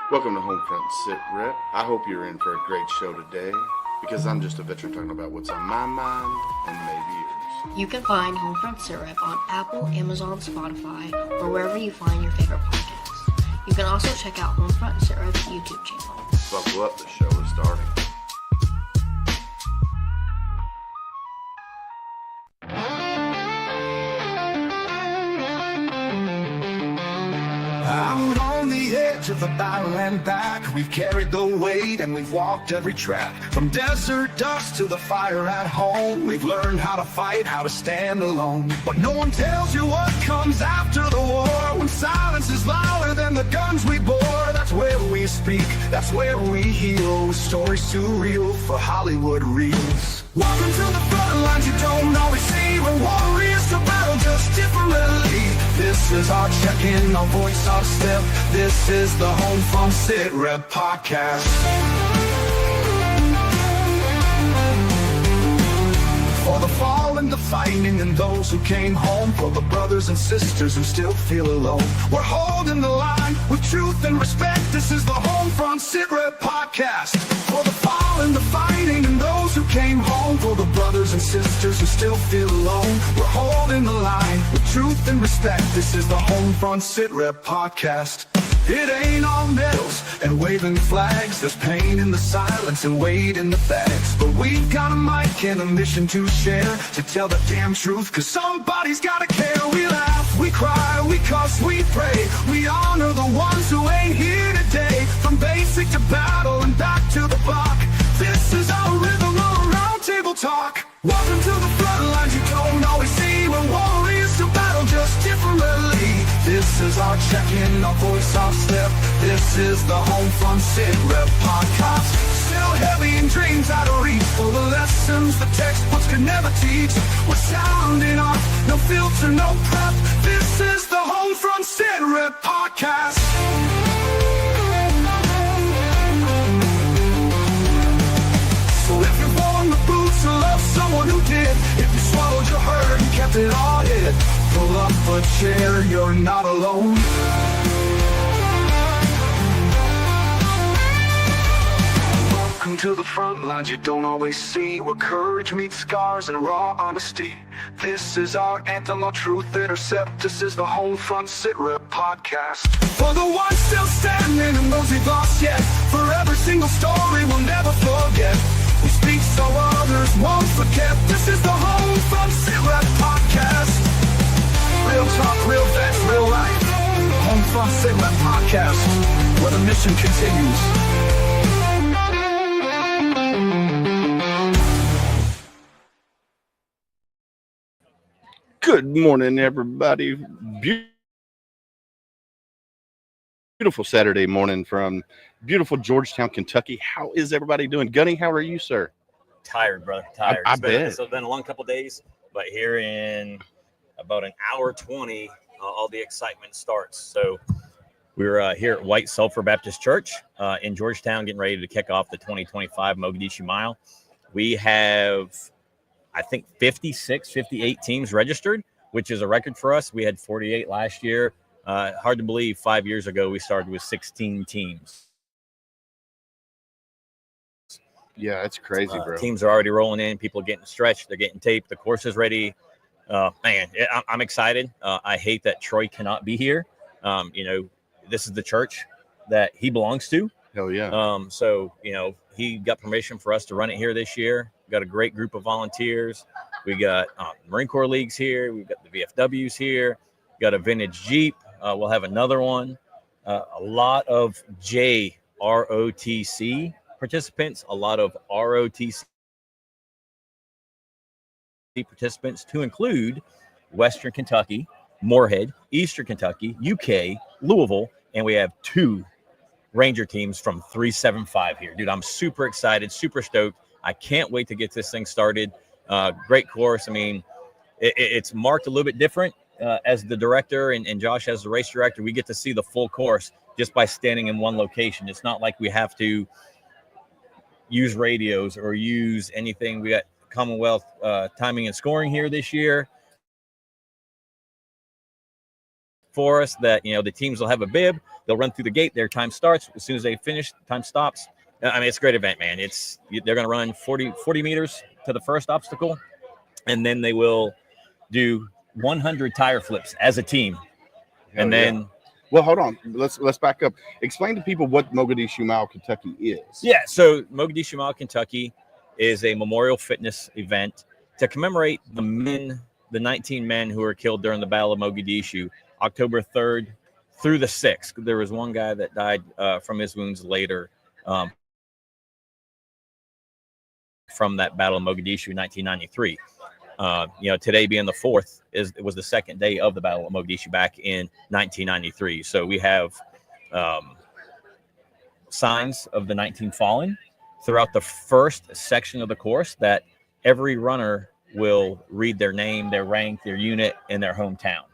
Welcome to Homefront Sit Rep. I hope you're in for a great show today because I'm just a veteran talking about what's on my mind and maybe yours. You can find Homefront Sit Rep on Apple, Amazon, Spotify, or wherever you find your favorite podcasts. You can also check out Homefront Sit Rep's YouTube channel. Buckle up, the show is starting. Out on the edge of the battle and back, we've carried the weight and we've walked every track. From desert dust to the fire at home, we've learned how to fight, how to stand alone. But no one tells you what comes after the war. When silence is louder than the guns we bore, that's where we speak, that's where we heal. Stories too real for Hollywood reels. Welcome to the front lines you don't always see. We're warriors to battle just differently. This is our check-in, our voice, our step. This is the Homefront Sit Rep podcast. For the fallen, the fighting, and those who came home. For the brothers and sisters who still feel alone. We're holding the line with truth and respect. This is the Homefront Sit Rep podcast. For the fallen, the fighting, and those who came home. For the brothers and sisters who still feel alone. We're holding the line with truth and respect. This is the Homefront Sit Rep podcast. It ain't all medals and waving flags. There's pain in the silence and weight in the bags. But we've got a mic and a mission to share, to tell the damn truth, cause somebody's gotta care. We laugh, we cry, we cuss, we pray. We honor the ones who ain't here today. From basic to battle and back to the block. This is our rhythm, our round table talk. Welcome to the front lines you don't always see. We're warriors to battle just differently. This is our check-in, our voice, our step. This is the Homefront Sit Rep podcast. Still heavy in dreams out of reach, full of lessons the textbooks could never teach. We're sounding off, no filter, no prep. This is the Homefront Sit Rep podcast. So if you're born the boots or love someone who did, if you swallowed your hurt and kept it all hid, pull up a chair, you're not alone. Welcome to the front lines you don't always see, where courage meets scars and raw honesty. This is our anthem, our truth intercept. This is the Homefront Sit Rep podcast. For the ones still standing and those we've lost yet, for every single story we'll never forget. We speak so others won't forget. This is the Homefront Sit Rep podcast. Real talk, real facts, real life. Homefront Sit Rep podcast, where the mission continues. Good morning, everybody. Beautiful Saturday morning from beautiful Georgetown, Kentucky. How is everybody doing? Gunny, how are you, sir? Tired, brother. Tired. I bet. It's been a long couple of days, but here in about an hour 20, all the excitement starts. So we're here at White Sulphur Baptist Church in Georgetown, getting ready to kick off the 2025 Mogadishu Mile. We have, I think, 58 teams registered, which is a record for us. We had 48 last year. Hard to believe 5 years ago we started with 16 teams. Yeah, it's crazy, bro. Teams are already rolling in. People are getting stretched. They're getting taped. The course is ready. I'm excited. I hate that Troy cannot be here. This is the church that he belongs to. Hell yeah. So, he got permission for us to run it here this year. We've got a great group of volunteers. We got Marine Corps leagues here. We've got the VFWs here. We got a vintage Jeep. We'll have another one. A lot of JROTC participants, a lot of ROTC participants, to include Western Kentucky, Moorhead, Eastern Kentucky, UK, Louisville, and we have 2 Ranger teams from 375 here. Dude, I'm super excited, super stoked. I can't wait to get this thing started. Great course. I mean, it's marked a little bit different. As the director and Josh as the race director, we get to see the full course just by standing in one location. It's not like we have to use radios or use anything. We got Commonwealth timing and scoring here this year. for us that, the teams will have a bib. They'll run through the gate. Their time starts. As soon as they finish, time stops. I mean, it's a great event, man. They're going to run 40 meters to the first obstacle, and then they will do 100 tire flips as a team. And then, well, hold on. Let's back up. Explain to people what Mogadishu Mile Kentucky is. Yeah, so Mogadishu Mile Kentucky is a memorial fitness event to commemorate the 19 men who were killed during the Battle of Mogadishu, October 3rd through the 6th. There was one guy that died from his wounds later from that Battle of Mogadishu in 1993. Today being the 4th was the second day of the Battle of Mogadishu back in 1993. So we have signs of the 19 fallen throughout the first section of the course that every runner will read their name, their rank, their unit, and their hometown.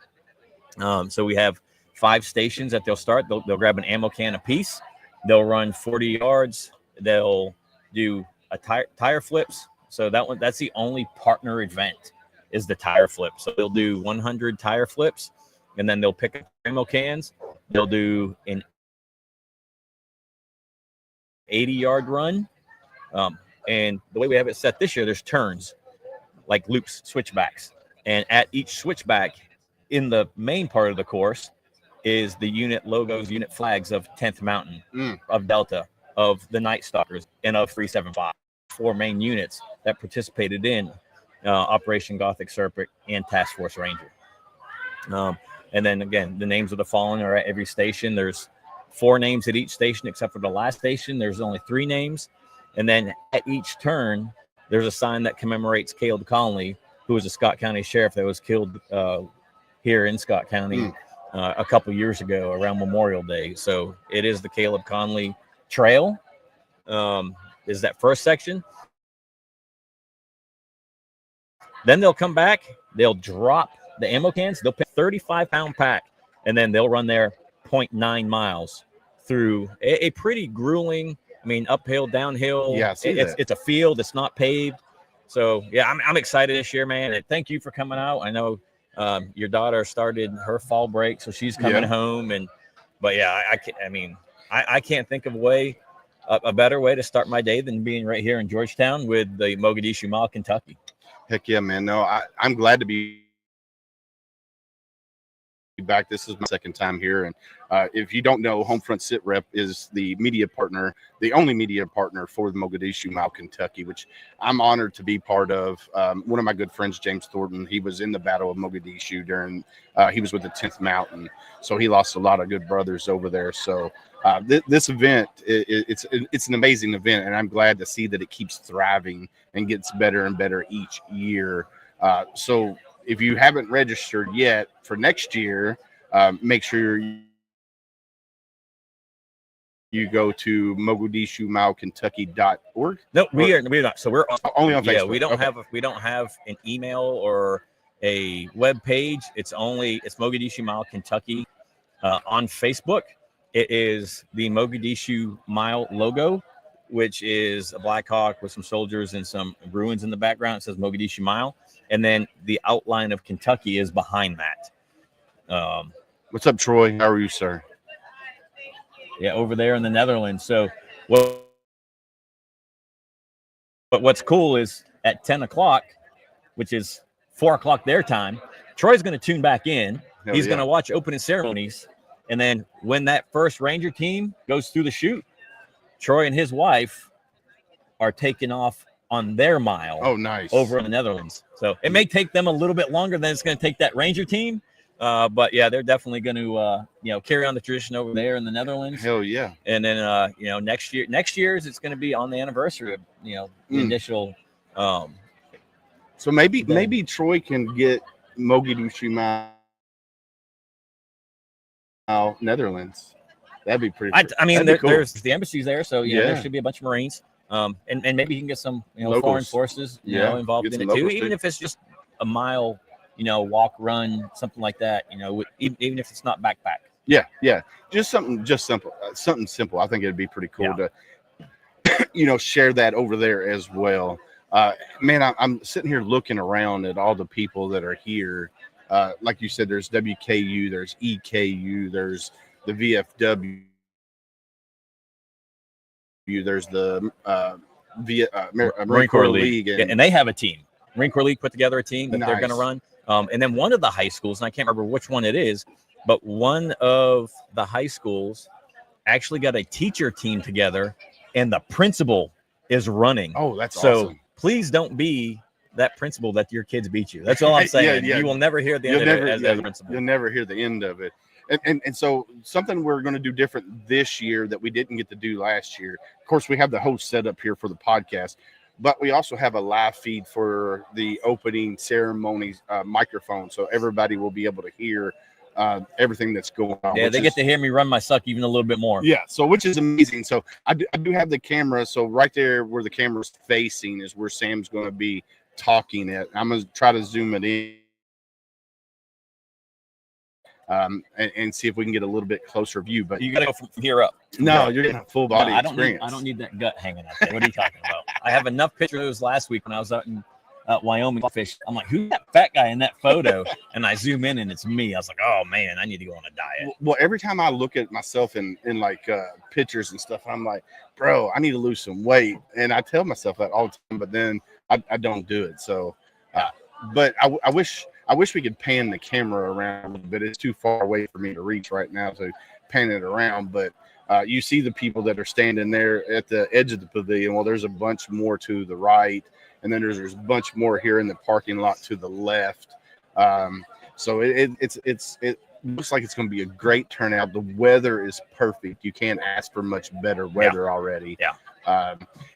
So we have 5 stations that they'll start. They'll grab an ammo can apiece. They'll run 40 yards. They'll do a tire flips. So that's the only partner event is the tire flip. So they'll do 100 tire flips, and then they'll pick up ammo cans. They'll do an 80-yard run. And the way we have it set this year, there's turns, like loops, switchbacks. And at each switchback in the main part of the course is the unit logos, unit flags of 10th Mountain, of Delta, of the Night Stalkers, and of 375. 4 main units that participated in Operation Gothic Serpent and Task Force Ranger. And then again, the names of the fallen are at every station. There's 4 names at each station, except for the last station. There's only 3 names. And then at each turn, there's a sign that commemorates Caleb Conley, who was a Scott County sheriff that was killed here in Scott County a couple years ago around Memorial Day. So it is the Caleb Conley Trail. Is that first section. Then they'll come back. They'll drop the ammo cans. They'll pick 35-pound pack, and then they'll run their 0.9 miles through a pretty grueling, uphill, downhill. Yeah, it's a field. It's not paved. So, yeah, I'm excited this year, man. And thank you for coming out. I know your daughter started her fall break, so she's coming home. But, yeah, I can't think of a better way to start my day than being right here in Georgetown with the Mogadishu Mile Kentucky. Heck yeah, man. No, I'm glad to be back. This is my second time here. And if you don't know, Homefront Sit Rep is the media partner, the only media partner for the Mogadishu Mile Kentucky, which I'm honored to be part of. One of my good friends, James Thornton, he was in the Battle of Mogadishu during, he was with the 10th Mountain. So he lost a lot of good brothers over there. So this event, it's an amazing event, and I'm glad to see that it keeps thriving and gets better and better each year. So if you haven't registered yet for next year, make sure you go to mogadishumilekentucky.org. No, we are not. So we're only on Facebook. Yeah, we don't have an email or a web page. It's Mogadishu Mile Kentucky on Facebook. It is the Mogadishu Mile logo, which is a Black Hawk with some soldiers and some ruins in the background. It says Mogadishu Mile. And then the outline of Kentucky is behind that. What's up, Troy? How are you, sir? Yeah, over there in the Netherlands. So what's cool is at 10 o'clock, which is 4 o'clock their time, Troy's going to tune back in. He's going to watch opening ceremonies. And then when that first Ranger team goes through the chute, Troy and his wife are taking off on their mile. Oh, nice. Over in the Netherlands. So it may take them a little bit longer than it's going to take that Ranger team. But yeah, they're definitely going to, carry on the tradition over there in the Netherlands. Hell yeah. And then, next year's it's going to be on the anniversary of, the initial. So maybe Troy can get Mogadishu Mile Netherlands. That'd be pretty cool. Cool. There's the embassy's there, so there should be a bunch of Marines. And maybe you can get some foreign forces involved in it too, even if it's just a mile, walk, run, something like that, even if it's not backpack. Yeah. Just something simple. I think it'd be pretty cool to share that over there as well. Man, I'm sitting here looking around at all the people that are here. like you said, there's WKU, there's EKU, there's the VFW, there's the Marine Corps League. And they have a team. Marine Corps League put together a team that they're Nice. going to run. And then one of the high schools, and I can't remember which one it is, but one of the high schools actually got a teacher team together, and the principal is running. Oh, that's so awesome. Please don't be that principal that your kids beat you. That's all I'm saying. Yeah. You will never hear the end of it as a principal. You'll never hear the end of it. And so something we're going to do different this year that we didn't get to do last year. Of course, we have the host set up here for the podcast, but we also have a live feed for the opening ceremony microphone, so everybody will be able to hear everything that's going on. Yeah, they get to hear me run my suck even a little bit more. Yeah, so which is amazing. So I do have the camera. So right there where the camera's facing is where Sam's going to be talking at. I'm going to try to zoom it in. And see if we can get a little bit closer view. But you got to go from here up. No, you're getting a full body experience. I don't need that gut hanging out there. What are you talking about? I have enough pictures last week when I was out in Wyoming fish. I'm like, who's that fat guy in that photo? And I zoom in and it's me. I was like, oh man, I need to go on a diet. Well, every time I look at myself in like pictures and stuff, I'm like, bro, I need to lose some weight. And I tell myself that all the time, but then I don't do it. So, but I wish we could pan the camera around a little bit. It's too far away for me to reach right now to pan it around. But you see the people that are standing there at the edge of the pavilion. Well, there's a bunch more to the right, and then there's a bunch more here in the parking lot to the left. So it looks like it's going to be a great turnout. The weather is perfect. You can't ask for much better weather already. Yeah.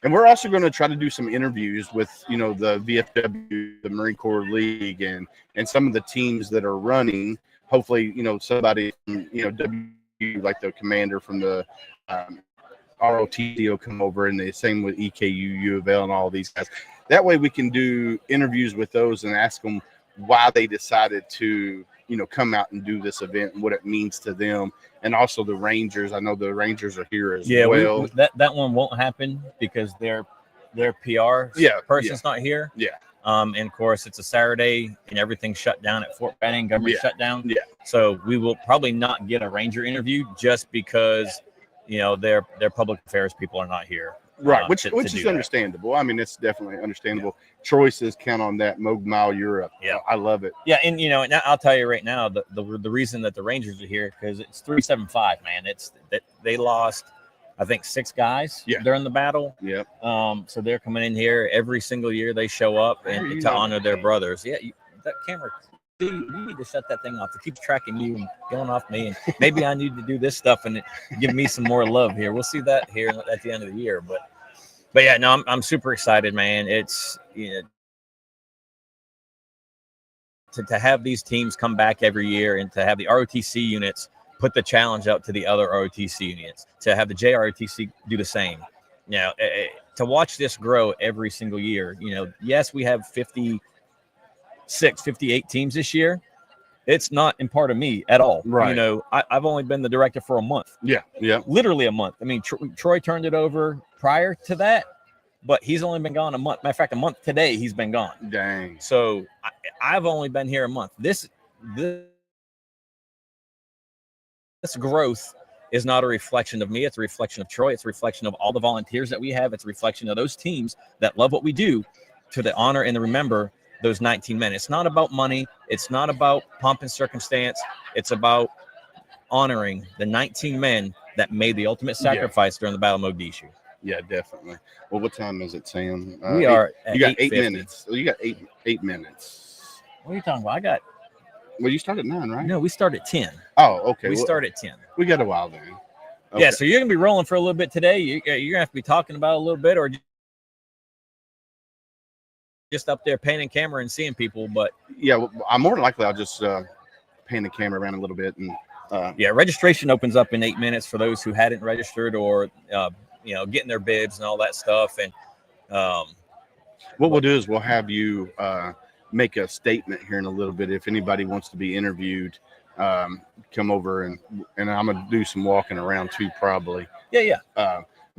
And we're also going to try to do some interviews with, the VFW, the Marine Corps League, and some of the teams that are running. Hopefully, somebody from, W, like the commander from the ROTC will come over, and the same with EKU, U of L, and all these guys. That way we can do interviews with those and ask them why they decided to, come out and do this event and what it means to them. And also the Rangers. I know the Rangers are here as well. That one won't happen because their PR person's not here. Yeah. And of course it's a Saturday and everything's shut down at Fort Benning, government shut down. Yeah. So we will probably not get a Ranger interview just because, their public affairs people are not here. Right, which is understandable. I mean, it's definitely understandable. Troy says count on that. Moog Mile Europe. Yeah, I love it. Yeah, and I'll tell you right now, the reason that the Rangers are here because it's 375, man. It's that they lost, I think 6 guys during the battle. Yeah. So they're coming in here every single year. They show up and to honor their brothers. Yeah, that camera. Dude, you need to shut that thing off. It keeps tracking you and going off me. And maybe I need to do this stuff and give me some more love here. We'll see that here at the end of the year. But yeah, no, I'm super excited, man. It's to have these teams come back every year and to have the ROTC units put the challenge out to the other ROTC units, to have the JROTC do the same. To watch this grow every single year. Yes, we have 58 teams this year. It's not in part of me at all. Right. I've only been the director for a month. Yeah. Literally a month. I mean, Troy turned it over prior to that, but he's only been gone a month. Matter of fact, a month today he's been gone. Dang. So I've only been here a month. This growth is not a reflection of me. It's a reflection of Troy. It's a reflection of all the volunteers that we have. It's a reflection of those teams that love what we do to the honor and the remember those 19 men. It's not about money. It's not about pomp and circumstance. It's about honoring the 19 men that made the ultimate sacrifice during the Battle of Mogadishu. Yeah, definitely. Well, what time is it, Sam? We are. You got 8 minutes. So you got eight minutes. What are you talking about? Well, you start at 9, right? No, we start at 10. Oh, okay. We start at 10. We got a while then. Okay. Yeah, so you're gonna be rolling for a little bit today. You're gonna have to be talking about it a little bit, or just up there panning camera and seeing people. But yeah, well, I'm more than likely I'll just pan the camera around a little bit and registration opens up in 8 minutes for those who hadn't registered or getting their bibs and all that stuff. And what we'll do is we'll have you make a statement here in a little bit. If anybody wants to be interviewed, come over and I'm gonna do some walking around too, probably.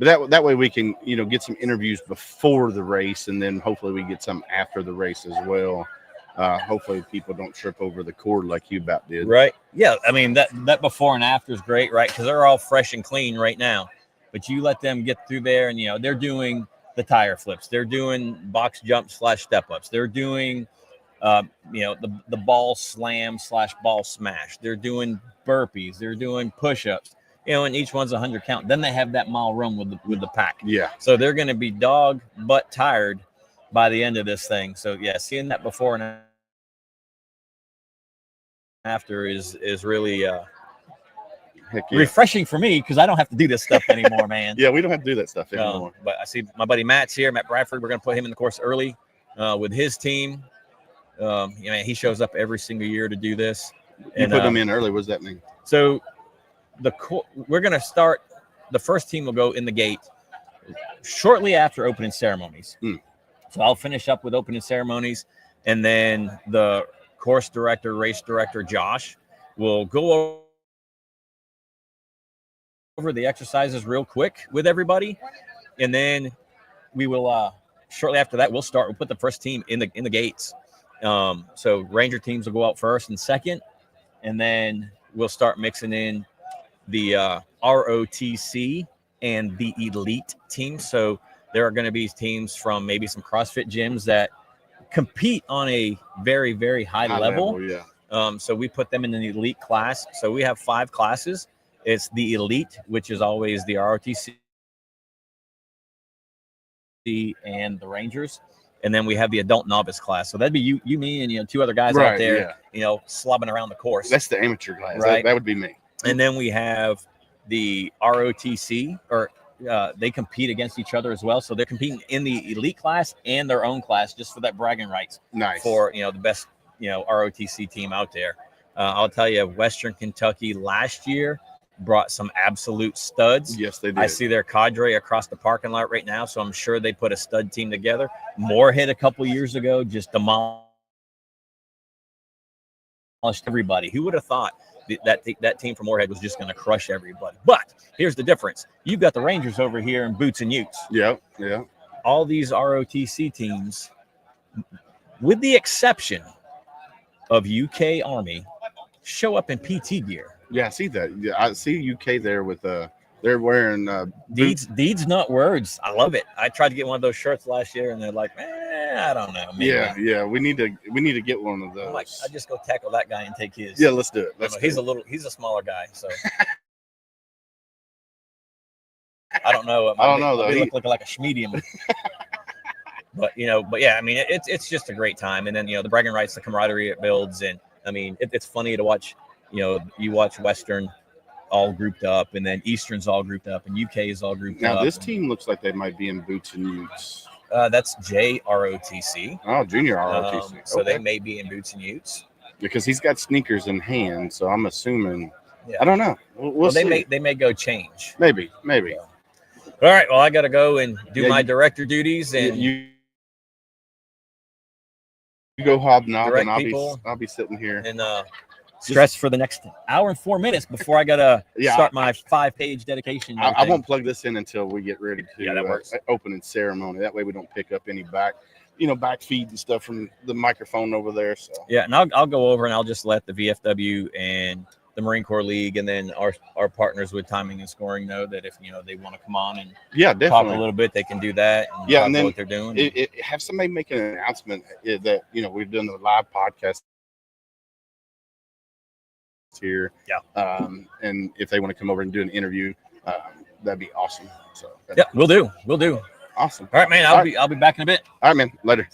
But that way we can, get some interviews before the race, and then hopefully we get some after the race as well. hopefully people don't trip over the cord like you about did. Right. Yeah. I mean, that before and after is great, right? Because they're all fresh and clean right now. But you let them get through there, and they're doing the tire flips, they're doing box jump / step ups, they're doing the ball slam / ball smash, they're doing burpees, they're doing push-ups, and each one's 100 count. Then they have that mile run with the pack. Yeah. So they're going to be dog butt tired by the end of this thing. So yeah, seeing that before and after is really Heck yeah. refreshing for me, because I don't have to do this stuff anymore, man. Yeah, we don't have to do that stuff anymore. But I see my buddy Matt's here, Matt Bradford. We're going to put him in the course early with his team. He shows up every single year to do this. You put him in early. What does that mean? So we're going to start. The first team will go in the gate shortly after opening ceremonies. So I'll finish up with opening ceremonies, and then the course director, race director, Josh, will go over the exercises real quick with everybody, and then we will shortly after that we'll put the first team in the gates. So Ranger teams will go out first and second, and then we'll start mixing in the ROTC and the elite team. So there are going to be teams from maybe some CrossFit gyms that compete on a very, very high level. Yeah. So we put them in an elite class. So we have 5 classes. It's the elite, which is always the ROTC and the Rangers. And then we have the adult novice class. So that'd be you, me, and 2 other guys out there, slobbing around the course. That's the amateur class. Right. That would be me. And then we have the ROTC, or they compete against each other as well. So they're competing in the elite class and their own class, just for that bragging rights. Nice. For the best ROTC team out there. I'll tell you, Western Kentucky last year brought some absolute studs. Yes, they did. I see their cadre across the parking lot right now, so I'm sure they put a stud team together. Moorhead a couple years ago just demolished everybody. Who would have thought that team from Moorhead was just going to crush everybody? But here's the difference. You've got the Rangers over here in boots and utes. Yeah. All these ROTC teams, with the exception of UK Army, show up in PT gear. Yeah, I see that. Yeah, I see UK there with they're wearing Deeds not words. I love it. I tried to get one of those shirts last year, and they're like, I don't know. Maybe. Yeah. We need to get one of those. I'm like, I just go tackle that guy and take his. Yeah, let's do it. He's a smaller guy, so I don't know. I don't know though. He look like a medium. But yeah, I mean, it's just a great time, and then the bragging rights, the camaraderie it builds, and I mean, it's funny to watch. You watch Western all grouped up, and then Eastern's all grouped up, and UK is all grouped up. Now this team looks like they might be in boots and utes. That's JROTC. Oh, junior ROTC. So they may be in boots and utes because he's got sneakers in hand. So I'm assuming. Yeah. I don't know. We'll see. They may go change. Maybe. Yeah. All right. Well, I got to go and do my director duties, and you go hobnob, and I'll be sitting here and stress for the next hour and 4 minutes before I gotta start my 5-page dedication. I won't plug this in until we get ready to that works. Opening ceremony. That way we don't pick up any back feed and stuff from the microphone over there. So yeah, and I'll go over and I'll just let the VFW and the Marine Corps League and then our partners with timing and scoring know that if they want to come on and definitely talk a little bit, they can do that. And and then what they're doing. Have somebody make an announcement that we've done the live podcast here. And if they want to come over and do an interview, that'd be awesome. So we'll do. Awesome. All right, man. I'll be back in a bit. All right, man. Later.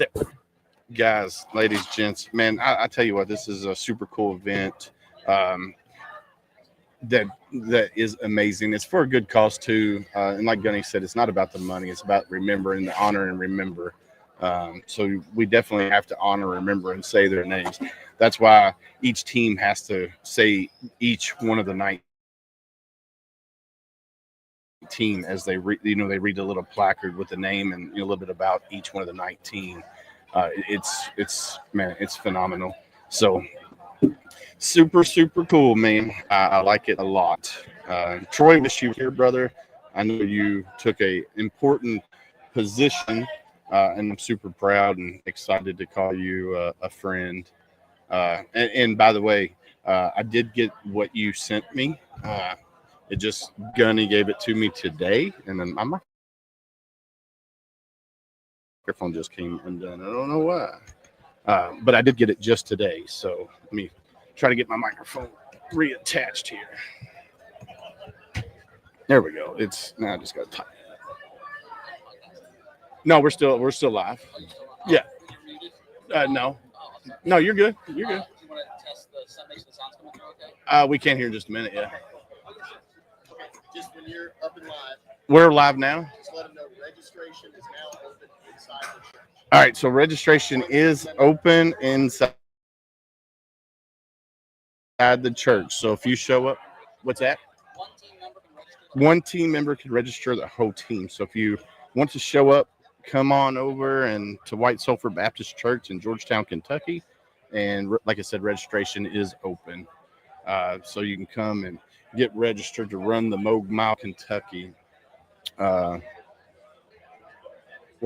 Guys, ladies, gents, man, I tell you what, this is a super cool event. That is amazing. It's for a good cause too. And like Gunny said, it's not about the money. It's about remembering, the honor and remember. So we definitely have to honor, remember, and say their names. That's why each team has to say each one of the 19 as they read. They read a little placard with the name and a little bit about each one of the 19. It's phenomenal. So super cool, man. I like it a lot. Troy, wish you were here, brother. I know you took a important position and I'm super proud and excited to call you a friend. And by the way, I did get what you sent me. It just Gunny gave it to me today, and then my microphone just came undone. I don't know why, but I did get it just today. So let me try to get my microphone reattached here. There we go. Now I just got to type. No, we're still live. Yeah. No, you're good. You're good. We can't hear in just a minute. Yeah. Just when you're up and live, We're live now. just let them know registration is now open inside the church. All right. So registration is open inside the church. So if you show up, what's that? One team member can register the whole team. So if you want to show up, come on over and to White Sulphur Baptist Church in Georgetown, Kentucky. And like I said, registration is open. So you can come and get registered to run the Mogadishu Mile Kentucky. Well,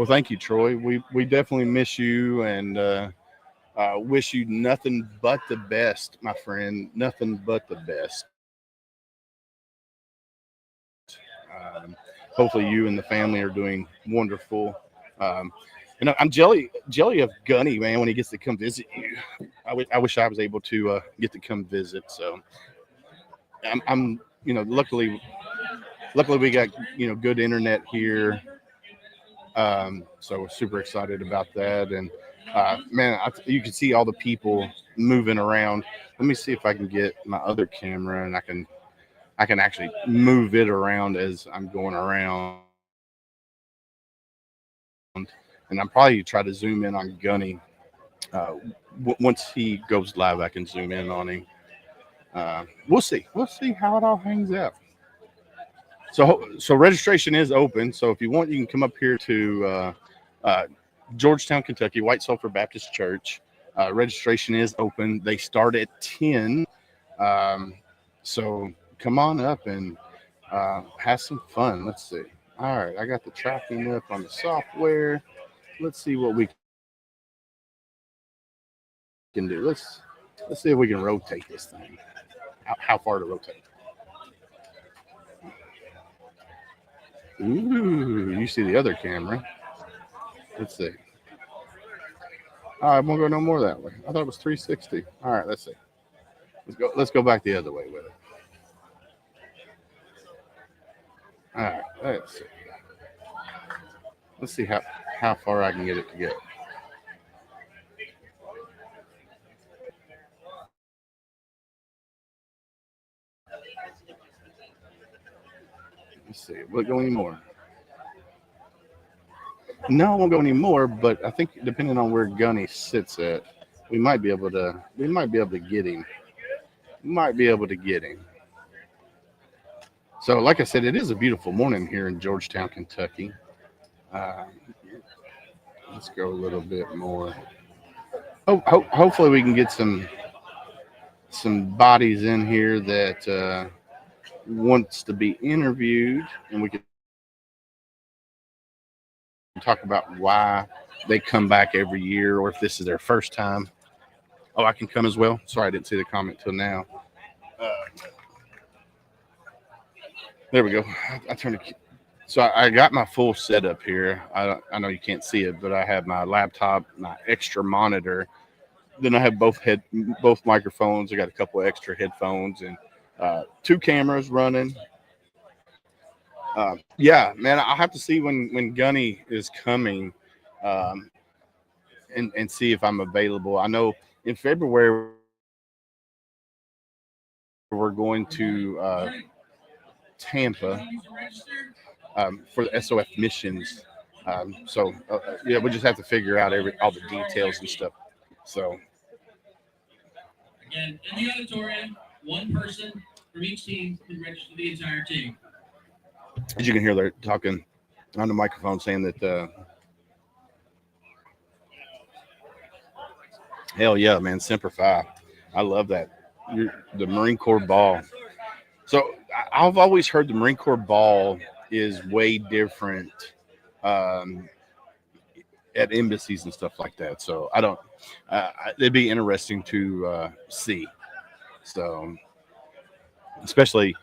thank you, Troy. We definitely miss you and wish you nothing but the best, my friend. Nothing but the best. Hopefully you and the family are doing wonderful. And I'm jelly of Gunny, man, when he gets to come visit you. I wish I was able to get to come visit. So I'm luckily we got good internet here. So we're super excited about that. And man, you can see all the people moving around. Let me see if I can get my other camera and I can actually move it around as I'm going around. And I'm probably try to zoom in on Gunny. Once he goes live, I can zoom in on him. We'll see how it all hangs out. So registration is open. So if you want, you can come up here to Georgetown, Kentucky, White Sulphur Baptist Church. Registration is open. They start at 10. So come on up and have some fun. Let's see. All right, I got the tracking up on the software. Let's see what we can do. Let's see if we can rotate this thing. How far to rotate? Ooh, you see the other camera. Let's see. All right, won't go no more that way. I thought it was 360. All right, let's see. Let's go back the other way with it. All right, let's see. Let's see how far I can get it to go. Let's see. Will it go any more? No, it won't go any more, but I think depending on where Gunny sits at, we might be able to get him. So like I said, it is a beautiful morning here in Georgetown, Kentucky. Let's go a little bit more. Hopefully we can get some bodies in here that wants to be interviewed, and we can talk about why they come back every year, or if this is their first time. Oh, I can come as well. Sorry, I didn't see the comment till now. There we go. I turned it. So I got my full setup here. I know you can't see it, but I have my laptop, my extra monitor. Then I have both microphones. I got a couple of extra headphones and 2 cameras running. Yeah, man, I'll have to see when Gunny is coming and see if I'm available. I know in February we're going to Tampa for the SOF missions. So yeah, we just have to figure out all the details and stuff. So again, in the auditorium, one person from each team can register the entire team. As you can hear, they're talking on the microphone saying that hell yeah, man, Semper Fi. I love that. The Marine Corps ball. So I've always heard the Marine Corps ball is way different at embassies and stuff like that. So I don't. It'd be interesting to see. So especially,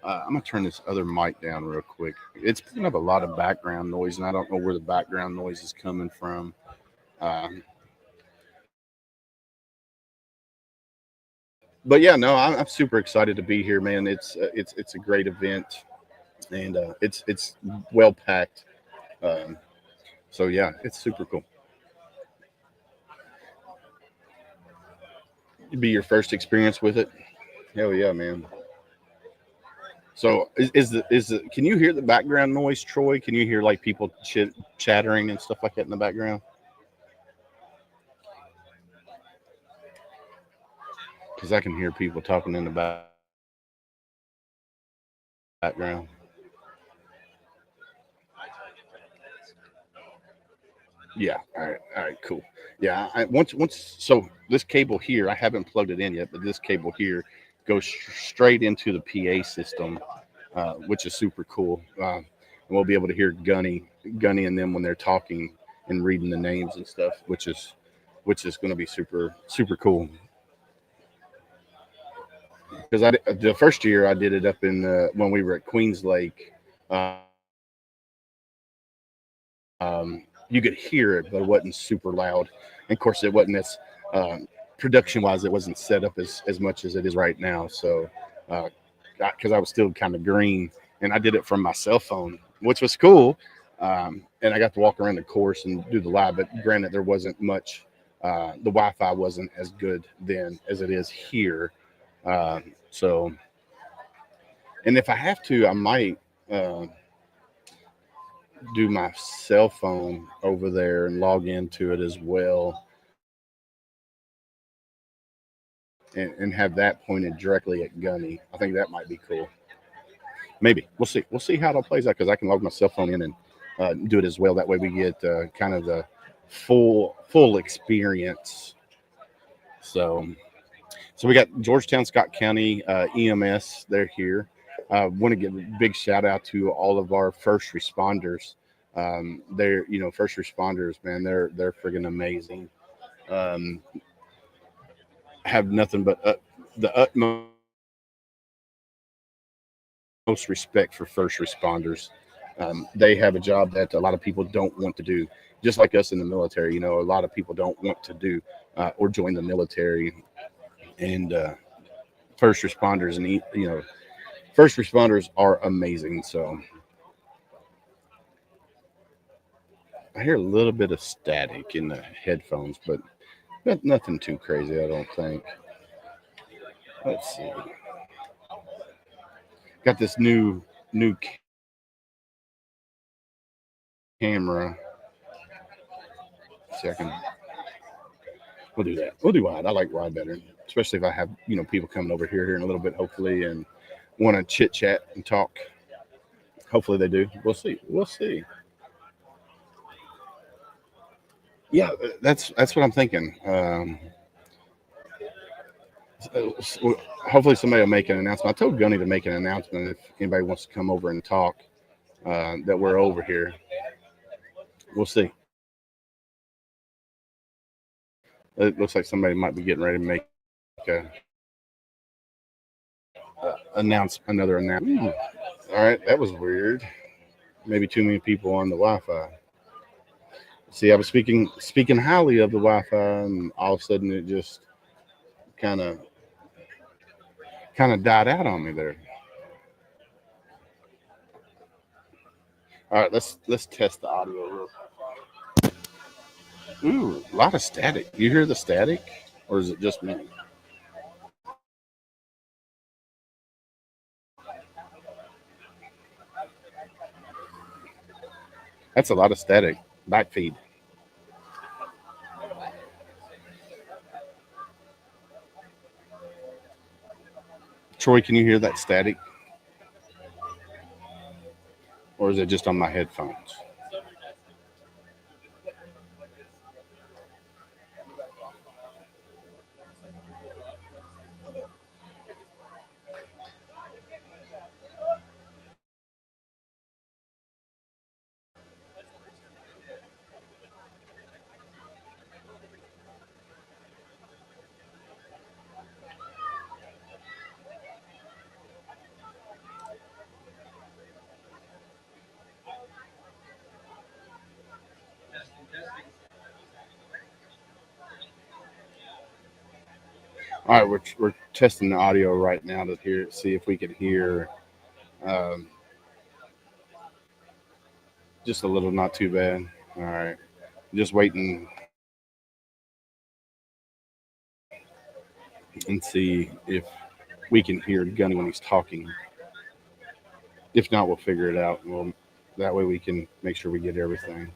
I'm gonna turn this other mic down real quick. It's picking up a lot of background noise, and I don't know where the background noise is coming from. But yeah, no, I'm super excited to be here, man. It's a great event, and it's well packed. Um, so yeah, it's super cool. It'd be your first experience with it. Hell yeah, man. So is the can you hear the background noise, Troy? Can you hear like people chattering and stuff like that in the background? Because I can hear people talking in the background. Yeah. All right. Cool. Yeah. Once. So this cable here, I haven't plugged it in yet, but this cable here goes straight into the PA system, which is super cool. And we'll be able to hear Gunny and them when they're talking and reading the names and stuff, which is going to be super cool. Because the first year I did it up in when we were at Queens Lake. You could hear it, but it wasn't super loud. And of course, it wasn't as production wise, it wasn't set up as much as it is right now. So, because I was still kind of green, and I did it from my cell phone, which was cool. And I got to walk around the course and do the live. But granted, there wasn't much. The Wi-Fi wasn't as good then as it is here. So, and if I have to, I might. Do my cell phone over there and log into it as well, and have that pointed directly at Gunny. I think that might be cool. Maybe we'll see how it all plays out, because I can log my cell phone in and do it as well. That way we get kind of the full experience. So we got Georgetown, Scott County EMS. They're here. Want to give a big shout out to all of our first responders. They're first responders, man. They're friggin' amazing. Have nothing but the utmost respect for first responders. They have a job that a lot of people don't want to do, just like us in the military. A lot of people don't want to do or join the military, and first responders and first responders are amazing. So I hear a little bit of static in the headphones, but nothing too crazy, I don't think. Let's see. Got this new camera. See, we'll do that. We'll do wide. I like wide better, especially if I have people coming over here in a little bit, hopefully, and want to chit chat and talk. Hopefully they do. We'll see. Yeah, that's what I'm thinking. Hopefully somebody will make an announcement. I told Gunny to make an announcement if anybody wants to come over and talk, that we're over here. We'll see. It looks like somebody might be getting ready to make another announcement. All right, that was weird. Maybe too many people on the Wi-Fi. See, I was speaking highly of the Wi-Fi, and all of a sudden it just kind of died out on me there. All right, let's test the audio real quick. Ooh, a lot of static. You hear the static, or is it just me? That's a lot of static. Back feed. Troy, can you hear that static? Or is it just on my headphones? All right, we're testing the audio right now to see if we can hear um, just a little, not too bad. All right, just waiting and see if we can hear Gunny when he's talking. If not, we'll figure it out. That way we can make sure we get everything.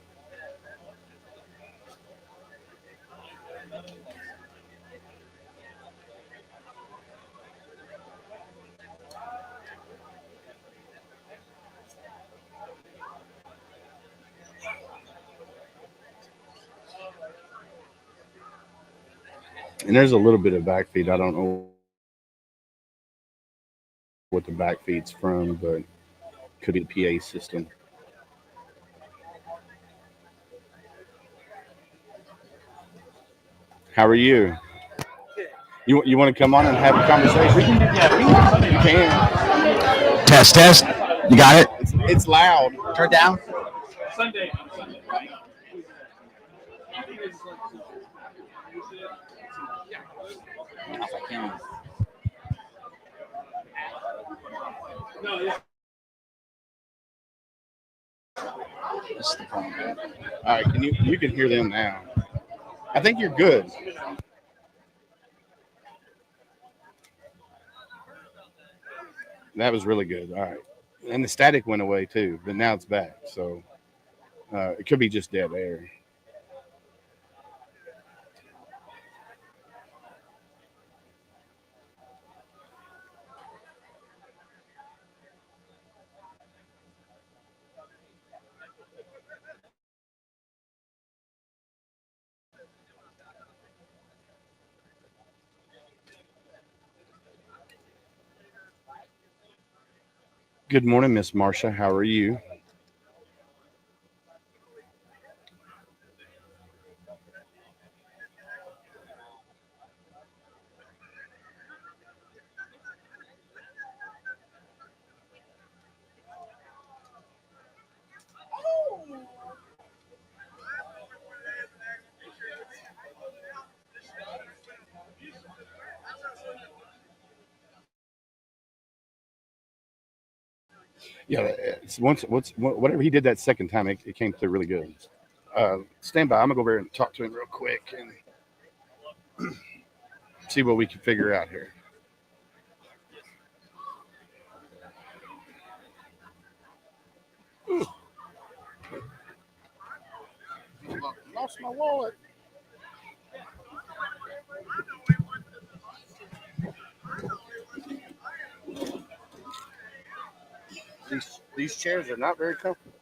And there's a little bit of backfeed. I don't know what the backfeed's from, but could be the PA system. How are you? You want to come on and have a conversation? You can. Test. You got it? It's loud. Turn it down. Sunday. No, yeah. All right, you can hear them now. I think you're good. That was really good. All right. And the static went away too, but now it's back. So it could be just dead air. Good morning, Miss Marcia. How are you? Yeah, whatever he did that second time, it came through really good. Stand by. I'm gonna go over here and talk to him real quick and see what we can figure out here. Lost my wallet. These chairs are not very comfortable.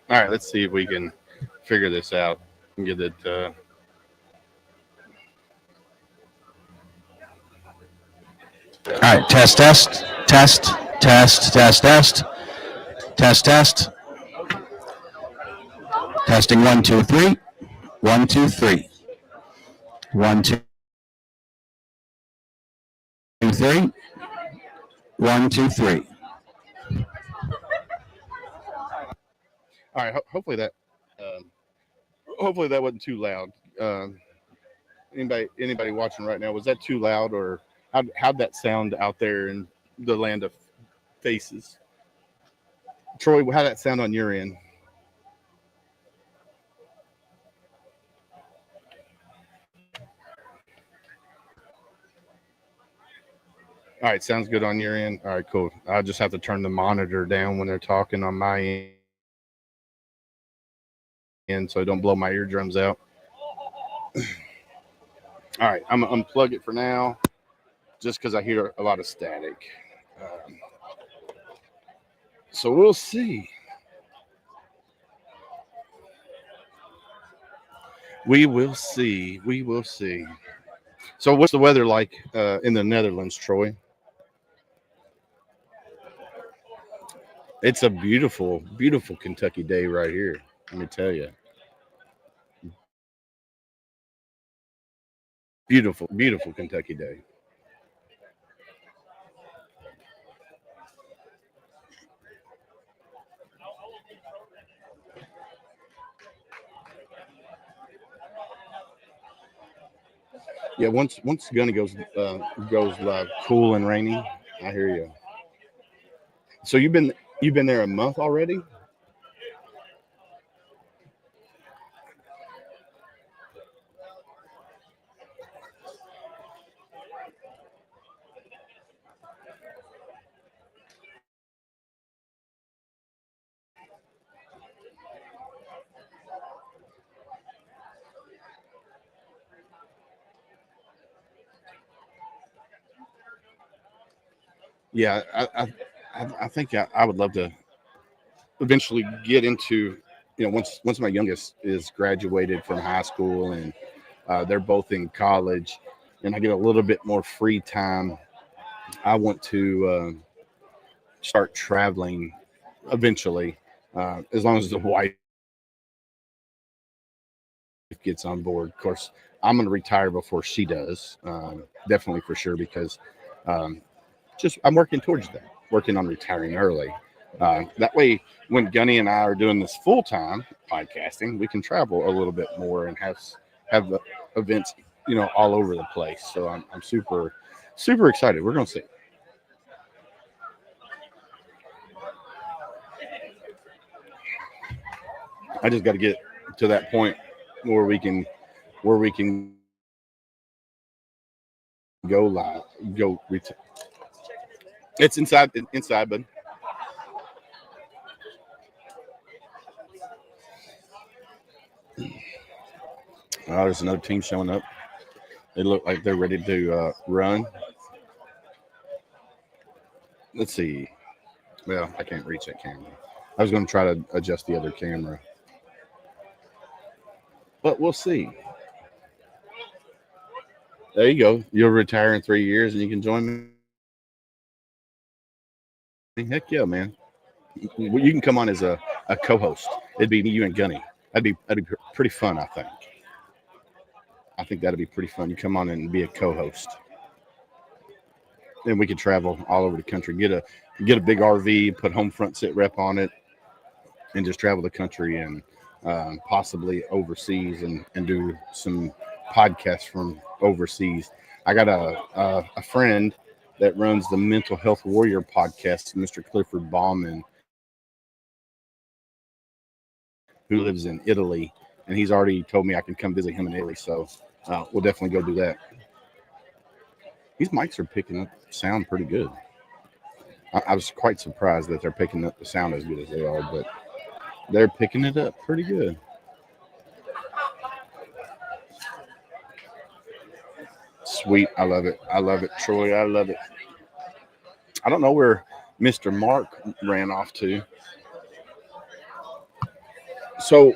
All right, let's see if we can figure this out and get it. All right, test. Testing 1, 2, 3. 1, 2, 3. 1, 2. 2, 3. 1, 2, 3. All right. Hopefully that wasn't too loud. Anybody watching right now, was that too loud, or how'd that sound out there in the land of faces? Troy, how'd that sound on your end? All right, sounds good on your end. All right, cool. I'll just have to turn the monitor down when they're talking on my end so I don't blow my eardrums out. All right, I'm going to unplug it for now just because I hear a lot of static. So we'll see. We will see. We will see. So what's the weather like in the Netherlands, Troy? It's a beautiful, beautiful Kentucky day right here. Let me tell you. Beautiful, beautiful Kentucky day. Yeah, once Gunny goes cool and rainy, I hear you. So you've been there a month already? Yeah, I think I would love to eventually get into, once my youngest is graduated from high school and they're both in college and I get a little bit more free time, I want to start traveling eventually, as long as the wife gets on board. Of course, I'm going to retire before she does, definitely for sure, because I'm working towards that, working on retiring early. That way, when Gunny and I are doing this full-time podcasting, we can travel a little bit more and have events, all over the place. So I'm super, super excited. We're going to see. I just got to get to that point where we can go live, It's inside, bud. Oh, there's another team showing up. They look like they're ready to run. Let's see. Well, I can't reach that camera. I was going to try to adjust the other camera, but we'll see. There you go. You'll retire in 3 years and you can join me. Heck yeah, man. You can come on as a co-host. It'd be me, you, and Gunny. That'd be pretty fun, I think. I think that'd be pretty fun. You come on and be a co-host. And we could travel all over the country. Get a big RV, put home front sit rep on it, and just travel the country and possibly overseas and do some podcasts from overseas. I got a friend that runs the Mental Health Warrior podcast, Mr. Clifford Bauman, who lives in Italy, and he's already told me I can come visit him in Italy. So we'll definitely go do that. These mics are picking up sound pretty good. I was quite surprised that they're picking up the sound as good as they are, but they're picking it up pretty good. Sweet. I love it. I love it, Troy. I love it. I don't know where Mr. Mark ran off to. So,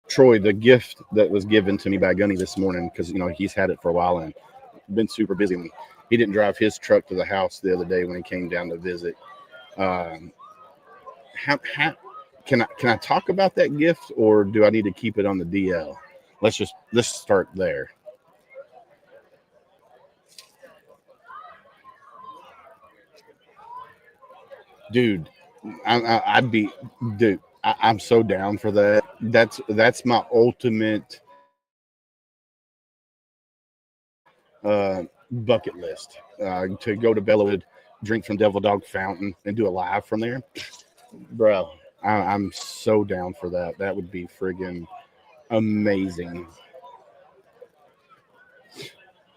Troy, the gift that was given to me by Gunny this morning, because, he's had it for a while and been super busy. He didn't drive his truck to the house the other day when he came down to visit. Can I talk about that gift, or do I need to keep it on the DL? Let's start there. dude. I'd be, dude. I'm so down for that. That's my ultimate bucket list. To go to Bellawood, drink from Devil Dog Fountain, and do a live from there, bro. I'm so down for that. That would be friggin' amazing.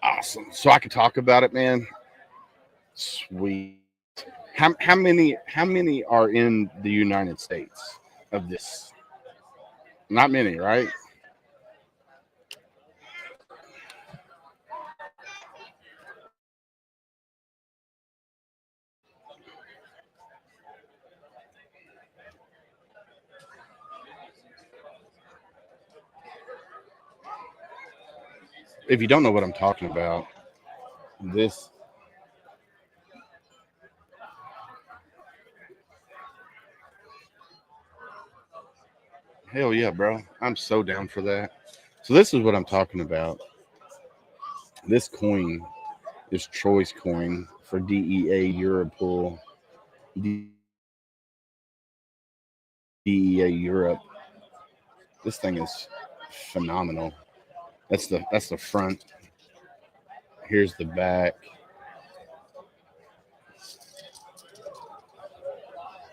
Awesome. So I could talk about it, man. Sweet. How many are in the United States of this? Not many, right? If you don't know what I'm talking about, this hell yeah, bro. I'm so down for that. So this is what I'm talking about. This coin is Troy's coin for DEA Europol, DEA Europe. This thing is phenomenal. That's the front. Here's the back.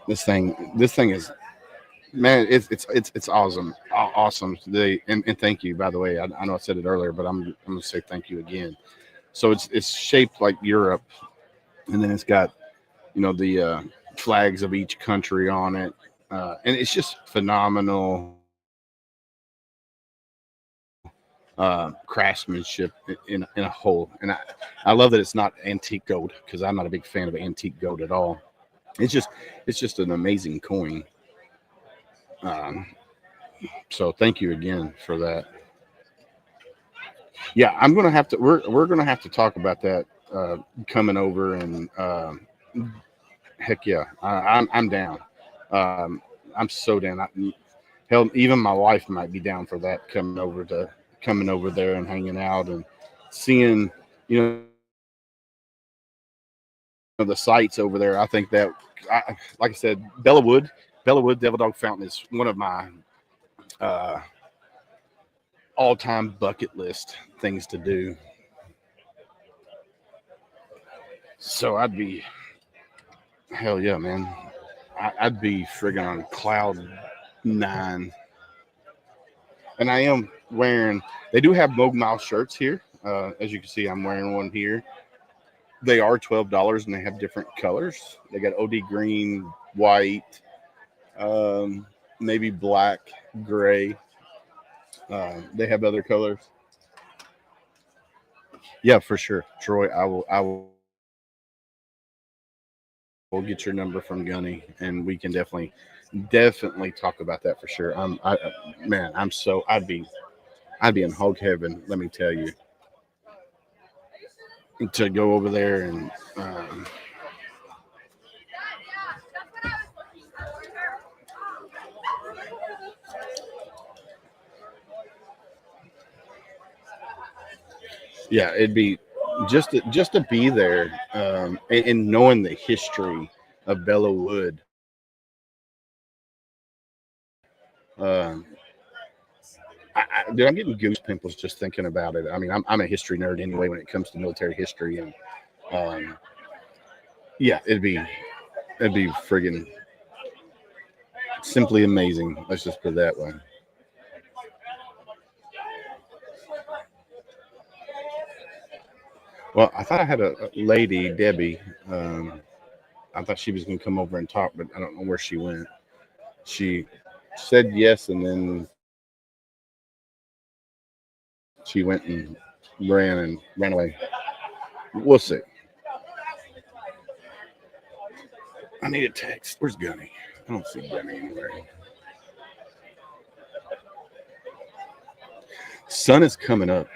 This thing is, man, it's awesome. Awesome. And thank you, by the way. I know I said it earlier, but I'm gonna say thank you again. So it's shaped like Europe, and then it's got the flags of each country on it, and it's just phenomenal craftsmanship in a whole. And I love that it's not antique gold, because I'm not a big fan of antique gold at all. It's just an amazing coin. So thank you again for that. Yeah, I'm gonna have to. We're gonna have to talk about that coming over, and heck yeah, I'm down. I'm so down. Hell, even my wife might be down for that, coming over there and hanging out and seeing the sights over there. I think that, like I said, Bellawood Devil Dog Fountain is one of my all-time bucket list things to do. So I'd be, hell yeah, man. I'd be friggin' on cloud 9. And I am wearing, they do have Moog Mile shirts here. As you can see, I'm wearing one here. They are $12, and they have different colors. They got OD green, white, maybe black, gray. They have other colors. Yeah, for sure, Troy. I will get your number from Gunny, and we can definitely talk about that for sure. Man, I'd be in hog heaven. Let me tell you, to go over there and. Yeah, it'd be just to be there, and knowing the history of Bellawood. Dude, I'm getting goose pimples just thinking about it. I mean, I'm a history nerd anyway when it comes to military history, and yeah, it'd be friggin' simply amazing. Let's just put it that way. Well, I thought I had a lady, Debbie. I thought she was going to come over and talk, but I don't know where she went. She said yes, and then she went and ran away. We'll see. I need a text. Where's Gunny? I don't see Gunny anywhere. Sun is coming up.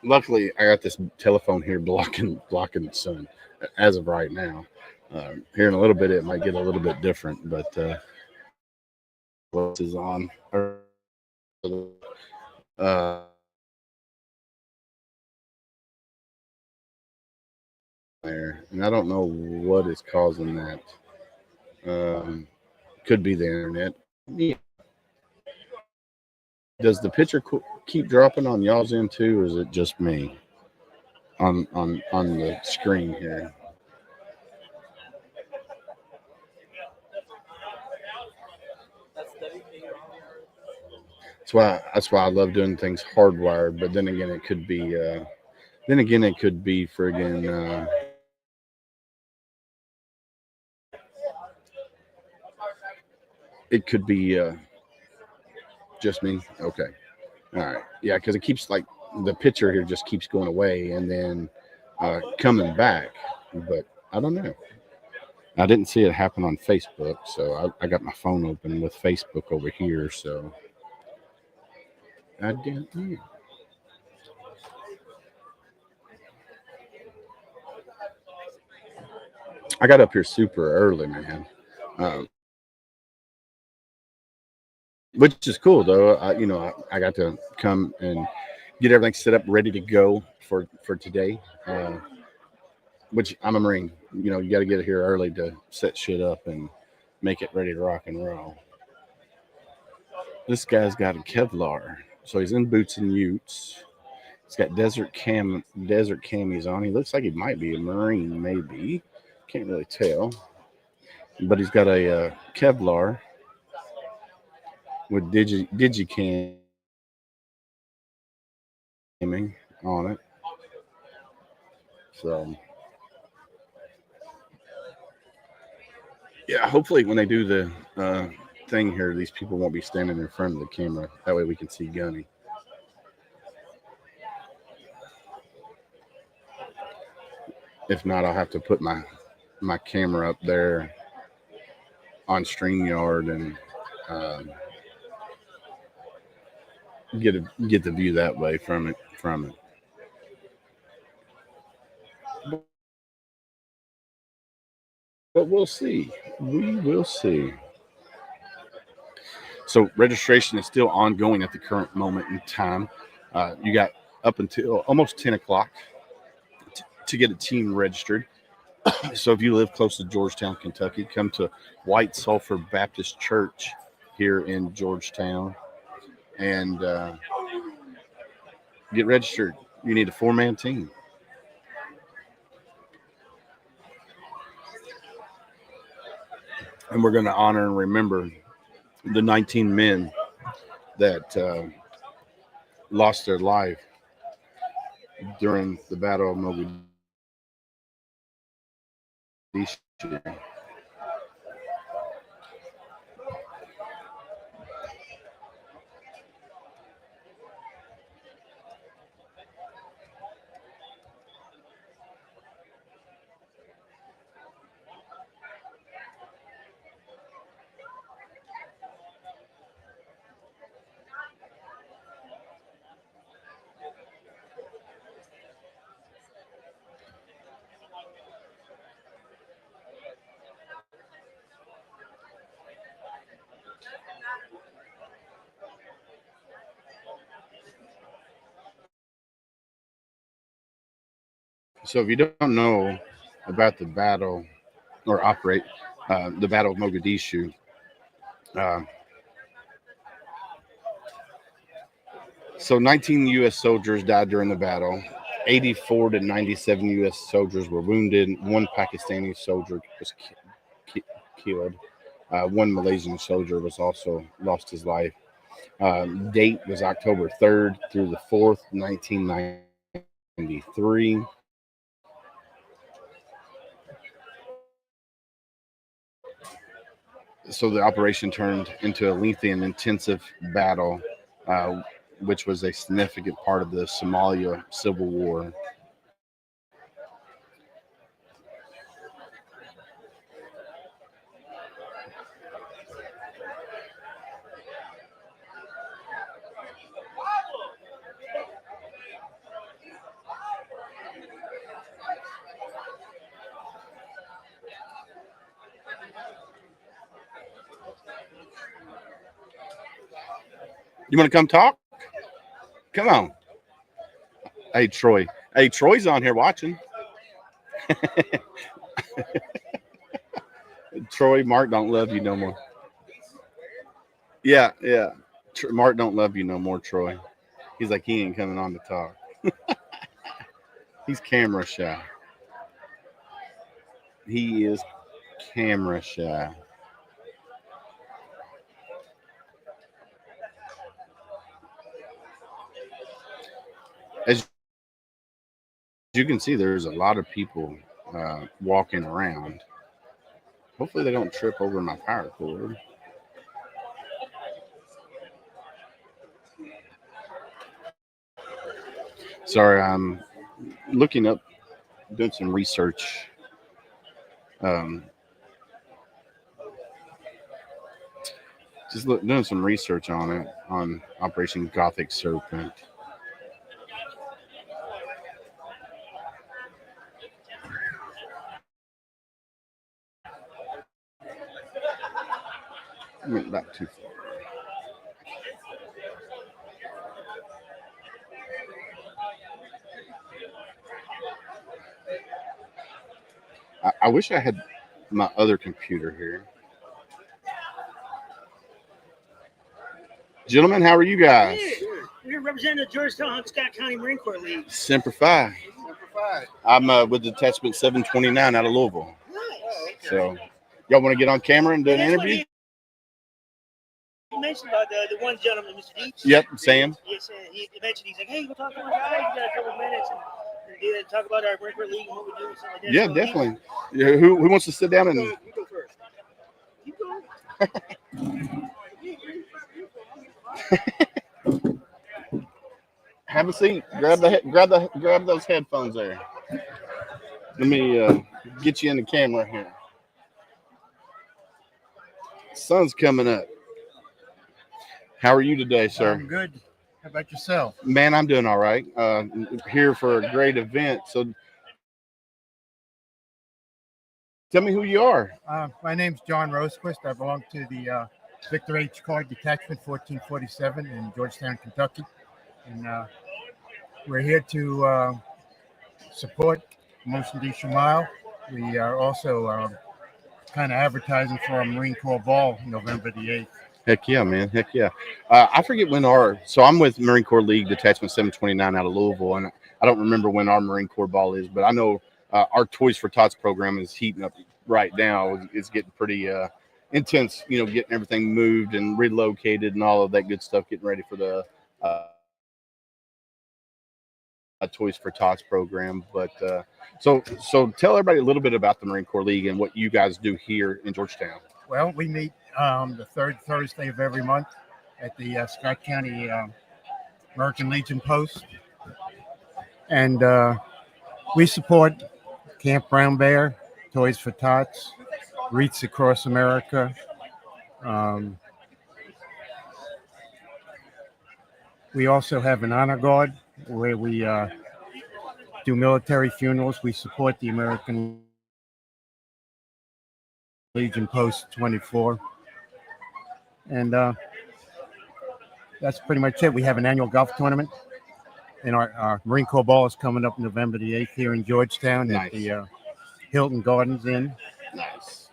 Luckily, I got this telephone here blocking the sun as of right now. Here in a little bit, it might get a little bit different, but what is on? there, and I don't know what is causing that. Could be the internet. Yeah. Does the picture keep dropping on y'all's end too, or is it just me on the screen here? That's why I love doing things hardwired. But then again, it could be friggin' it could be just me. Okay, all right, yeah, because it keeps like the picture here just keeps going away and then coming back. But I don't know. I didn't see it happen on Facebook, so I got my phone open with Facebook over here, so I didn't know. I got up here super early, man, which is cool though. I got to come and get everything set up, ready to go for today. Which I'm a Marine. You got to get here early to set shit up and make it ready to rock and roll. This guy's got a Kevlar, so he's in boots and utes. He's got desert camis on. He looks like he might be a Marine, maybe. Can't really tell. But he's got a Kevlar with digicam on it. So yeah, hopefully when they do the thing here, these people won't be standing in front of the camera. That way we can see Gunny. If not, I'll have to put my camera up there on StreamYard and get the view that way from it. But we'll see. We will see. So registration is still ongoing at the current moment in time. You got up until almost 10 o'clock to get a team registered. So if you live close to Georgetown, Kentucky, come to White Sulphur Baptist Church here in Georgetown and get registered. You need a 4-man team. And we're going to honor and remember the 19 men that lost their life during the Battle of Mogadishu. So if you don't know about the battle or the Battle of Mogadishu, so 19 U.S. soldiers died during the battle. 84 to 97 U.S. soldiers were wounded. 1 Pakistani soldier was killed. 1 Malaysian soldier was also lost his life. Date was October 3rd through the 4th, 1993. So the operation turned into a lengthy and intensive battle, which was a significant part of the Somalia Civil War. You want to come talk? Come on. Hey, Troy. Hey, Troy's on here watching. Troy, Mark don't love you no more. Yeah, yeah. Mark don't love you no more, Troy. He's like, he ain't coming on to talk. He's camera shy. He is camera shy. As you can see, there's a lot of people walking around. Hopefully they don't trip over my power cord. Sorry, I'm looking up, doing some research. Doing some research on it, on Operation Gothic Serpent. I went back too far. I wish I had my other computer here. Gentlemen, how are you guys? We're representing the Georgetown Scott County Marine Corps League. Semper Fi. I'm with Detachment 729 out of Louisville. So, y'all want to get on camera and do an interview? He mentioned about the one gentleman, Mr. Deeds. Yep, Sam. Yes, he mentioned, he's like, hey, we'll talk to one guy. You got a couple of minutes and talk about our Marine Corps League and what we're doing. Like that. Yeah, so definitely. Yeah, who wants to sit down and? You go first. You go. Have a seat. Grab those headphones there. Let me get you in the camera here. Sun's coming up. How are you today, sir? I'm good. How about yourself? Man, I'm doing all right. Here for a great event. So tell me who you are. My name's John Rosequist. I belong to the Victor H. Card Detachment 1447 in Georgetown, Kentucky. And we're here to support Mogadishu Mile. We are also kind of advertising for a Marine Corps Ball November the 8th. Heck yeah, man. Heck yeah. I forget when so I'm with Marine Corps League Detachment 729 out of Louisville, and I don't remember when our Marine Corps Ball is, but I know our Toys for Tots program is heating up right now. It's getting pretty intense, getting everything moved and relocated and all of that good stuff, getting ready for the Toys for Tots program. But so tell everybody a little bit about the Marine Corps League and what you guys do here in Georgetown. Well, we meet the third Thursday of every month at the Scott County American Legion Post. And we support Camp Brown Bear, Toys for Tots, Wreaths Across America. We also have an honor guard where we do military funerals. We support the American Legion Post 24. And that's pretty much it. We have an annual golf tournament. And our Marine Corps Ball is coming up November the 8th here in Georgetown. Nice. At the Hilton Gardens Inn. Nice.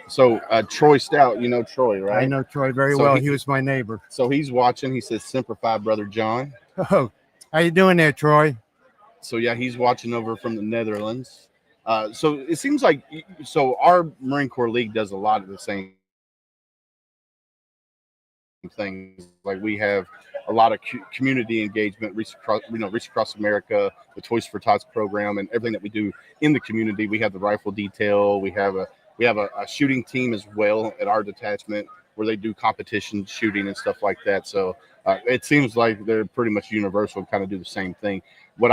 So Troy Stout, you know Troy, right? I know Troy very well. He was my neighbor. So he's watching. He says, Semper Fi, Brother John. Oh, how you doing there, Troy? So, yeah, he's watching over from the Netherlands. So it seems like our Marine Corps League does a lot of the same things. Like we have a lot of community engagement, Reach Across America, the Toys for Tots program, and everything that we do in the community. We have the rifle detail. We have a shooting team as well at our detachment where they do competition shooting and stuff like that. So it seems like they're pretty much universal, kind of do the same thing. What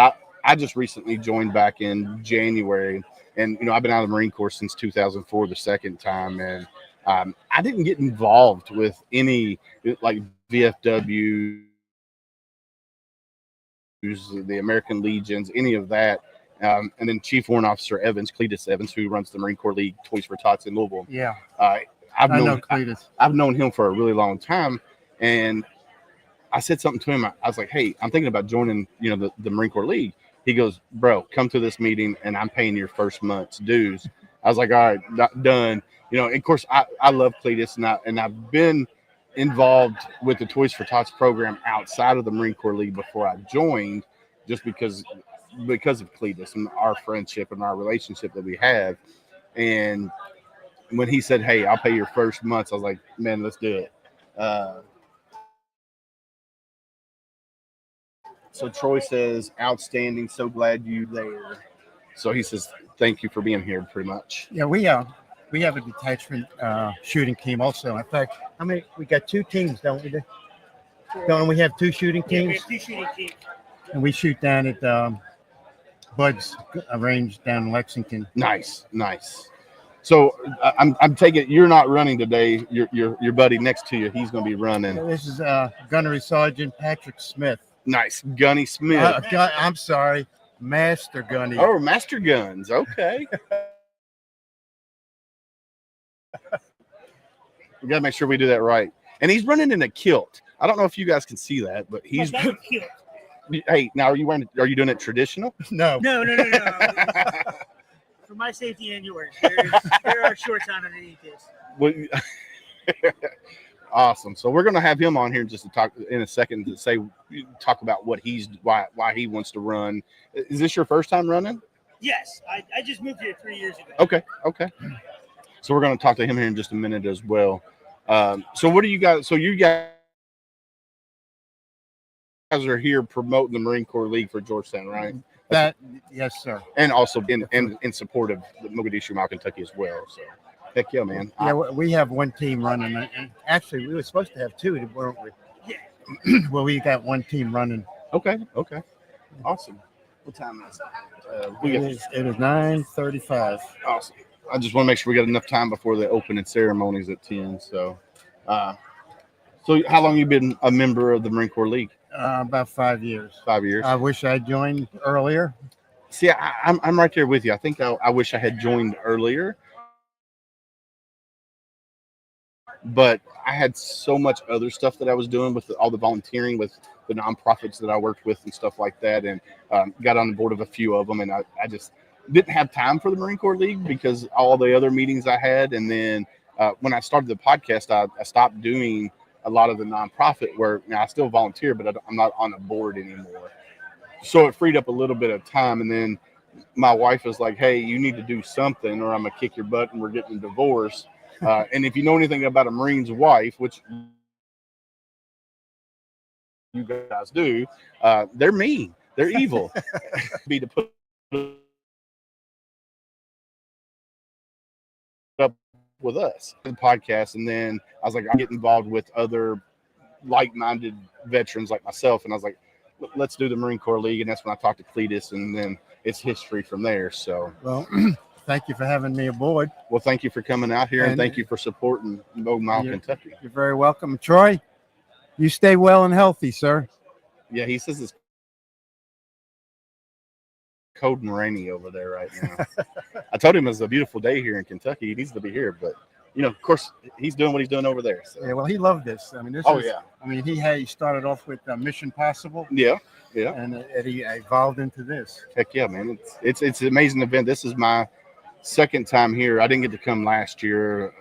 I just recently joined back in January, and I've been out of the Marine Corps since 2004, the second time, and I didn't get involved with any like VFWs, the American Legions, any of that. And then Chief Warrant Officer Cletus Evans, who runs the Marine Corps League Toys for Tots in Louisville. Yeah, I've known Cletus. I've known him for a really long time, and I said something to him. I was like, "Hey, I'm thinking about joining, the Marine Corps League." He goes, bro, come to this meeting and I'm paying your first month's dues. I was like, all right, done. You know, and of course, I love Cletus, and I've been involved with the Toys for Tots program outside of the Marine Corps League before I joined, just because of Cletus and our friendship and our relationship that we have. And when he said, hey, I'll pay your first month, I was like, man, let's do it. So Troy says, outstanding. So glad you there. So he says, thank you for being here, pretty much. Yeah, we have a detachment shooting team also. In fact, we got 2 teams, don't we? Don't we have 2 shooting Yeah, we teams? have 2 shooting teams. And we shoot down at Bud's range down in Lexington. Nice. So I'm taking you're not running today. Your buddy next to you, he's going to be running. This is Gunnery Sergeant Patrick Smith. Nice, Gunny Smith. I'm sorry, Master Gunny. Oh, Master Guns. Okay. We got to make sure we do that right. And he's running in a kilt. I don't know if you guys can see that, but he's. Hey, now are you doing it traditional? No. No. For my safety and yours, there are shorts on underneath this. Well, awesome. So we're going to have him on here just to talk in a second to talk about why he wants to run. Is this your first time running? Yes, I just moved here 3 years ago. Okay. So we're going to talk to him here in just a minute as well. So what do you guys? So you guys are here promoting the Marine Corps League for Georgetown, right? Yes, sir. And also in support of the Mogadishu Mile Kentucky as well. So heck yeah, man. Yeah, we have 1 team running. And actually, we were supposed to have 2, weren't we? Yeah. Well, we got 1 team running. Okay. Awesome. What time is it? It is 9:35. Awesome. I just want to make sure we got enough time before the opening ceremonies at 10. So, so how long you been a member of the Marine Corps League? About 5 years. 5 years. I wish I joined earlier. See, I'm right there with you. I think I wish I had joined earlier, but I had so much other stuff that I was doing with all the volunteering with the nonprofits that I worked with and stuff like that, and got on the board of a few of them, and I just didn't have time for the Marine Corps League because all the other meetings I had. And then when I started the podcast, I stopped doing a lot of the nonprofit work. Now I still volunteer, but I'm not on a board anymore. So it freed up a little bit of time. And then my wife was like, hey, you need to do something or I'm going to kick your butt and we're getting a divorce. And if you know anything about a Marine's wife, which you guys do, they're mean. They're evil. Be to put up with us the podcast. And then I was like, I get involved with other like-minded veterans like myself, and I was like, let's do the Marine Corps League. And that's when I talked to Cletus, and then it's history from there. So well, thank you for having me aboard. Well, thank you for coming out here, and thank you for supporting Mogadishu Mile Kentucky. You're very welcome. Troy, you stay well and healthy, sir. Yeah, he says it's cold and rainy over there right now. I told him it's a beautiful day here in Kentucky. He needs to be here, but of course, he's doing what he's doing over there. So. Yeah, well, he loved this. I mean, he started off with Mission Possible. Yeah, and he evolved into this. Heck yeah, man! It's an amazing event. This is my second time here. I didn't get to come last year,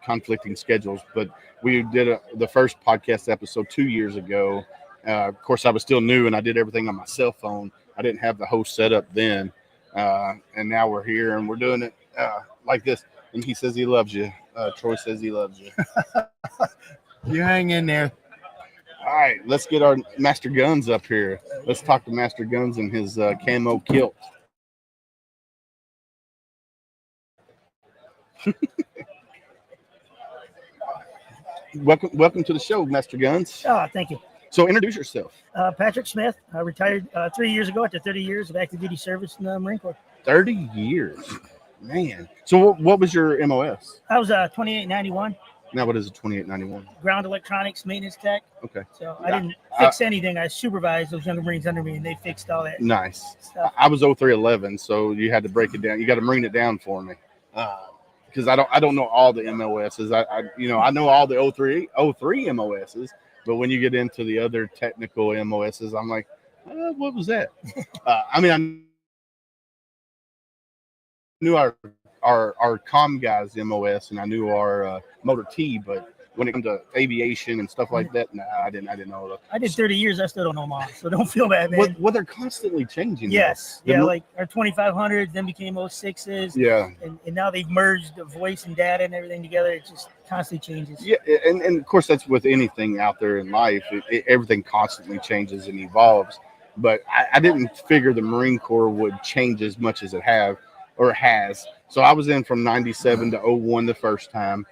conflicting schedules, but we did the first podcast episode 2 years ago. Of course, I was still new, and I did everything on my cell phone. I didn't have the host set up then, and now we're here, and we're doing it like this. And he says he loves you. Troy says he loves you. You hang in there. All right, let's get our Master Guns up here. Let's talk to Master Guns and his camo kilt. Welcome to the show, Master Guns. Oh, thank you. So introduce yourself. Patrick Smith. I retired 3 years ago after 30 years of active duty service in the Marine Corps. 30 years. Man. So what was your MOS? I was 2891. Now what is it, 2891? Ground electronics maintenance tech. Okay. So I didn't fix anything. I supervised those younger Marines under me, and they fixed all that. Nice. Stuff. I was 0311, so you had to break it down. You got to marine it down for me. Because I don't know all the MOSs. I know all the 03 MOSs, but when you get into the other technical MOSs, I'm like, What was that? I mean, I knew our comm guys, MOS, and I knew our motor T, but when it comes to aviation and stuff like that, nah, I didn't know that. I did 30 years. I still don't know them all, so don't feel bad, man. Well, they're constantly changing. Yes, yeah, like our 2500s then became 06s. Yeah, and now they've merged the voice and data and everything together. It just constantly changes. Yeah, and of course that's with anything out there in life. Everything constantly changes and evolves. But I didn't figure the Marine Corps would change as much as it has. So I was in from 97 to 01 the first time.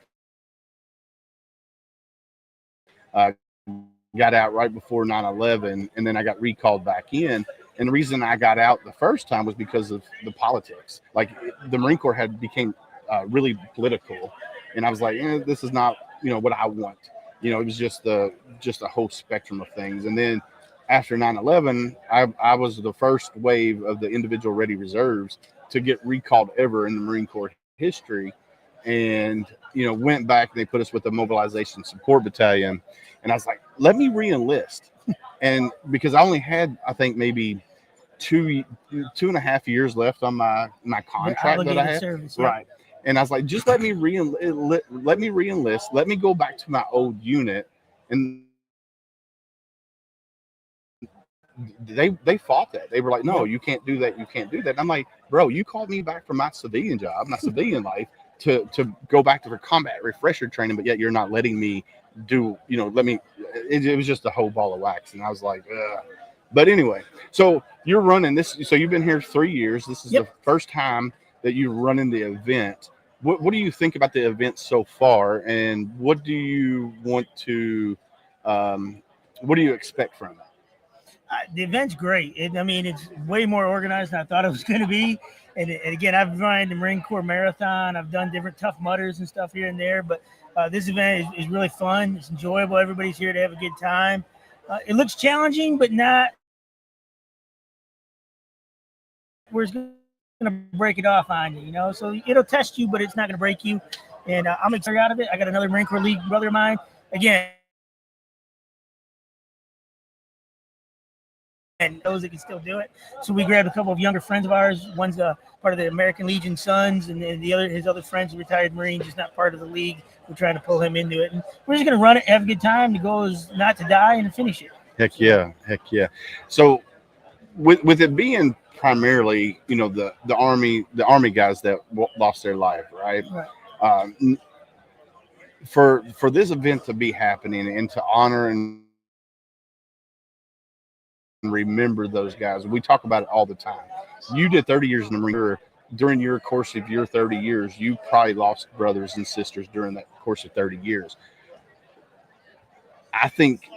Got out right before 9/11, and then I got recalled back in. And the reason I got out the first time was because of the politics. Like the Marine Corps had became really political, and I was like, this is not what I want. It was just a whole spectrum of things. And then after 9/11, I was the first wave of the individual ready reserves to get recalled ever in the Marine Corps history. And went back and they put us with the mobilization support battalion, and I was like, let me re-enlist. And because I only had, I think, maybe two and a half years left on my contract that I had, service, right? And I was like, just let me re-enlist, let me go back to my old unit. And they fought that. They were like, no, you can't do that, and I'm like, bro, you called me back from my civilian job, my civilian life, to go back to the combat refresher training, but yet you're not letting me do, let me. It was just a whole ball of wax, and I was like, ugh. But anyway, so you're running this. So you've been here 3 years. This is the first time that you're running the event. What do you think about the event so far, and what do you want to? What do you expect from it? The event's great. It's way more organized than I thought it was going to be. And again, I've run the Marine Corps Marathon. I've done different Tough Mudders and stuff here and there. But this event is really fun. It's enjoyable. Everybody's here to have a good time. It looks challenging, but not. We're going to break it off on you, So it'll test you, but it's not going to break you. And I'm excited out of it. I got another Marine Corps League brother of mine. Again, and those that can still do it. So we grabbed a couple of younger friends of ours. One's part of the American Legion Sons, and then his other friend's a retired Marine, just not part of the league. We're trying to pull him into it. And we're just going to run it, have a good time. The goal is not to die and to finish it. Heck yeah. So with it being primarily, the army guys that lost their life, right? For this event to be happening and to honor and remember those guys. We talk about it all the time. You did 30 years in the Marine Corps. During your course of your 30 years, you probably lost brothers and sisters during that course of 30 years. I think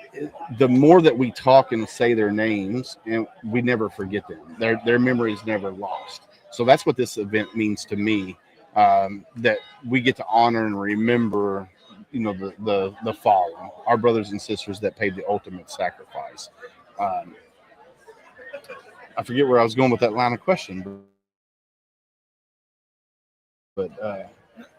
the more that we talk and say their names, and we never forget them. Their memory is never lost. So that's what this event means to me, that we get to honor and remember, the fallen, our brothers and sisters that paid the ultimate sacrifice. I forget where I was going with that line of question, but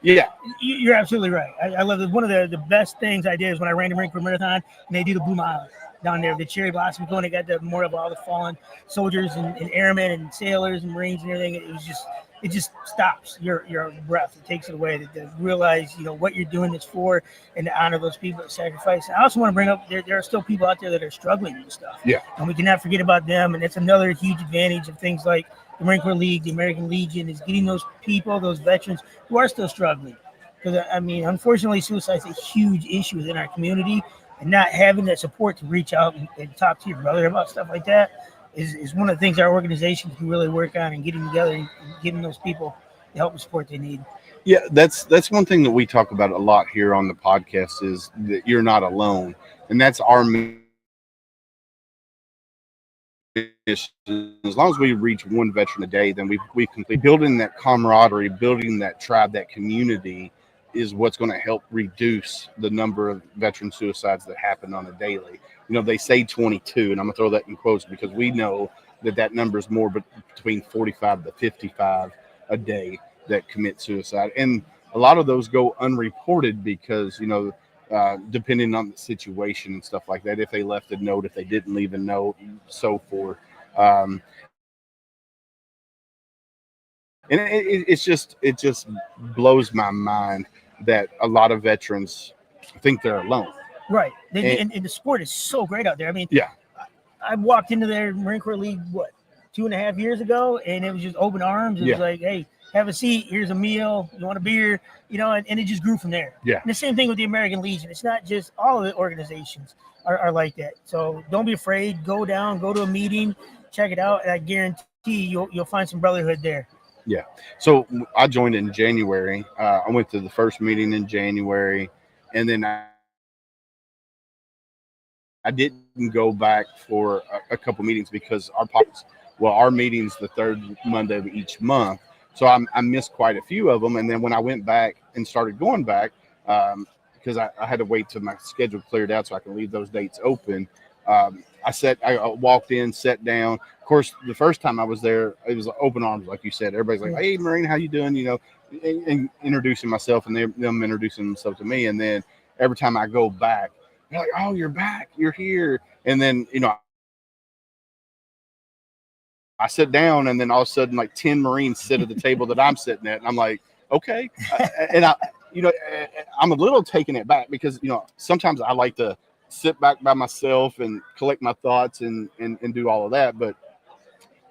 yeah, you're absolutely right. I love it. One of the best things I did is when I ran the Marine Corps Marathon, and they do the Blue Mile down there, the cherry blossom going. They got the memorial of all the fallen soldiers and airmen and sailors and Marines and everything. It just stops your breath. It takes it away to realize, what you're doing this for, and to honor those people that sacrifice. I also want to bring up there are still people out there that are struggling with stuff. Yeah. And we cannot forget about them. And it's another huge advantage of things like the Marine Corps League, the American Legion, is getting those people, those veterans who are still struggling. Because, unfortunately, suicide is a huge issue within our community, and not having that support to reach out and talk to your brother about stuff like that is one of the things our organization can really work on, and getting together and getting those people the help and support they need. Yeah, that's one thing that we talk about a lot here on the podcast, is that you're not alone. And that's our mission. As long as we reach one veteran a day, then we complete building that camaraderie, building that tribe, that community is what's going to help reduce the number of veteran suicides that happen on a daily. They say 22, and I'm going to throw that in quotes because we know that number is more between 45 to 55 a day that commit suicide. And a lot of those go unreported because, depending on the situation and stuff like that. If they left a note, if they didn't leave a note, and so forth. And it just blows my mind that a lot of veterans think they're alone. Right. And the sport is so great out there. I mean, Yeah. I walked into their Marine Corps League, 2.5 years ago, and it was just open arms. It was like, hey, have a seat. Here's a meal. You want a beer? And it just grew from there. Yeah. And the same thing with the American Legion. It's not just all of the organizations are like that. So don't be afraid. Go down, go to a meeting, check it out, and I guarantee you'll find some brotherhood there. Yeah. So I joined in January. I went to the first meeting in January, and then I didn't go back for a couple meetings because our meeting's the third Monday of each month. So I missed quite a few of them. And then when I went back and started going back, because I had to wait till my schedule cleared out so I can leave those dates open. I walked in, sat down. Of course, the first time I was there, it was open arms, like you said. Everybody's like, "Hey, Marine, how you doing?" And introducing myself, and them introducing themselves to me. And then every time I go back, they're like, "Oh, you're back. You're here." And then, I sit down, and then all of a sudden, like 10 Marines sit at the table that I'm sitting at, and I'm like, "Okay." And I'm a little taken it back because sometimes I like to sit back by myself and collect my thoughts and do all of that. But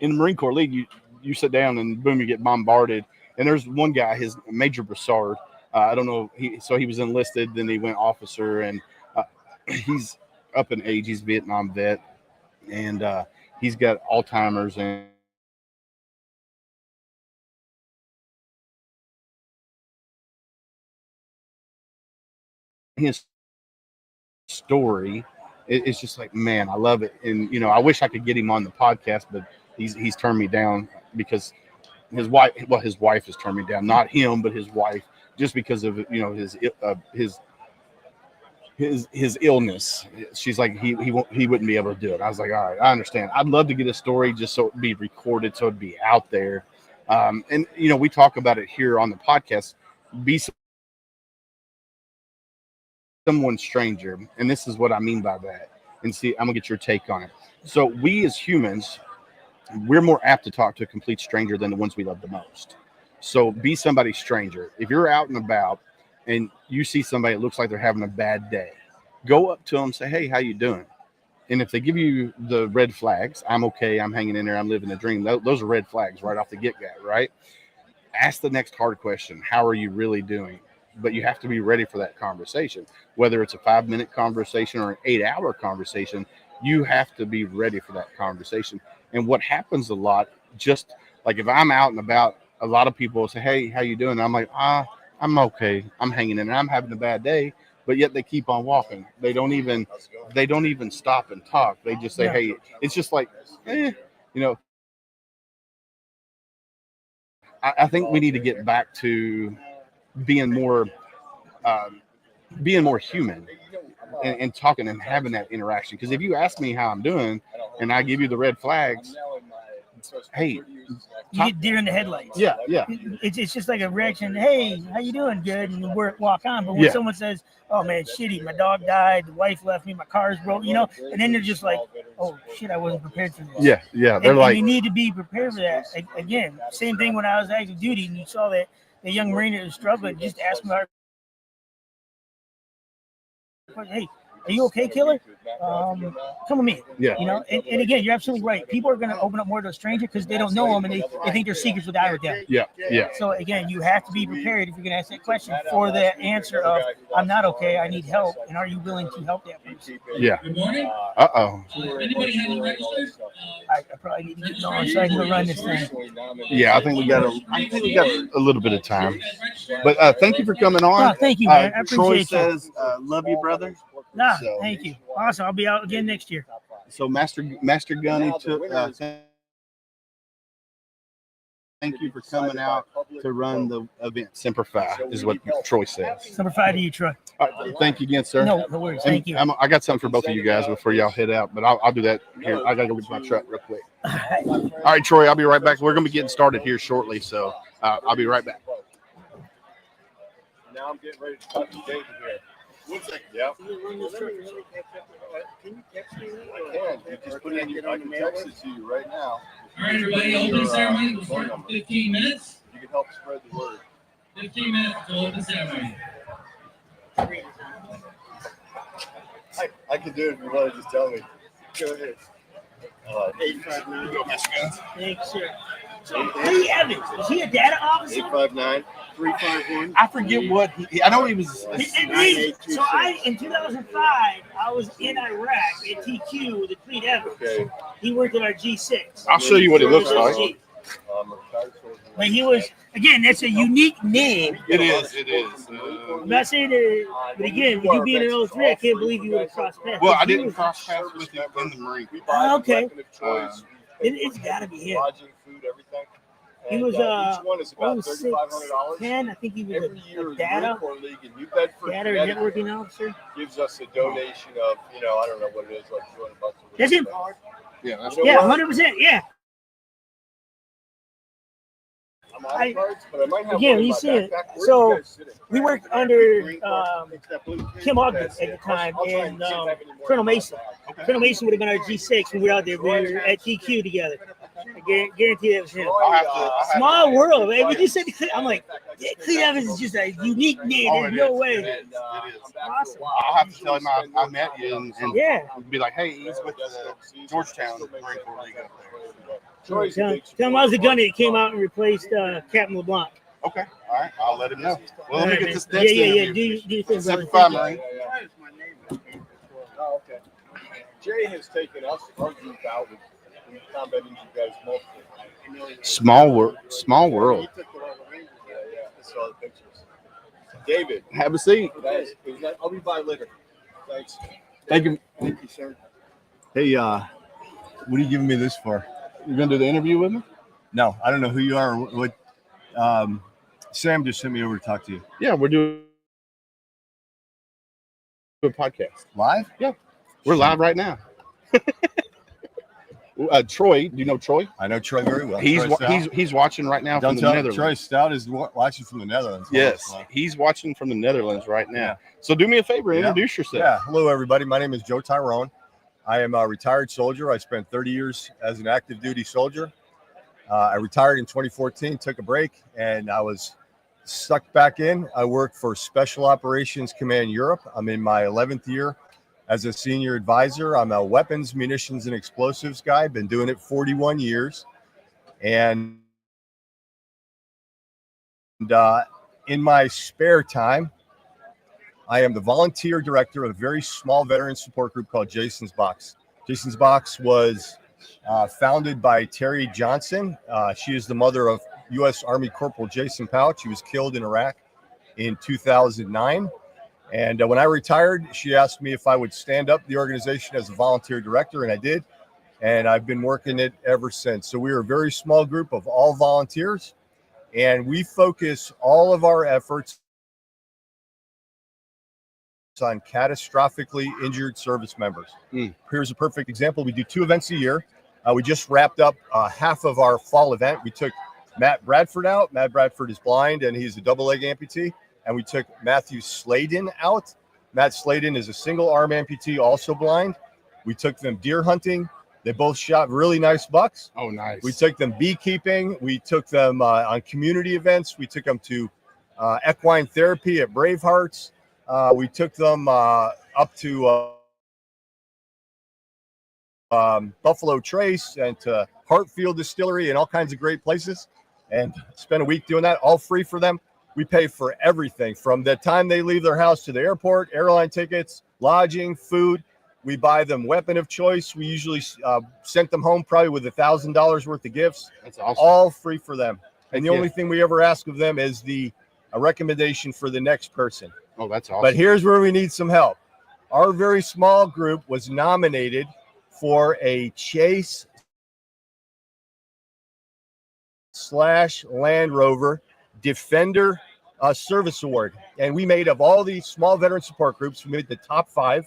in the Marine Corps League, you sit down and boom, you get bombarded. And there's one guy, his Major Broussard. I don't know. He was enlisted, then he went officer, and he's up in age. He's a Vietnam vet, and he's got Alzheimer's and his story. It's just like, man, I love it. And I wish I could get him on the podcast, but he's turned me down because his wife has turned me down, not him, but his wife, just because of his illness. She's like, he wouldn't be able to do it. I was like, all right, I understand. I'd love to get a story just so it'd be recorded, so it'd be out there. And we talk about it here on the podcast. Be someone stranger, and this is what I mean by that. And see, I'm gonna get your take on it. So we as humans, we're more apt to talk to a complete stranger than the ones we love the most. So be somebody stranger. If you're out and about and you see somebody that looks like they're having a bad day, go up to them, say, "Hey, how you doing?" And if they give you the red flags, "I'm okay, I'm hanging in there, I'm living a dream," those are red flags right off the get-go, right? Ask the next hard question: how are you really doing? But you have to be ready for that conversation. Whether it's a 5-minute conversation or an 8-hour conversation, you have to be ready for that conversation. And what happens a lot, just like if I'm out and about, a lot of people will say, "Hey, how you doing?" I'm like, "I'm okay. I'm hanging in there. I'm having a bad day." But yet they keep on walking. They don't even stop and talk. They just say, "Hey," it's just like, I think we need to get back to being more human and talking and having that interaction. Because if you ask me how I'm doing and I give you the red flags, hey, you get deer in the headlights. Yeah. It's just like a reaction. "Hey, how you doing?" "Good," and walk on. But when someone says, "Oh man, shitty, my dog died, the wife left me, my car's broke," and then they're just like, "Oh shit, I wasn't prepared for this." Yeah. And you need to be prepared for that. Again, same thing when I was active duty and you saw that the young Marine that was struggling, just ask me, "Hey, are you okay, killer? Come with me." Yeah. And again, you're absolutely right. People are going to open up more to a stranger because they don't know them and they think their secrets will die with them. Yeah. So again, you have to be prepared if you're going to ask that question for the answer of, "I'm not okay, I need help," and are you willing to help that person? Yeah. Good morning. Anybody hasn't registered? I probably need to get going so I can run this thing. Yeah, I think we got a little bit of time. But thank you for coming on. Oh, thank you, man. I appreciate Troy you. says, "Love you, brother." So, Thank you. Awesome. I'll be out again next year. So Master Gunny took. Thank you for coming out to run the event. Semper Fi is what Troy says. Number 5 to you, Troy. All right, thank you again, sir. No worries. Thank you. I got something for both of you guys before y'all head out, but I'll do that here. I gotta go get my truck real quick. All right, Troy, I'll be right back. We're gonna be getting started here shortly, so I'll be right back. Now I'm getting ready to touch David here. 1 second. Yeah. Can you text me? I can. You just put it in your, I can text it to you right now. All right, everybody, open ceremony will start in 15 minutes. You can help spread the word. 15 minutes to open ceremony. I can do it if you want to just tell me. Go ahead. 859. Thanks, sir. So, Lee Evans, is he a data officer? 859-351. I forget what I know he was. So in 2005, I was in Iraq at TQ with the Cleat Evans. Okay. He worked at our G6. I'll show you what it looks like. But he was, again, that's a unique name. It is. It is. I'm not saying that, but again, with you being an 03, I can't believe you would have crossed paths. Well, I didn't cross paths with him in the Marine Corps. Oh, okay. It's got to be him. Lodging, food, everything. He was each one is about $3,500. 10. I think he was Every year, a the data Marine Corps League in New Bedford, or networking officer. gives us a donation of, I don't know what it is, like $200. That's him. Yeah, that's Yeah, 100%. Yeah. I'm out of cards, but I might have Again, one in you my see it. backpack. Where So, you guys sitting? we worked under Kim Ogden at the time and Colonel Mason. Colonel Mason would have been our G6 when we were out there. We were at TQ together. I guarantee that was him. Small world, man. When you said I'm like, Cleat Evans is just a unique name. There's no way. It is. Awesome. I'll have to tell him I met you and Yeah. be like, hey, he's with the Georgetown Marine Corps League up there. Tell him I was the gunner that came out and replaced Captain LeBlanc. Okay, all right, I'll let him know. Well, let me get this Yeah, next yeah. interview. Do your thing, brother. 75 Marine. Oh, okay. Jay has taken us, our group out with combating you guys multiple. Small world. Yeah, I saw the pictures. David, Have a seat. I'll be by later. Thanks. Thank you. Thank you, sir. Hey, what are you giving me this for? You're gonna do the interview with me? No, I don't know who you are. What Sam just sent me over to talk to you. Yeah, we're doing a podcast. Live? Yeah, we're live right now. Troy, do you know Troy? I know Troy very well. He's watching right now Don't from the tell Netherlands. Troy Stout is watching from the Netherlands. Yes, So. he's watching from the Netherlands right now. Yeah. So do me a favor, introduce yourself. Yeah. Hello, everybody. My name is Joe Tyrone. I am a retired soldier. I spent 30 years as an active duty soldier. I retired in 2014, took a break, and I was sucked back in. I work for Special Operations Command Europe. I'm in my 11th year as a senior advisor. I'm a weapons, munitions, and explosives guy. Been doing it 41 years. And in my spare time, I am the volunteer director of a very small veteran support group called Jason's Box. Jason's Box was founded by Terry Johnson. She is the mother of U.S. Army Corporal Jason Pouch. He was killed in Iraq in 2009. And when I retired, she asked me if I would stand up the organization as a volunteer director, and I did. And I've been working it ever since. So we are a very small group of all volunteers, and we focus all of our efforts on catastrophically injured service members. Here's a perfect example. We do 2 events a year. We just wrapped up half of our fall event. We took Matt Bradford out. Matt Bradford is blind and he's a double leg amputee. And we took Matthew Sladen out. Matt Sladen is a single arm amputee, also blind. We took them deer hunting. They both shot really nice bucks. Oh, nice. We took them beekeeping. We took them on community events. We took them to equine therapy at Bravehearts. We took them up to Buffalo Trace and to Hartfield Distillery and all kinds of great places, and spent a week doing that, all free for them. We pay for everything from the time they leave their house to the airport, airline tickets, lodging, food. We buy them weapon of choice. We usually sent them home probably with $1,000 worth of gifts. That's awesome. All free for them. And the only thing we ever ask of them is a recommendation for the next person. Oh, that's awesome. But here's where we need some help. Our very small group was nominated for a Chase / Land Rover Defender Service Award. And we made, of all these small veteran support groups, we made the top 5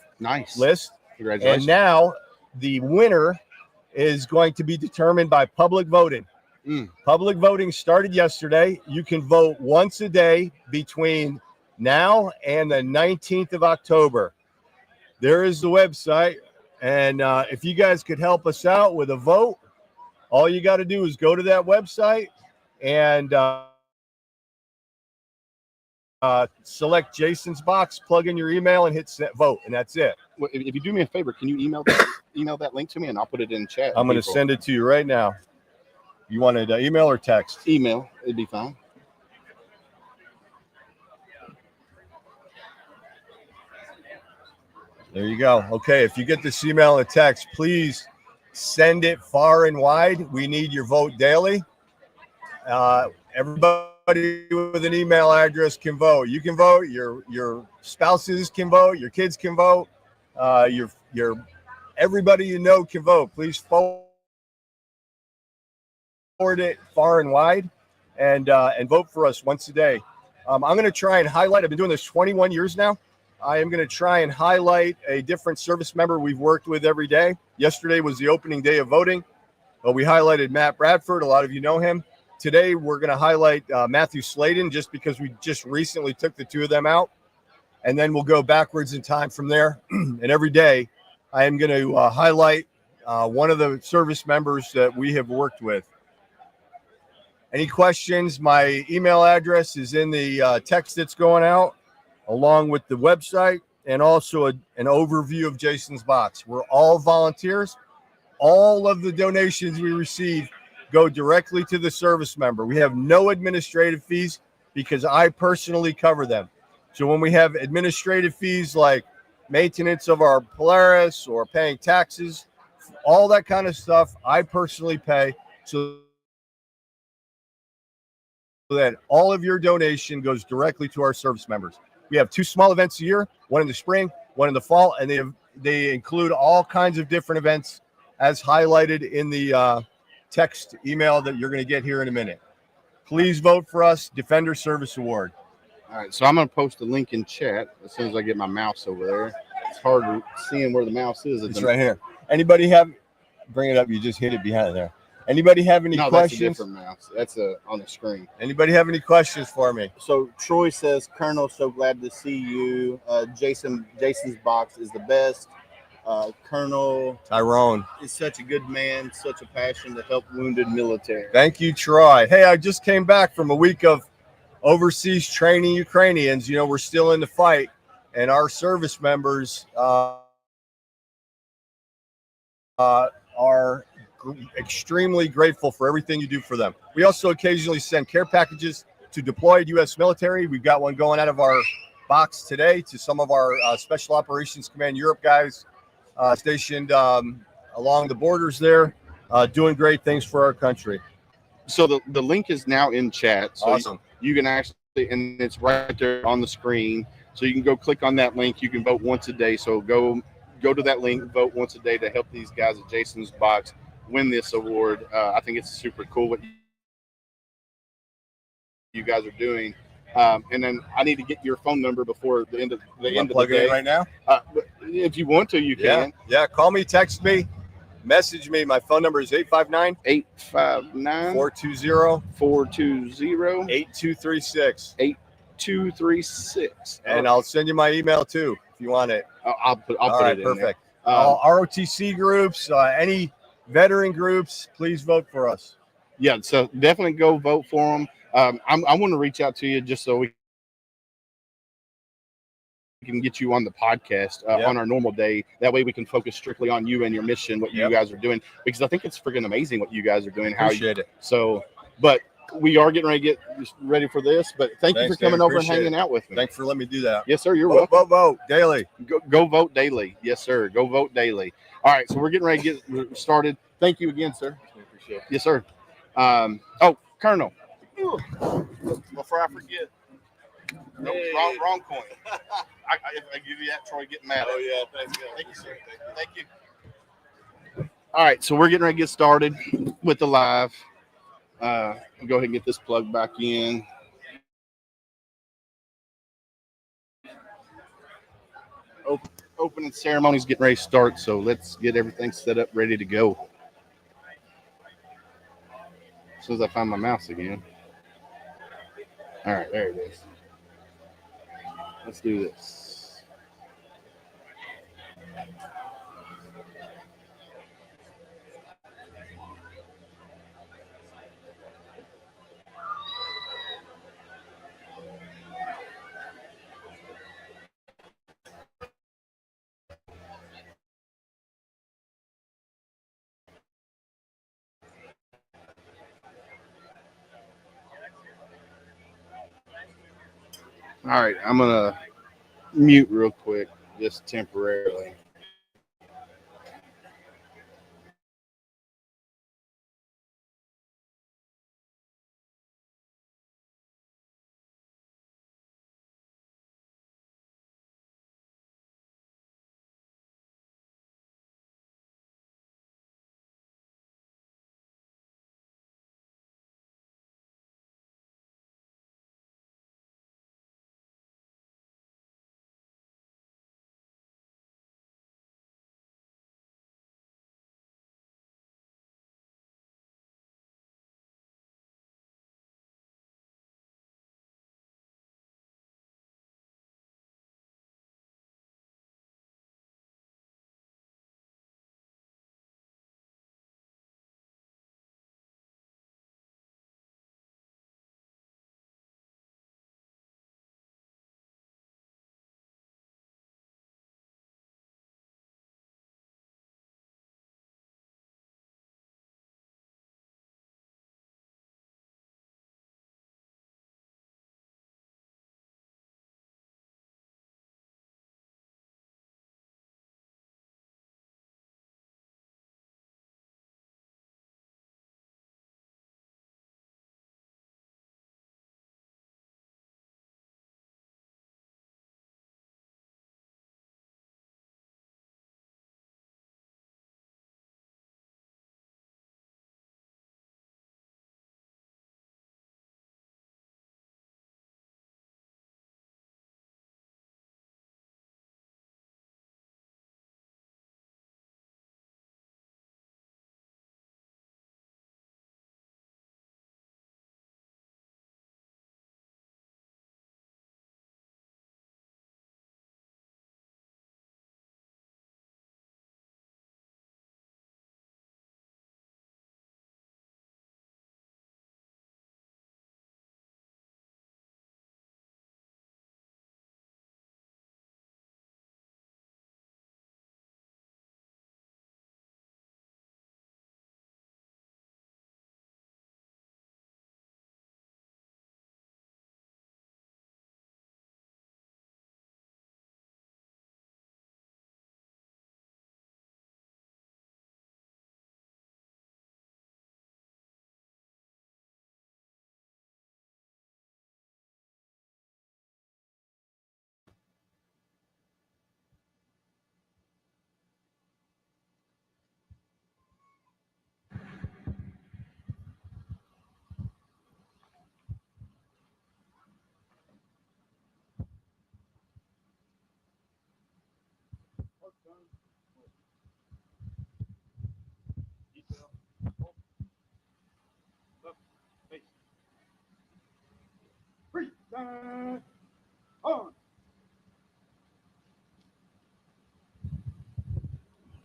list. Congratulations. And now the winner is going to be determined by public voting. Public voting started yesterday. You can vote once a day between now and the 19th of October. There is the website. And if you guys could help us out with a vote, all you got to do is go to that website and select Jason's box, plug in your email, and hit vote, and that's it. Well, if you do me a favor, can you email that link to me, and I'll put it in chat. I'm going to send it to you right now. You wanted email or text? Email. It'd be fine. There you go. Okay, if you get this email and text, please send it far and wide. We need your vote daily. Everybody with an email address can vote. You can vote. Your spouses can vote. Your kids can vote. Your everybody you know can vote. Please forward it far and wide, and vote for us once a day. I'm going to try and highlight. I've been doing this 21 years now. I am going to try and highlight a different service member we've worked with every day. Yesterday was the opening day of voting. We highlighted Matt Bradford. A lot of you know him. Today, we're going to highlight Matthew Sladen just because we just recently took the two of them out. And then we'll go backwards in time from there. And every day, I am going to highlight one of the service members that we have worked with. Any questions? My email address is in the text that's going out, along with the website and also an overview of Jason's box. We're all volunteers. All of the donations we receive go directly to the service member. We have no administrative fees because I personally cover them. So when we have administrative fees like maintenance of our Polaris or paying taxes, all that kind of stuff, I personally pay so that all of your donation goes directly to our service members. We have two small events a year, one in the spring, one in the fall, and they include all kinds of different events as highlighted in the text email that you're going to get here in a minute. Please vote for us, Defender Service Award. All right, so I'm going to post a link in chat as soon as I get my mouse over there. It's hard seeing where the mouse is. It's right here. Anybody have, bring it up, you just hit it behind there. Anybody have any questions? That's a different mouse. That's on the screen. Anybody have any questions for me? So Troy says, Colonel, so glad to see you. Jason's box is the best. Colonel Tyrone is such a good man, such a passion to help wounded military. Thank you, Troy. Hey, I just came back from a week of overseas training Ukrainians. You know, we're still in the fight, and our service members are extremely grateful for everything you do for them. We also occasionally send care packages to deployed U.S. military. We've got one going out of our box today to some of our Special Operations Command Europe guys stationed along the borders there, doing great things for our country. So the link is now in chat. So awesome. You can actually, and it's right there on the screen. So you can go click on that link. You can vote once a day. So go to that link, vote once a day to help these guys at Jason's Box win this award. I think it's super cool what you guys are doing. And then I need to get your phone number before the end of the day. Plug it in right now. If you want to, you can. Yeah. Call me, text me, message me. My phone number is 859-420-8236. 8236. And I'll send you my email too if you want it. I'll put it in perfect. ROTC groups, any veteran groups, please vote for us. Yeah, so definitely go vote for them. I want to reach out to you just so we can get you on the podcast on our normal day. That way we can focus strictly on you and your mission, what you guys are doing, because I think it's freaking amazing what you guys are doing. Appreciate it. So, but we are getting ready for this. But thanks you for coming over and hanging out with me. Thanks for letting me do that. Yes, sir. You're welcome. Vote daily. Go vote daily. Yes, sir. Go vote daily. All right, so we're getting ready to get started. Thank you again, sir. Appreciate it. Yes, sir. Colonel. Before I forget. No, wrong coin. If I give you that, Troy, get mad. Oh, yeah. Thank you, sir. Thank you. All right, so we're getting ready to get started with the live. Go ahead and get this plug back in. Opening ceremony's getting ready to start, so let's get everything set up, ready to go. As soon as I find my mouse again. All right, there it is. Let's do this. All right, I'm gonna mute real quick, just temporarily.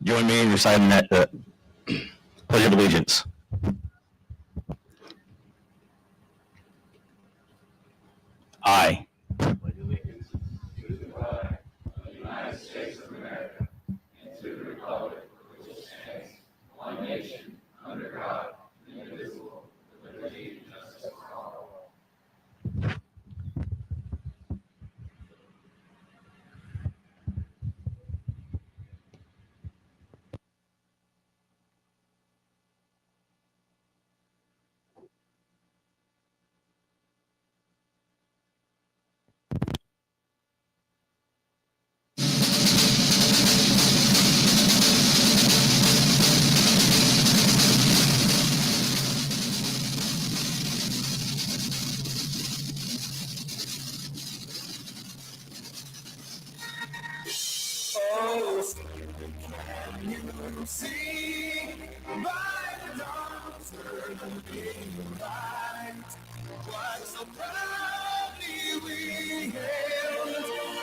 Join me in reciting that Pledge of Allegiance. I. What so proudly we hailed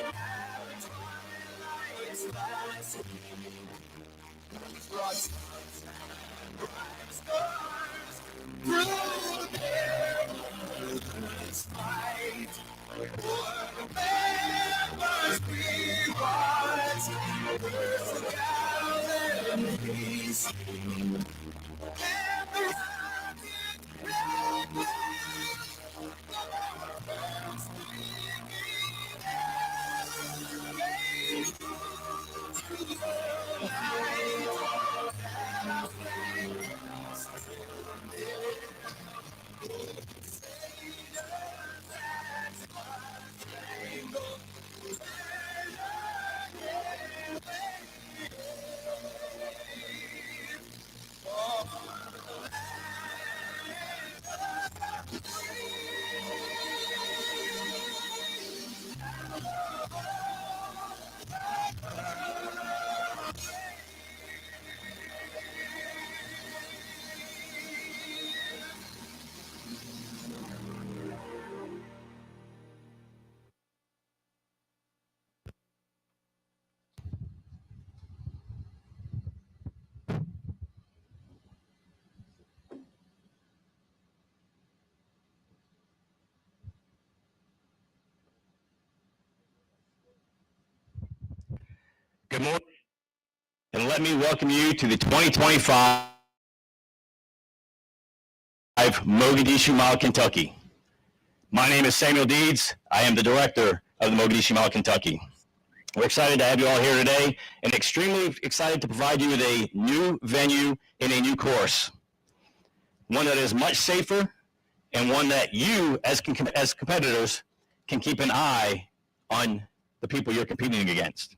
Good morning, and let me welcome you to the 2025 Mogadishu Mile Kentucky. My name is Samuel Deeds. I am the director of the Mogadishu Mile Kentucky. We're excited to have you all here today and extremely excited to provide you with a new venue and a new course. One that is much safer and one that you as competitors can keep an eye on the people you're competing against.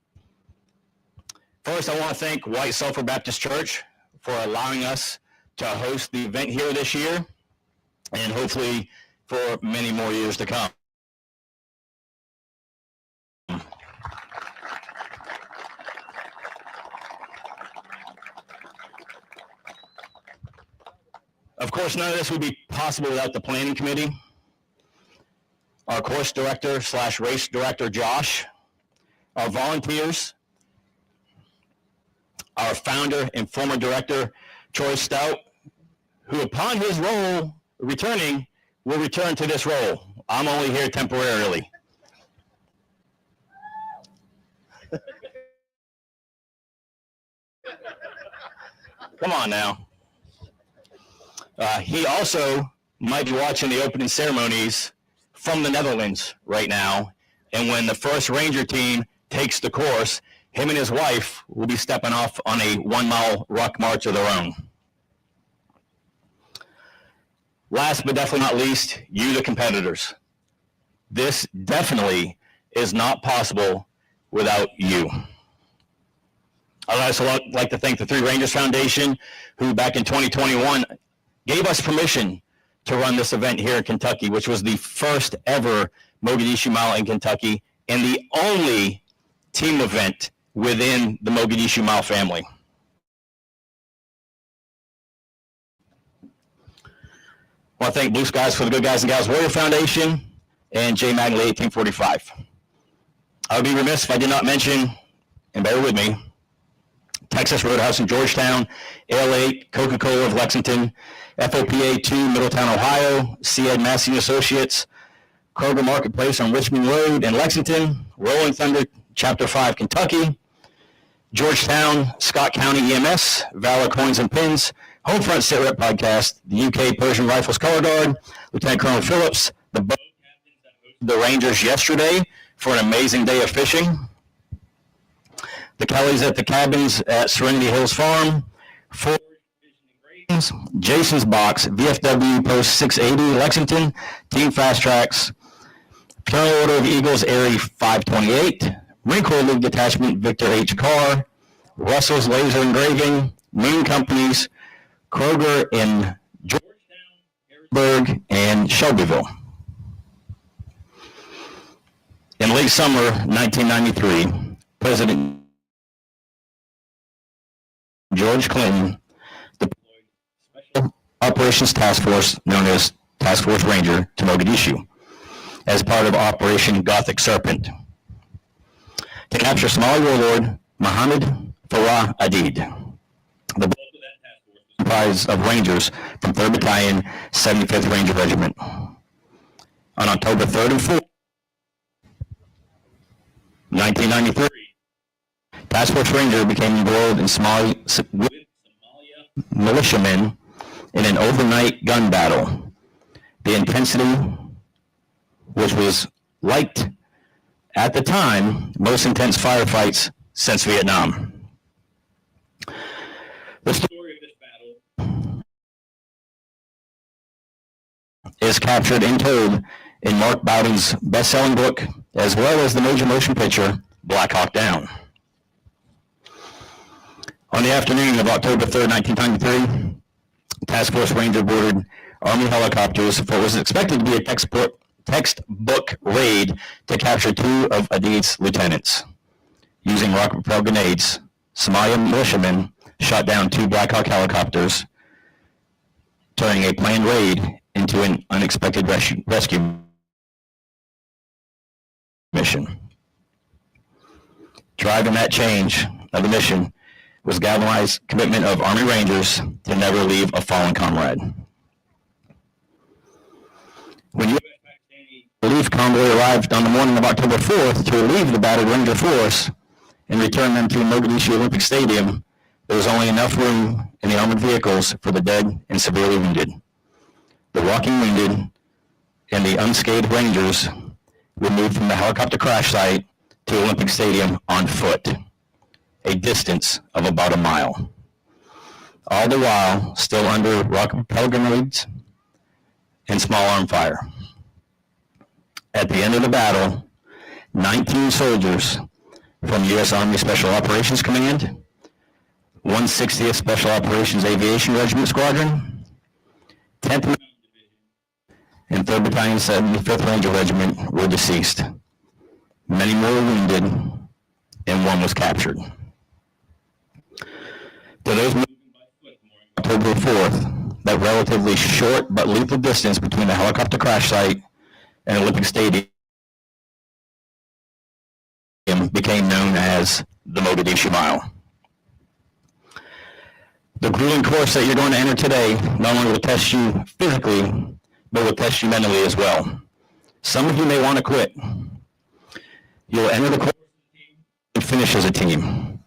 First, I want to thank White Sulphur Baptist Church for allowing us to host the event here this year and hopefully for many more years to come. Of course, none of this would be possible without the planning committee, our course director / race director, Josh, our volunteers, our founder and former director, Troy Stout, who upon his role returning, will return to this role. I'm only here temporarily. Come on now. He also might be watching the opening ceremonies from the Netherlands right now. And when the first Ranger team takes the course, him and his wife will be stepping off on a 1 mile ruck march of their own. Last but definitely not least, you, the competitors. This definitely is not possible without you. I'd also like to thank the Three Rangers Foundation, who back in 2021 gave us permission to run this event here in Kentucky, which was the first ever Mogadishu Mile in Kentucky and the only team event within the Mogadishu Mile family. I want to thank Blue Skies for the Good Guys and Gals Warrior Foundation and J. Magley 1845. I would be remiss if I did not mention, and bear with me, Texas Roadhouse in Georgetown, Ale8, Coca-Cola of Lexington, FOPA 2, Middletown, Ohio, C.Ed Massey Associates, Kroger Marketplace on Richmond Road in Lexington, Rolling Thunder, Chapter 5, Kentucky, Georgetown, Scott County EMS, Valor Coins and Pins, Homefront Sit Rep Podcast, the UK Persian Rifles Color Guard, Lieutenant Colonel Phillips, the boat captains that hosted the Rangers yesterday for an amazing day of fishing, the Kellys at the cabins at Serenity Hills Farm, Ford Vision Engravings, Jason's Box, VFW Post 680 Lexington, Team Fast Tracks, Fraternal Order of Eagles Area 528, Marine Corps League Detachment Victor H. Carr, Russell's Laser Engraving, Moon Companies, Kroger in Georgetown, Harrisburg, and Shelbyville. In late summer 1993, President George Clinton deployed Special Operations Task Force, known as Task Force Ranger, to Mogadishu as part of Operation Gothic Serpent to capture Somali warlord Mohammed Farah Adid. The comprised of Rangers from 3rd Battalion, 75th Ranger Regiment. On October 3rd and 4th, 1993, Task Force Ranger became embroiled in Somalia militiamen in an overnight gun battle. The intensity, which was liked at the time, most intense firefights since Vietnam. The story of this battle is captured and told in Mark Bowden's best-selling book, as well as the major motion picture, Black Hawk Down. On the afternoon of October 3rd, 1993, Task Force Ranger boarded Army helicopters for what was expected to be a textbook raid to capture 2 of Adid's lieutenants. Using rocket-propelled grenades, Somalia militiamen shot down 2 Black Hawk helicopters, turning a planned raid into an unexpected rescue mission. Driving that change of the mission was galvanized commitment of Army Rangers to never leave a fallen comrade. When U.S. relief convoy arrived on the morning of October 4th to relieve the battered Ranger force and return them to Mogadishu Olympic Stadium, there was only enough room in the armored vehicles for the dead and severely wounded. The walking wounded and the unscathed Rangers were moved from the helicopter crash site to Olympic Stadium on foot, a distance of about a mile. All the while still under rocket-propelled grenades and small arm fire. At the end of the battle, 19 soldiers from U.S. Army Special Operations Command, 160th Special Operations Aviation Regiment Squadron, 10th Mountain Division, and 3rd Battalion, 75th Ranger Regiment were deceased. Many more were wounded, and 1 was captured. To those moving by foot October 4th, that relatively short but lethal distance between the helicopter crash site and Olympic Stadium became known as the Mogadishu Mile. The grueling course that you're going to enter today not only will test you physically, but will test you mentally as well. Some of you may want to quit. You'll enter the course and finish as a team.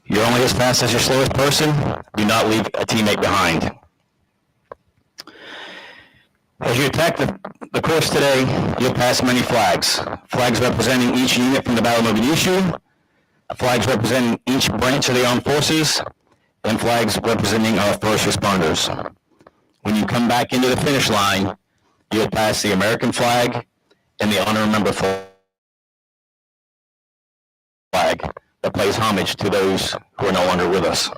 You're only as fast as your slowest person. Do not leave a teammate behind. As you attack the course today, you'll pass many flags. Flags representing each unit from the Battle of Mogadishu, flags representing each branch of the armed forces, and flags representing our first responders. When you come back into the finish line, you'll pass the American flag and the Honor Remember flag that pays homage to those who are no longer with us.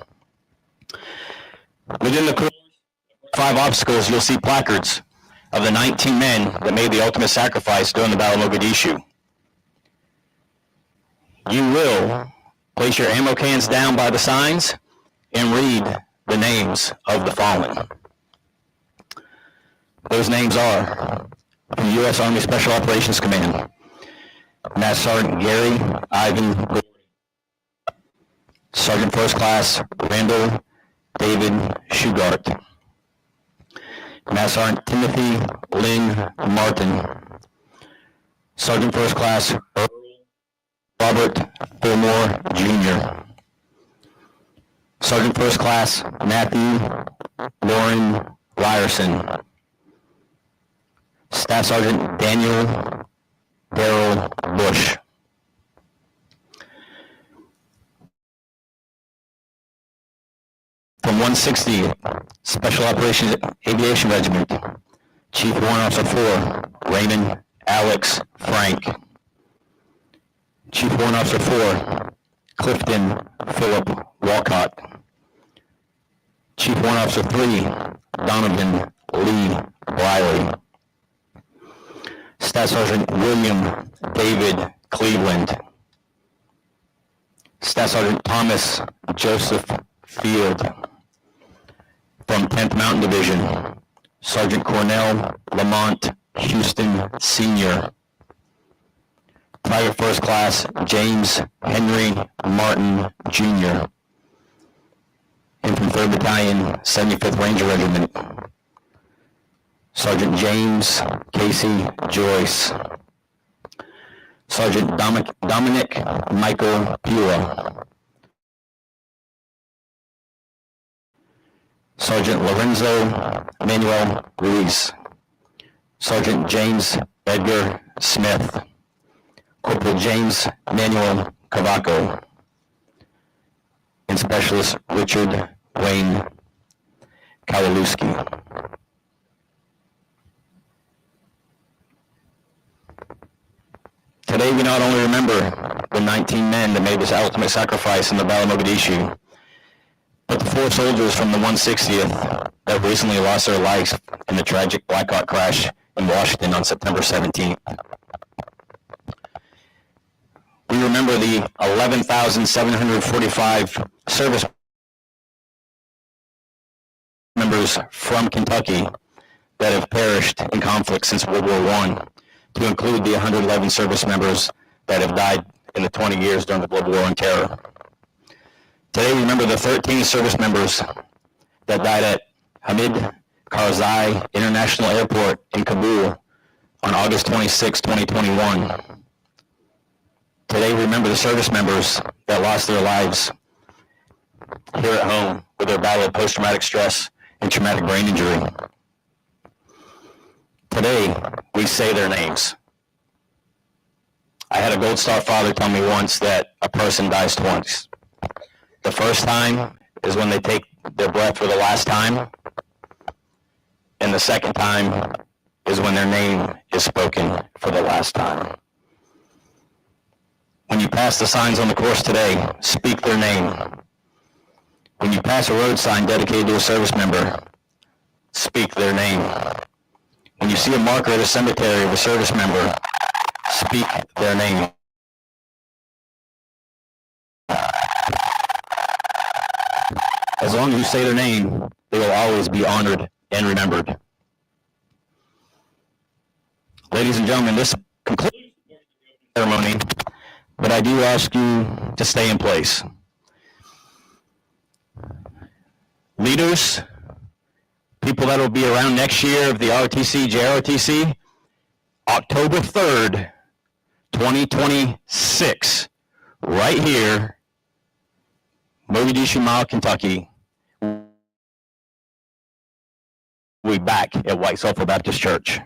Within the course, 5 obstacles, you'll see placards of the 19 men that made the ultimate sacrifice during the Battle of Mogadishu. You will place your ammo cans down by the signs and read the names of the fallen. Those names are from the U.S. Army Special Operations Command, Master Sergeant Gary Ivan Gordon, Sergeant First Class Randall David Shugart, Master Sergeant Timothy Lynn Martin, Sergeant First Class Earl Robert Fillmore Jr., Sergeant First Class Matthew Lauren Ryerson, Staff Sergeant Daniel Darrell Bush, from 160 Special Operations Aviation Regiment, Chief Warrant Officer 4, Raymond Alex Frank, Chief Warrant Officer 4, Clifton Philip Walcott, Chief Warrant Officer 3, Donovan Lee Briley, Staff Sergeant William David Cleveland, Staff Sergeant Thomas Joseph Field, from 10th Mountain Division, Sergeant Cornell Lamont Houston Sr., Private First Class James Henry Martin Jr. And from 3rd Battalion, 75th Ranger Regiment, Sergeant James Casey Joyce. Sergeant Dominic Michael Pula. Sergeant Lorenzo Manuel Ruiz. Sergeant James Edgar Smith. Corporal James Manuel Cavaco. And Specialist Richard Wayne Kowalewski. Today we not only remember the 19 men that made this ultimate sacrifice in the Battle of Mogadishu, but the 4 soldiers from the 160th that recently lost their lives in the tragic Black Hawk crash in Washington on September 17th. We remember the 11,745 service members from Kentucky that have perished in conflict since World War I, to include the 111 service members that have died in the 20 years during the Global War on Terror. Today we remember the 13 service members that died at Hamid Karzai International Airport in Kabul on August 26, 2021. Today we remember the service members that lost their lives here at home with their battle of post-traumatic stress and traumatic brain injury. Today, we say their names. I had a Gold Star father tell me once that a person dies twice. The first time is when they take their breath for the last time, and the second time is when their name is spoken for the last time. When you pass the signs on the course today, speak their name. When you pass a road sign dedicated to a service member, speak their name. When you see a marker at a cemetery of a service member, speak their name. As long as you say their name, they will always be honored and remembered. Ladies and gentlemen, this concludes the ceremony, but I do ask you to stay in place. Leaders, people that will be around next year of the ROTC, JROTC, October 3rd, 2026, right here, Mogadishu Mile, Kentucky. We'll be back at White Sulphur Baptist Church.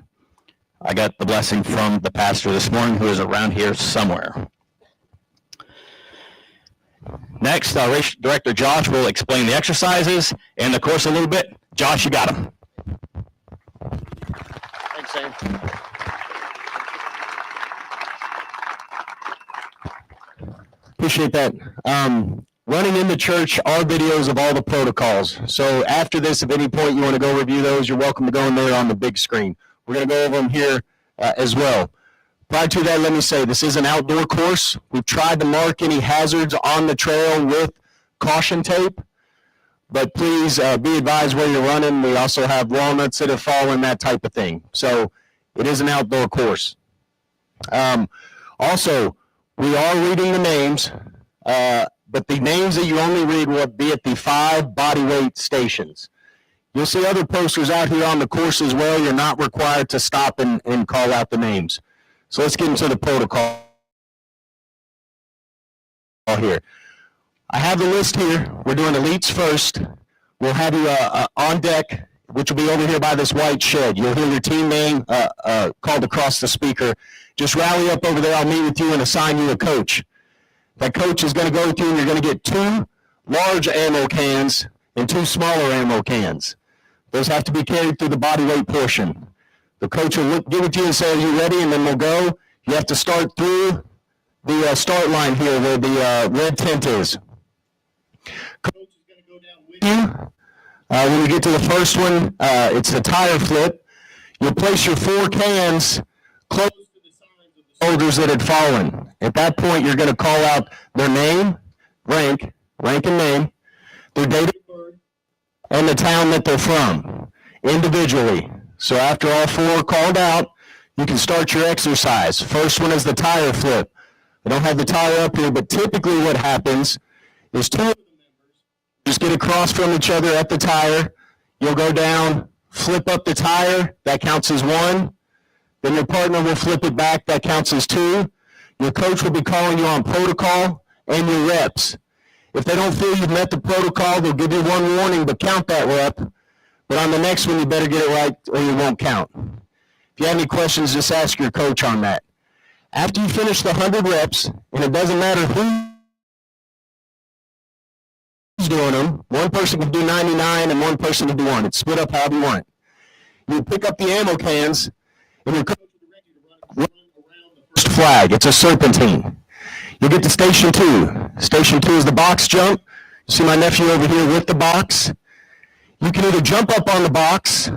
I got the blessing from the pastor this morning, who is around here somewhere. Next, our race director Josh will explain the exercises and the course a little bit. Josh, you got him. Thanks, Sam. Appreciate that. Running in the church are videos of all the protocols. So after this, if at any point you want to go review those, you're welcome to go in there on the big screen. We're going to go over them here as well. Prior to that, let me say, this is an outdoor course. We've tried to mark any hazards on the trail with caution tape, but please be advised where you're running. We also have walnuts that have fallen, that type of thing. So it is an outdoor course. Also, we are reading the names, but the names that you only read will be at the 5 body weight stations. You'll see other posters out here on the course as well. You're not required to stop and call out the names. So let's get into the protocol here. I have the list here. We're doing elites first. We'll have you on deck, which will be over here by this white shed. You'll hear your team name called across the speaker. Just rally up over there. I'll meet with you and assign you a coach. That coach is going to go with you, and you're going to get 2 large ammo cans and 2 smaller ammo cans. Those have to be carried through the body weight portion. The coach will give it to you and say, "Are you ready?" And then we'll go. You have to start through the start line here where the red tent is. Coach is going to go down with you. When you get to the first one, it's the tire flip. You'll place your 4 cans close to the signs of the soldiers that had fallen. At that point, you're going to call out their name, rank and name, their date of birth, and the town that they're from, individually. So after all 4 are called out, you can start your exercise. First one is the tire flip. I don't have the tire up here, but typically what happens is two of the members just get across from each other at the tire. You'll go down, flip up the tire, that counts as one. Then your partner will flip it back, that counts as two. Your coach will be calling you on protocol and your reps. If they don't feel you've met the protocol, they'll give you one warning, but count that rep. But on the next one, you better get it right or you won't count. If you have any questions, just ask your coach on that. After you finish the 100 reps, and it doesn't matter who's doing them, one person can do 99 and one person can do 1. It's split up however you want. You pick up the ammo cans, and your coach will direct you to run around the first flag. It's a serpentine. You get to station 2. Station 2 is the box jump. You see my nephew over here with the box. You can either jump up on the box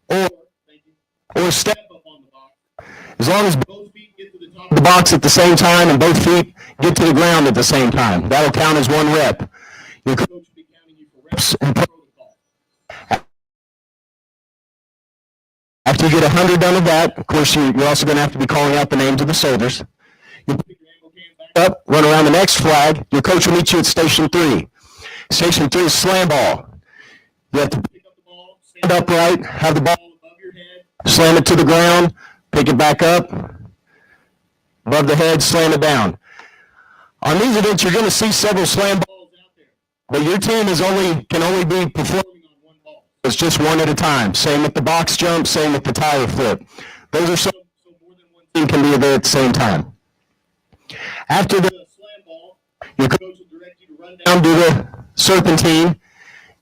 or step up on the box. As long as both feet get to the top of the box at the same time and both feet get to the ground at the same time. That'll count as 1 rep. Your coach will be counting you for reps and protocol. After you get 100 done of that, of course, you're also going to have to be calling out the names of the soldiers. You'll pick your ammo can back up, run around the next flag. Your coach will meet you at Station 3. Station 3 is slam ball. You have to pick up the ball, stand upright, have the ball above your head, slam it to the ground, pick it back up, above the head, slam it down. On these events, you're going to see several slam balls out there, but your team can only be performing on 1 ball. It's just 1 at a time. Same with the box jump, same with the tire flip. Those are so more than 1 team can be there at the same time. After the slam ball, your coach will direct you to run down, do the serpentine,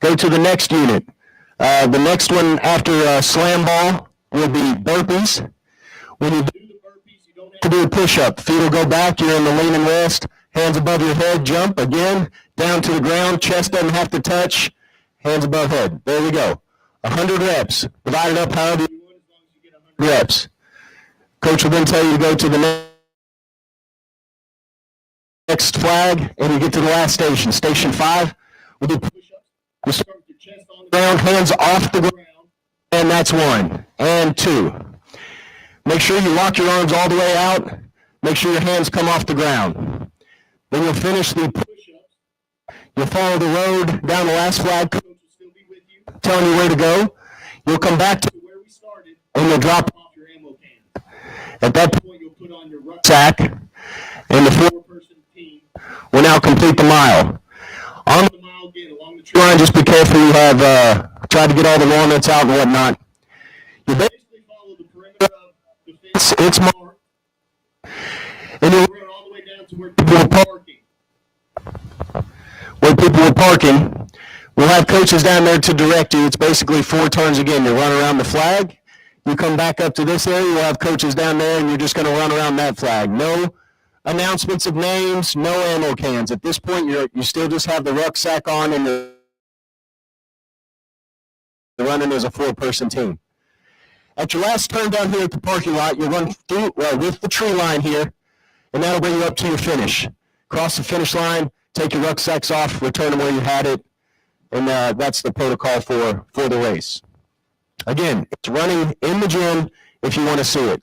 go to the next unit. The next one after slam ball will be burpees. When you do the burpees, you don't have to do a push-up. Feet will go back. You're in the lean and rest. Hands above your head. Jump again. Down to the ground. Chest doesn't have to touch. Hands above head. There we go. 100 reps. Divide it up however you want as long as you get 100 reps. Coach will then tell you to go to the next flag, and you get to the last station. Station 5 will do push-ups. You start with your chest on the ground, hands off the ground, and that's 1 and 2. Make sure you lock your arms all the way out. Make sure your hands come off the ground. Then you'll finish the push-ups. You'll follow the road down the last flag. Coach will still be with you, telling you where to go. You'll come back to where we started, and you'll drop off your ammo can. At that point, you'll put on your rucksack, and the 4-person team will now complete the mile. On the mile again, along the tree line, just be careful. You have tried to get all the walnuts out and whatnot. You basically follow the perimeter of the fence. It's marked. And you'll run all the way down to where people are parking. We'll have coaches down there to direct you. It's basically 4 turns again. You run around the flag. You come back up to this area. We'll have coaches down there, and you're just going to run around that flag. No announcements of names, no ammo cans. At this point, you still just have the rucksack on, and you're running as a 4-person team. At your last turn down here at the parking lot, you run through with the tree line here, and that'll bring you up to your finish. Cross the finish line, take your rucksacks off, return them where you had it, and that's the protocol for the race. Again, it's running in the gym if you want to see it.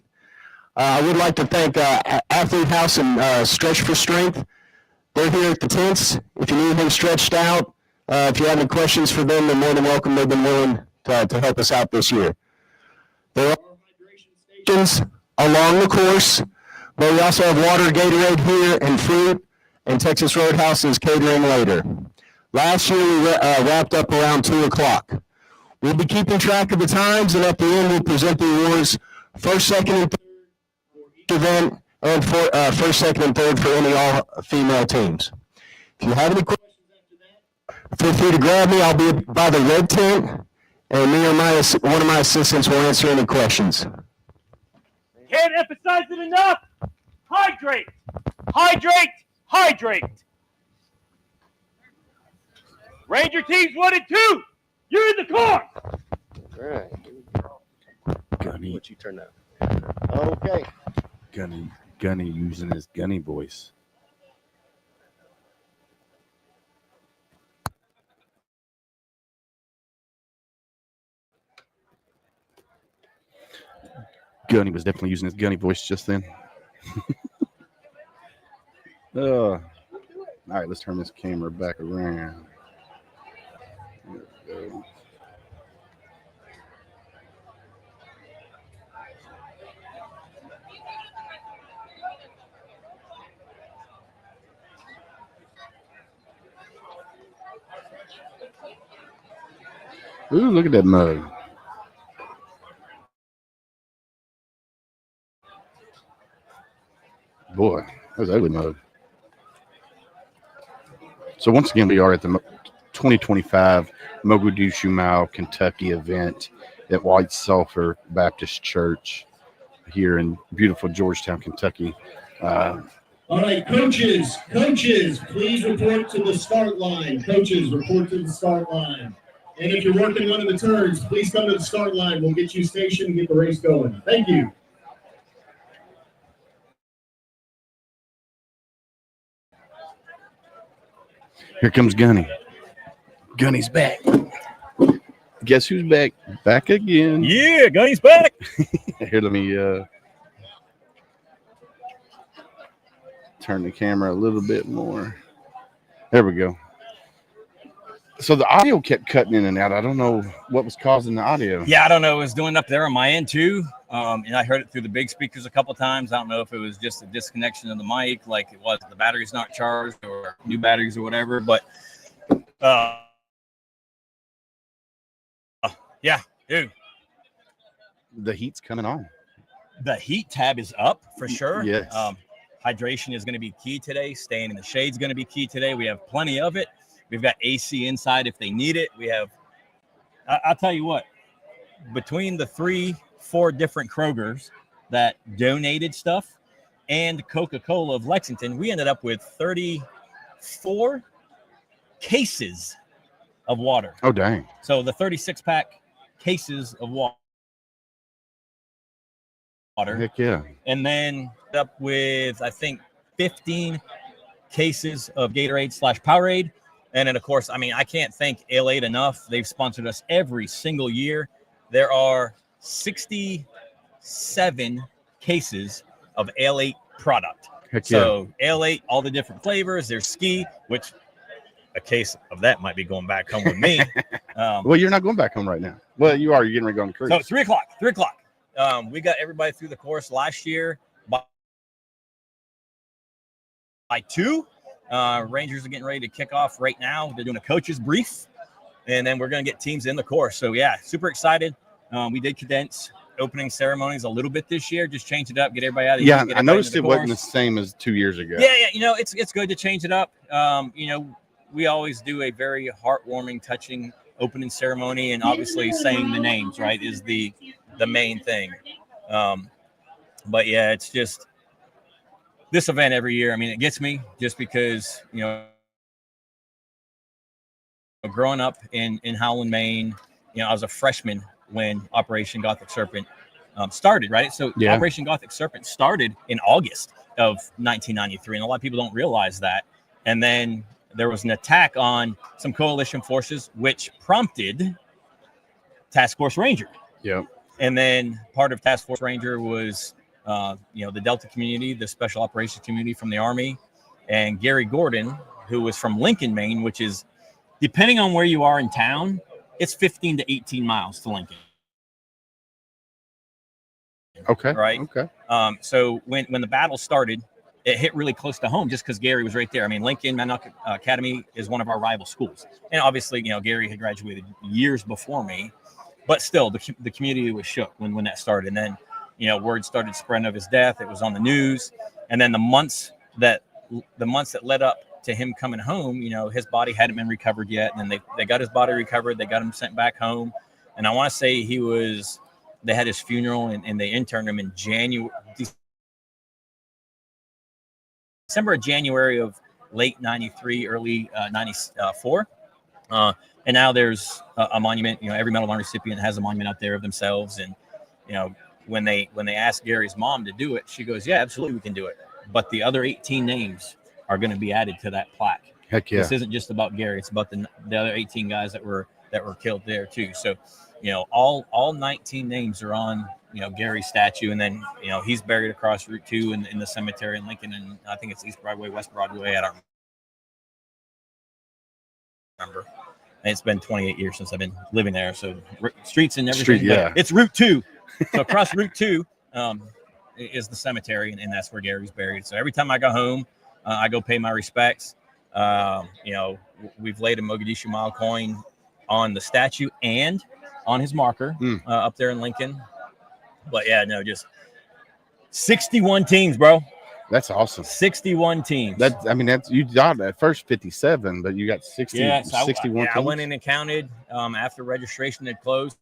I would like to thank Athlete House and Stretch for Strength. They're here at the tents. If you need anything stretched out, if you have any questions for them, they're more than welcome. They've been willing to help us out this year. There are hydration stations along the course, but we also have water, Gatorade here, and fruit, and Texas Roadhouse is catering later. Last year, we wrapped up around 2 o'clock. We'll be keeping track of the times, and at the end, we'll present the awards first, second, and third event, and for first, second, and third for any all-female teams. If you have any questions after that, feel free to grab me. I'll be by the red tent, and me or one of my assistants will answer any questions. Can't emphasize it enough. Hydrate, hydrate, hydrate. Ranger teams 1 and 2, you're in the car. All right. Gunny. What you turn that? Okay. Gunny using his gunny voice. Gunny was definitely using his gunny voice just then. All right, let's turn this camera back around. There we go. Ooh, look at that mug. Boy, that was an ugly mug. So once again, we are at the 2025 Mogadishu Mile Kentucky event at White Sulphur Baptist Church here in beautiful Georgetown, Kentucky. All right, coaches, please report to the start line. Coaches, report to the start line. And if you're working one of the turns, please come to the start line. We'll get you stationed and get the race going. Thank you. Here comes Gunny. Gunny's back. Guess who's back? Back again. Yeah, Gunny's back. Here, let me turn the camera a little bit more. There we go. So the audio kept cutting in and out. I don't know what was causing the audio. Yeah, I don't know. It was doing up there on my end too. And I heard it through the big speakers a couple times. I don't know if it was just a disconnection of the mic, like it was the battery's not charged or new batteries or whatever. But yeah, dude. The heat's coming on. The heat tab is up for sure. Yes. Hydration is going to be key today. Staying in the shade is going to be key today. We have plenty of it. We've got AC inside if they need it. We have, I'll tell you what, between the 3-4 different Krogers that donated stuff and Coca-Cola of Lexington, we ended up with 34 cases of water. Oh, dang. So the 36-pack cases of water. Heck yeah. And then up with, I think, 15 cases of Gatorade/Powerade. And then, of course, I mean, I can't thank Ale8 enough. They've sponsored us every single year. There are 67 cases of Ale8 product. Heck yeah. So Ale8, all the different flavors. There's ski, which a case of that might be going back home with me. Well, you're not going back home right now. Well, you are. You're getting ready to go on the cruise. So 3 o'clock. We got everybody through the course last year by 2. Rangers are getting ready to kick off right now. They're doing a coach's brief, and then we're going to get teams in the course. So, yeah, super excited. We did condense opening ceremonies a little bit this year, just change it up, get everybody out of here. Yeah, I noticed it wasn't the same as 2 years ago. Yeah, you know, it's good to change it up. You know, we always do a very heartwarming, touching opening ceremony, and obviously saying the names, right, is the main thing. But, yeah, it's just – this event every year, I mean, it gets me just because, you know, growing up in Howland, Maine, you know, I was a freshman when Operation Gothic Serpent started, right? So yeah. Operation Gothic Serpent started in August of 1993, and a lot of people don't realize that. And then there was an attack on some coalition forces, which prompted Task Force Ranger. Yeah. And then part of Task Force Ranger was you know, the Delta community, the special operations community from the Army, and Gary Gordon, who was from Lincoln, Maine, which is, depending on where you are in town, it's 15 to 18 miles to Lincoln. Okay. Right. Okay. So when the battle started, it hit really close to home just because Gary was right there. I mean, Lincoln Mannock Academy is one of our rival schools. And obviously, you know, Gary had graduated years before me, but still the community was shook when that started. And then, you know, word started spreading of his death. It was on the news. And then the months that led up to him coming home, you know, his body hadn't been recovered yet. And then they got his body recovered. They got him sent back home. And I want to say they had his funeral and they interned him in January of late 93, early 94. And now there's a monument. You know, every Medal of Honor recipient has a monument out there of themselves. And, you know, when they asked Gary's mom to do it, she goes, yeah, absolutely, we can do it. But the other 18 names are going to be added to that plaque. Heck yeah. This isn't just about Gary. It's about the other 18 guys that were killed there too. So, you know, all 19 names are on Gary's statue, and then he's buried across Route 2 in the cemetery in Lincoln, and I think it's East Broadway, West Broadway. I don't remember. And it's been 28 years since I've been living there, so streets and everything. Yeah, it's Route 2. So across Route 2 is the cemetery, and that's where Gary's buried. So every time I go home, I go pay my respects. We've laid a Mogadishu Mile coin on the statue and on his marker up there in Lincoln. But yeah, no, just 61 teams, bro. That's awesome. 61 teams. That's you got at first 57, but you got 60. Yeah, 61 teams. I went in and counted after registration had closed.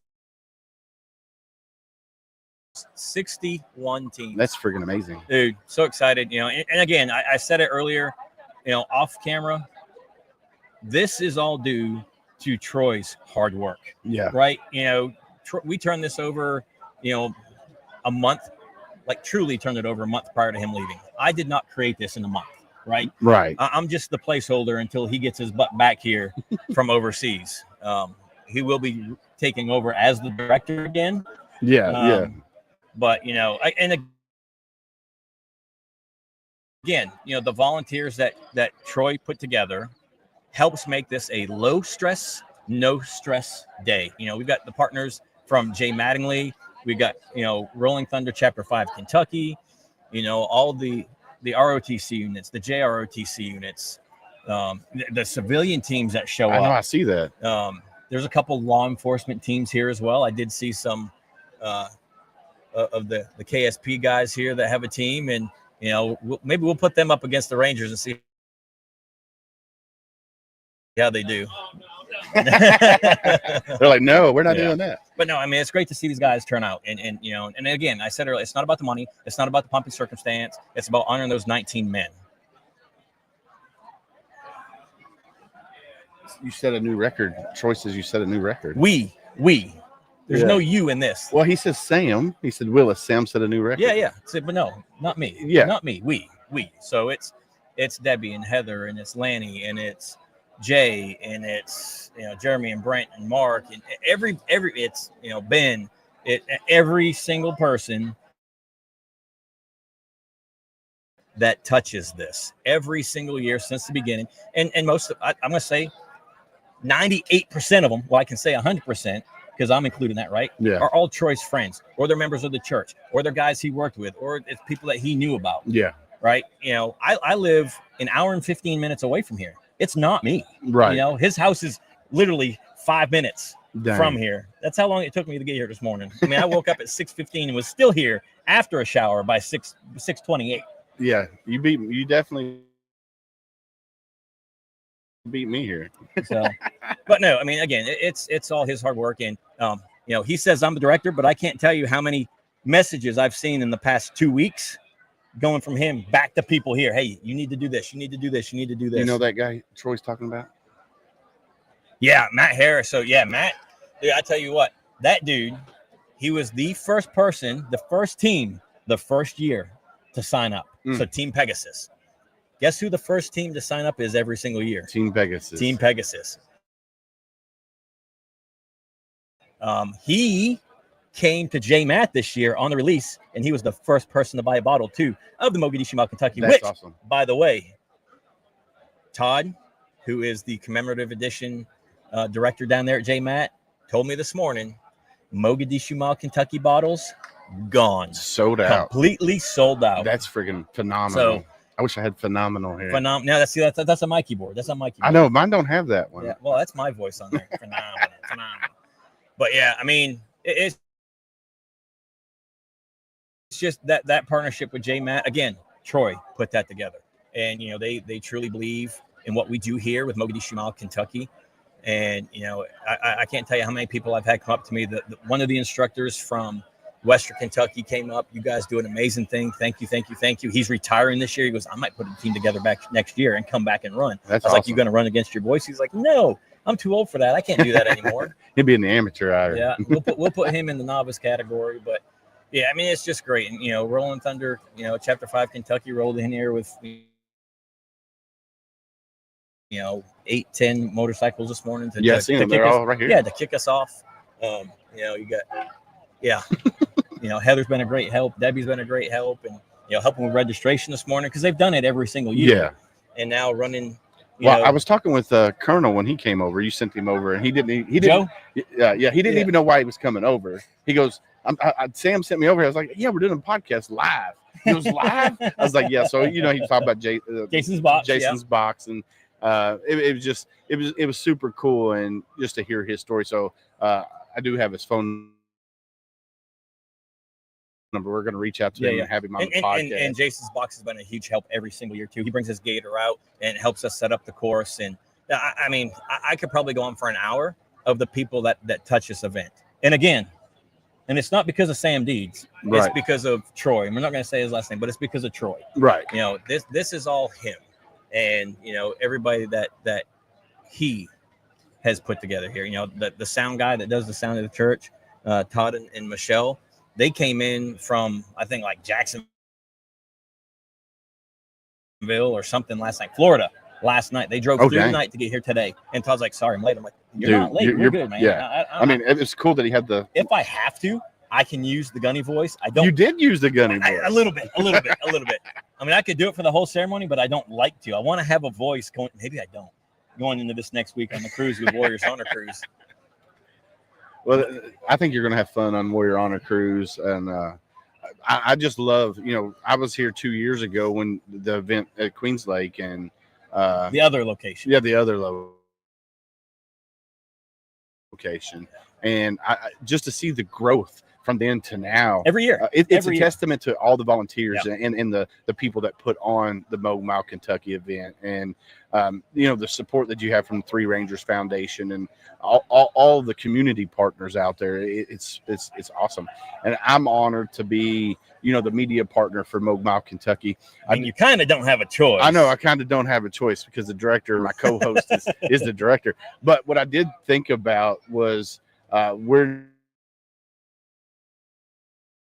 61 teams. That's freaking amazing, dude. So excited, and again, I said it earlier, off camera. This is all due to Troy's hard work. Yeah. Right. We turned this over, a month, truly turned it over a month prior to him leaving. I did not create this in a month. Right. Right. I'm just the placeholder until he gets his butt back here from overseas. He will be taking over as the director again. Yeah. But, again, the volunteers that Troy put together helps make this a low stress, no stress day. We've got the partners from Jay Mattingly. We've got, Rolling Thunder Chapter 5 Kentucky, all the ROTC units, the JROTC units, the civilian teams that show up. I know, I see that. There's a couple law enforcement teams here as well. I did see some of the KSP guys here that have a team, and maybe we'll put them up against the Rangers and see how they do. They're like, no, we're not doing that. But no, it's great to see these guys turn out, and again, I said earlier, it's not about the money, it's not about the pumping circumstance, it's about honoring those 19 men. You set a new record. Troy says you set a new record. We. There's no you in this. Well, he says Sam. He said Willis. Sam set a new record. Yeah. But no, not me. Yeah. Not me. We. So it's Debbie and Heather, and it's Lanny, and it's Jay, and it's Jeremy and Brent and Mark, and every it's Ben. Every single person that touches this every single year since the beginning, and most of, I'm going to say 98% of them. Well, I can say 100%. Because I'm including that, right? Yeah. Are all Troy's friends, or they're members of the church, or they're guys he worked with, or it's people that he knew about. Yeah. Right. I live an hour and 15 minutes away from here. It's not me. Right. His house is literally 5 minutes Dang. from here. That's how long it took me to get here this morning. I woke up at 6:15 and was still here after a shower by 6:28. Yeah. You definitely beat me here. So, but no, again, it's all his hard work, and he says I'm the director, but I can't tell you how many messages I've seen in the past 2 weeks going from him back to people here. Hey, you need to do this. You need to do this. You need to do this. You know that guy Troy's talking about? Yeah, Matt Harris. So yeah, Matt. Dude, I tell you what, that dude, he was the first person, the first team, the first year to sign up. So Team Pegasus. Guess who the first team to sign up is every single year? Team Pegasus. Team Pegasus. He came to J-Matt this year on the release, and he was the first person to buy a bottle, too, of the Mogadishu Mile Kentucky. That's awesome. By the way, Todd, who is the commemorative edition director down there at J-Matt, told me this morning, Mogadishu Mile Kentucky bottles, gone. Sold out. Completely sold out. That's freaking phenomenal. So, I wish I had phenomenal here. No, that's on my keyboard. That's on my keyboard. I know mine don't have that one. Yeah, well, that's my voice on there. Phenomenal. But yeah, it's just that partnership with J Matt. Again, Troy put that together, and they truly believe in what we do here with Mogadishu Mile Kentucky. And I can't tell you how many people I've had come up to me. One of the instructors from Western Kentucky came up. You guys do an amazing thing. Thank you. He's retiring this year. He goes, I might put a team together back next year and come back and run. That's I was awesome. like, you going to run against your boys? He's like, no, I'm too old for that. I can't do that anymore. He'd be in the amateur hour. Yeah, we'll put him in the novice category. But yeah, it's just great. And Rolling Thunder, Chapter 5 Kentucky rolled in here with 8-10 motorcycles this morning. They're all right here. Yeah, to kick us off. You got Heather's been a great help. Debbie's been a great help, and helping with registration this morning because they've done it every single year. Yeah. And now running. I was talking with Colonel when he came over. You sent him over, and he didn't. Joe? He didn't even know why he was coming over. He goes, Sam sent me over here. I was like, yeah, we're doing a podcast live. He was live. I was like, yeah. So he talked about Jason's box, and it was super cool, and just to hear his story. So I do have his phone number. We're going to reach out to him and have him on the podcast. And Jason's box has been a huge help every single year too. He brings his gator out and helps us set up the course. And I could probably go on for an hour of the people that touch this event. And again, and it's not because of Sam Deeds. Right. It's because of Troy. And we're not going to say his last name, but it's because of Troy. Right. This is all him, and everybody that he has put together here. The sound guy that does the sound of the church, Todd and Michelle. They came in from, I think, like Jacksonville or something last night, Florida. Last night they drove through the night to get here today. And Todd's like, "Sorry, I'm late." I'm like, "You're not late. We're good, man." Yeah. I mean, it's cool that he had the. If I have to, I can use the gunny voice. I don't. You did use the gunny voice. A little bit. I mean, I could do it for the whole ceremony, but I don't like to. I want to have a voice going. Maybe I don't. Going into this next week on the cruise with Warriors Honor Cruise. Well, I think you're going to have fun on Warrior Honor Cruise. And I just love, I was here 2 years ago when the event at Queens Lake and the other location. Yeah, the other location. And just to see the growth from then to now. Every year. It's a testament to all the volunteers and the people that put on the Mogadishu Mile Kentucky event. And, the support that you have from the Three Rangers Foundation and all the community partners out there. It's awesome. And I'm honored to be, the media partner for Mogadishu Mile Kentucky. You kind of don't have a choice. I know I kind of don't have a choice because the director, my co-host is the director. But what I did think about was we're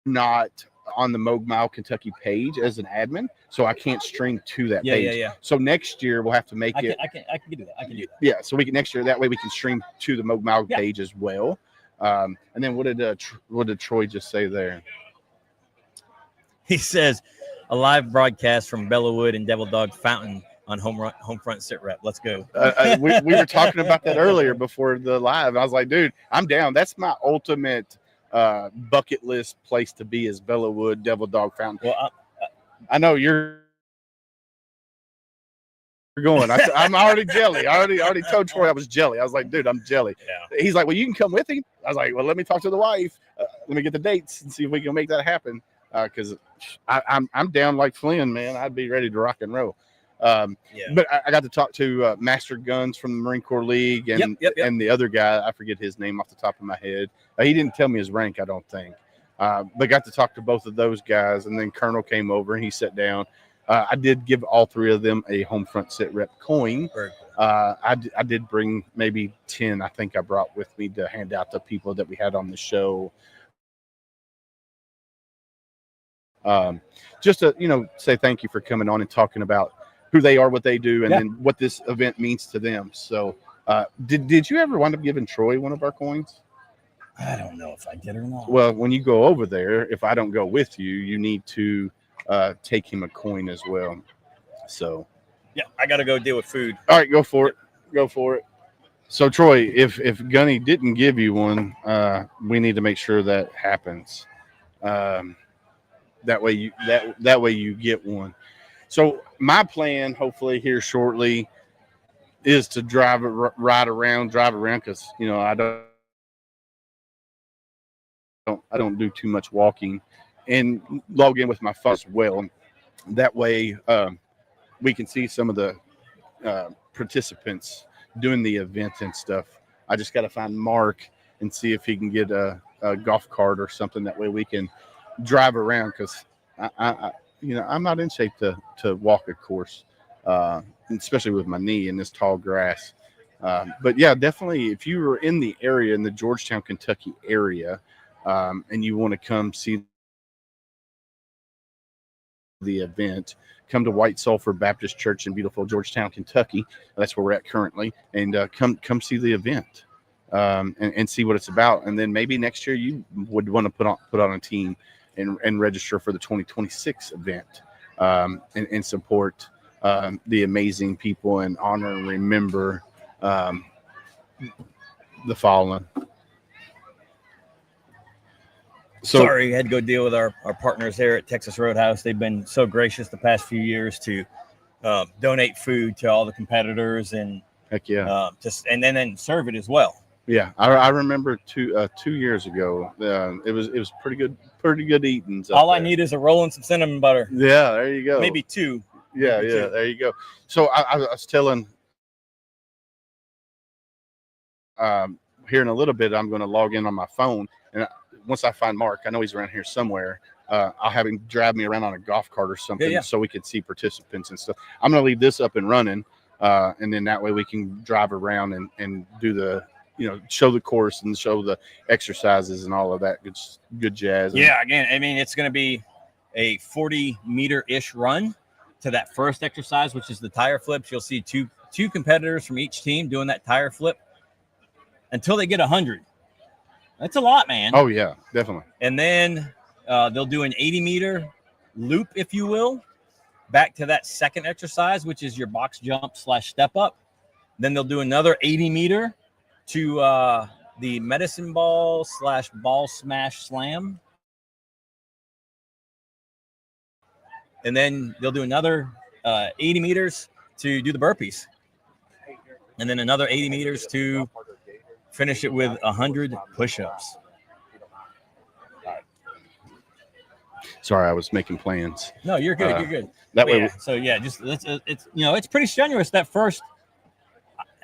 not on the Mogadishu Mile Kentucky page as an admin, so I can't stream to that page. Yeah. So next year we'll have to make it. I can do that. I can do that. Yeah. So we can next year. That way we can stream to the Mogadishu Mile page as well. And then what did Troy just say there? He says a live broadcast from Bellawood and Devil Dog Fountain on home front sit rep. Let's go. We were talking about that earlier before the live. I was like, dude, I'm down. That's my ultimate bucket list place to be is Bellawood, Devil Dog Fountain. Well, I know you're going. I'm already jelly. I already told Troy I was jelly. I was like, dude, I'm jelly. Yeah. He's like, well, you can come with him. I was like, well, let me talk to the wife. Let me get the dates and see if we can make that happen. Because I'm down like Flynn, man. I'd be ready to rock and roll. But I got to talk to Master Guns from the Marine Corps League and and the other guy, I forget his name off the top of my head. He didn't tell me his rank, I don't think. But got to talk to both of those guys, and then Colonel came over and he sat down. I did give all three of them a home front sit rep coin. I did bring maybe 10. I think I brought with me to hand out to people that we had on the show. Just to say thank you for coming on and talking about who they are, what they do, and then what this event means to them. So did you ever wind up giving Troy one of our coins? I don't know if I did or not. Well, when you go over there, if I don't go with you, you need to take him a coin as well. So I got to go deal with food. All right, go for it. So Troy, if Gunny didn't give you one, we need to make sure that happens. That way you get one. So my plan, hopefully here shortly, is to drive around because I don't do too much walking, and log in with my phone as well. That way we can see some of the participants doing the event and stuff. I just got to find Mark and see if he can get a golf cart or something. That way we can drive around because I'm not in shape to walk a course, especially with my knee in this tall grass. But yeah, definitely if you were in the area, in the Georgetown, Kentucky area, and you want to come see the event, come to White Sulphur Baptist Church in beautiful Georgetown, Kentucky. That's where we're at currently, and come see the event. and see what it's about. And then maybe next year you would want to put on a team and register for the 2026 event, and support the amazing people and honor and remember the fallen. So, sorry, I had to go deal with our partners there at Texas Roadhouse. They've been so gracious the past few years to donate food to all the competitors and heck yeah, and then serve it as well. Yeah, I remember 2 years ago. It was pretty good eating. All I need is a roll and some cinnamon butter. Yeah, there you go. Maybe 2. Yeah, Maybe yeah, 2. there you go. So I was telling. Here in a little bit, I'm going to log in on my phone, and once I find Mark, I know he's around here somewhere. I'll have him drive me around on a golf cart or something, so we could see participants and stuff. I'm going to leave this up and running, and then that way we can drive around and do the, show the course and show the exercises and all of that good jazz. Yeah, again, I mean, it's going to be a 40-meter-ish run to that first exercise, which is the tire flips. You'll see two competitors from each team doing that tire flip until they get 100. That's a lot, man. Oh, yeah, definitely. And then they'll do an 80-meter loop, if you will, back to that second exercise, which is your box jump / step up. Then they'll do another 80-meter to the medicine ball / ball smash slam. And then they'll do another 80 meters to do the burpees. And then another 80 meters to finish it with 100 push-ups. Sorry, I was making plans. No, you're good. You're good. That way. Yeah, so yeah, just it's pretty strenuous. That first,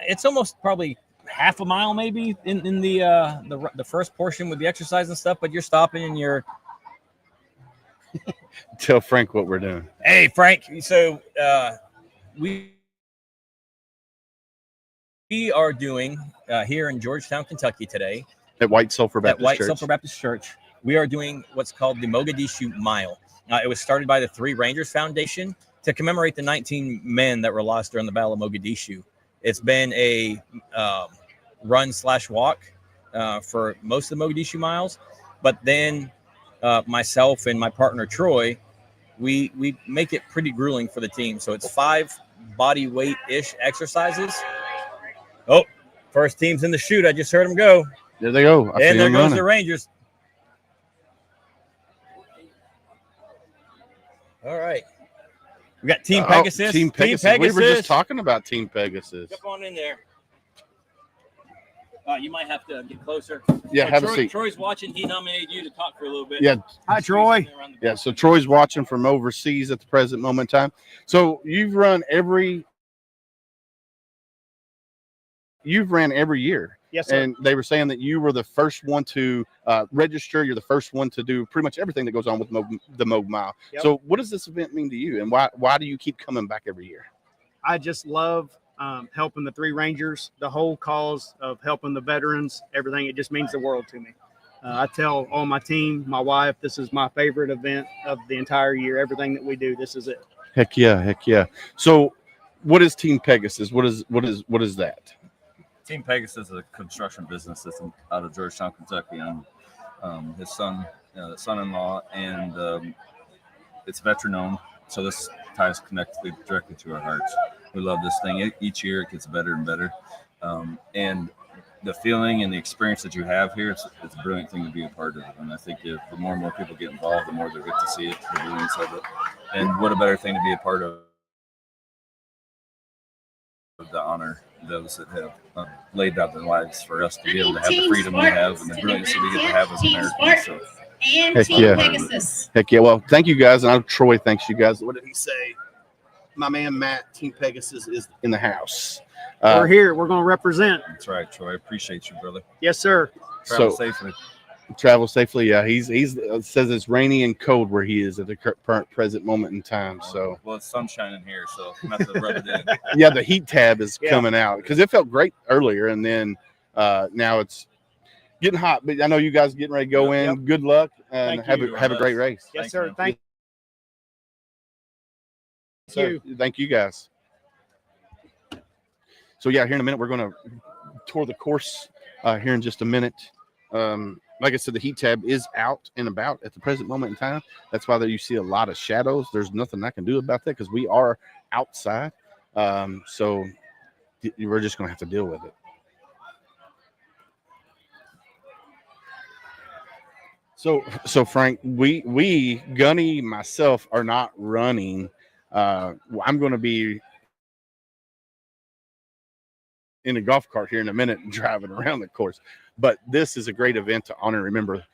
it's almost probably half a mile maybe in the first portion with the exercise and stuff. But you're stopping and you're. Tell Frank what we're doing. Hey, Frank. So we are doing here in Georgetown, Kentucky today at White Sulphur Baptist Church. We are doing what's called the Mogadishu Mile. It was started by the Three Rangers Foundation to commemorate the 19 men that were lost during the Battle of Mogadishu. It's been a run / walk for most of the Mogadishu miles, but then myself and my partner Troy, we make it pretty grueling for the team. So it's 5 body weight-ish exercises. Oh, first team's in the chute. I just heard them go. There they go. And there goes the Rangers. All right. We got Team Pegasus. Team Pegasus. We were just talking about Team Pegasus. Jump on in there. You might have to get closer. Yeah, have a seat. Troy's watching. He nominated you to talk for a little bit. Yeah. Hi, Troy. Yeah, so Troy's watching from overseas at the present moment in time. So you've ran every year. Yes, sir. And they were saying that you were the first one to register. You're the first one to do pretty much everything that goes on with the Moog Mile. Yep. So what does this event mean to you, and why do you keep coming back every year? I just love helping the Three Rangers, the whole cause of helping the veterans, everything. It just means the world to me. I tell all my team, my wife, this is my favorite event of the entire year. Everything that we do, this is it. Heck yeah. So what is Team Pegasus? What is that? Team Pegasus is a construction business that's out of Georgetown, Kentucky. I'm his son-in-law, and it's veteran-owned, so this ties connected directly to our hearts. We love this thing. Each year it gets better and better, and the feeling and the experience that you have here, it's a brilliant thing to be a part of. And I think the more and more people get involved, the more they get to see it, the brilliance of it, and what a better thing to be a part of. To honor those that have laid down their lives for us to be able to have the freedom we have and the brilliance that we get to have as Americans. So, Heck yeah. Well, thank you guys. And I know Troy thanks you guys. What did he say? My man Matt, Team Pegasus is in the house. We're here. We're going to represent. That's right, Troy. I appreciate you, brother. Yes, sir. Travel safely. Travel safely. Yeah, he's says it's rainy and cold where he is at the present moment in time. So well, it's sunshine in here, so I'm have to rub it in. Yeah, the heat tab is coming out because it felt great earlier, and then now it's getting hot. But I know you guys are getting ready to go in. Yep. Good luck and have a great race. Yes, sir. Thank you. Thank you guys. So yeah, here in a minute we're going to tour the course here in just a minute. Like I said, the heat tab is out and about at the present moment in time. That's why you see a lot of shadows. There's nothing I can do about that because we are outside. So we're just going to have to deal with it. So Frank, we Gunny, myself are not running. I'm going to be in a golf cart here in a minute and driving around the course. But this is a great event to honor and remember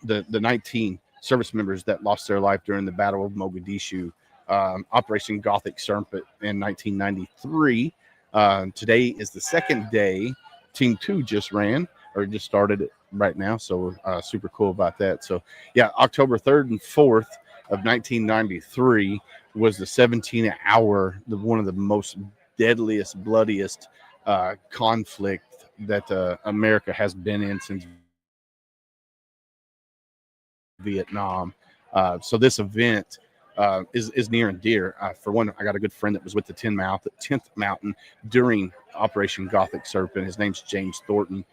the 19 service members that lost their life during the Battle of Mogadishu, Operation Gothic Serpent in 1993. Today is the second day. Team 2 just started it right now, so we're super cool about that. So, yeah, October 3rd and 4th of 1993 was the 17-hour, one of the most deadliest, bloodiest conflict that America has been in since Vietnam. So this event is near and dear. For one, I got a good friend that was with the 10th Mountain during Operation Gothic Serpent. His name's James Thornton.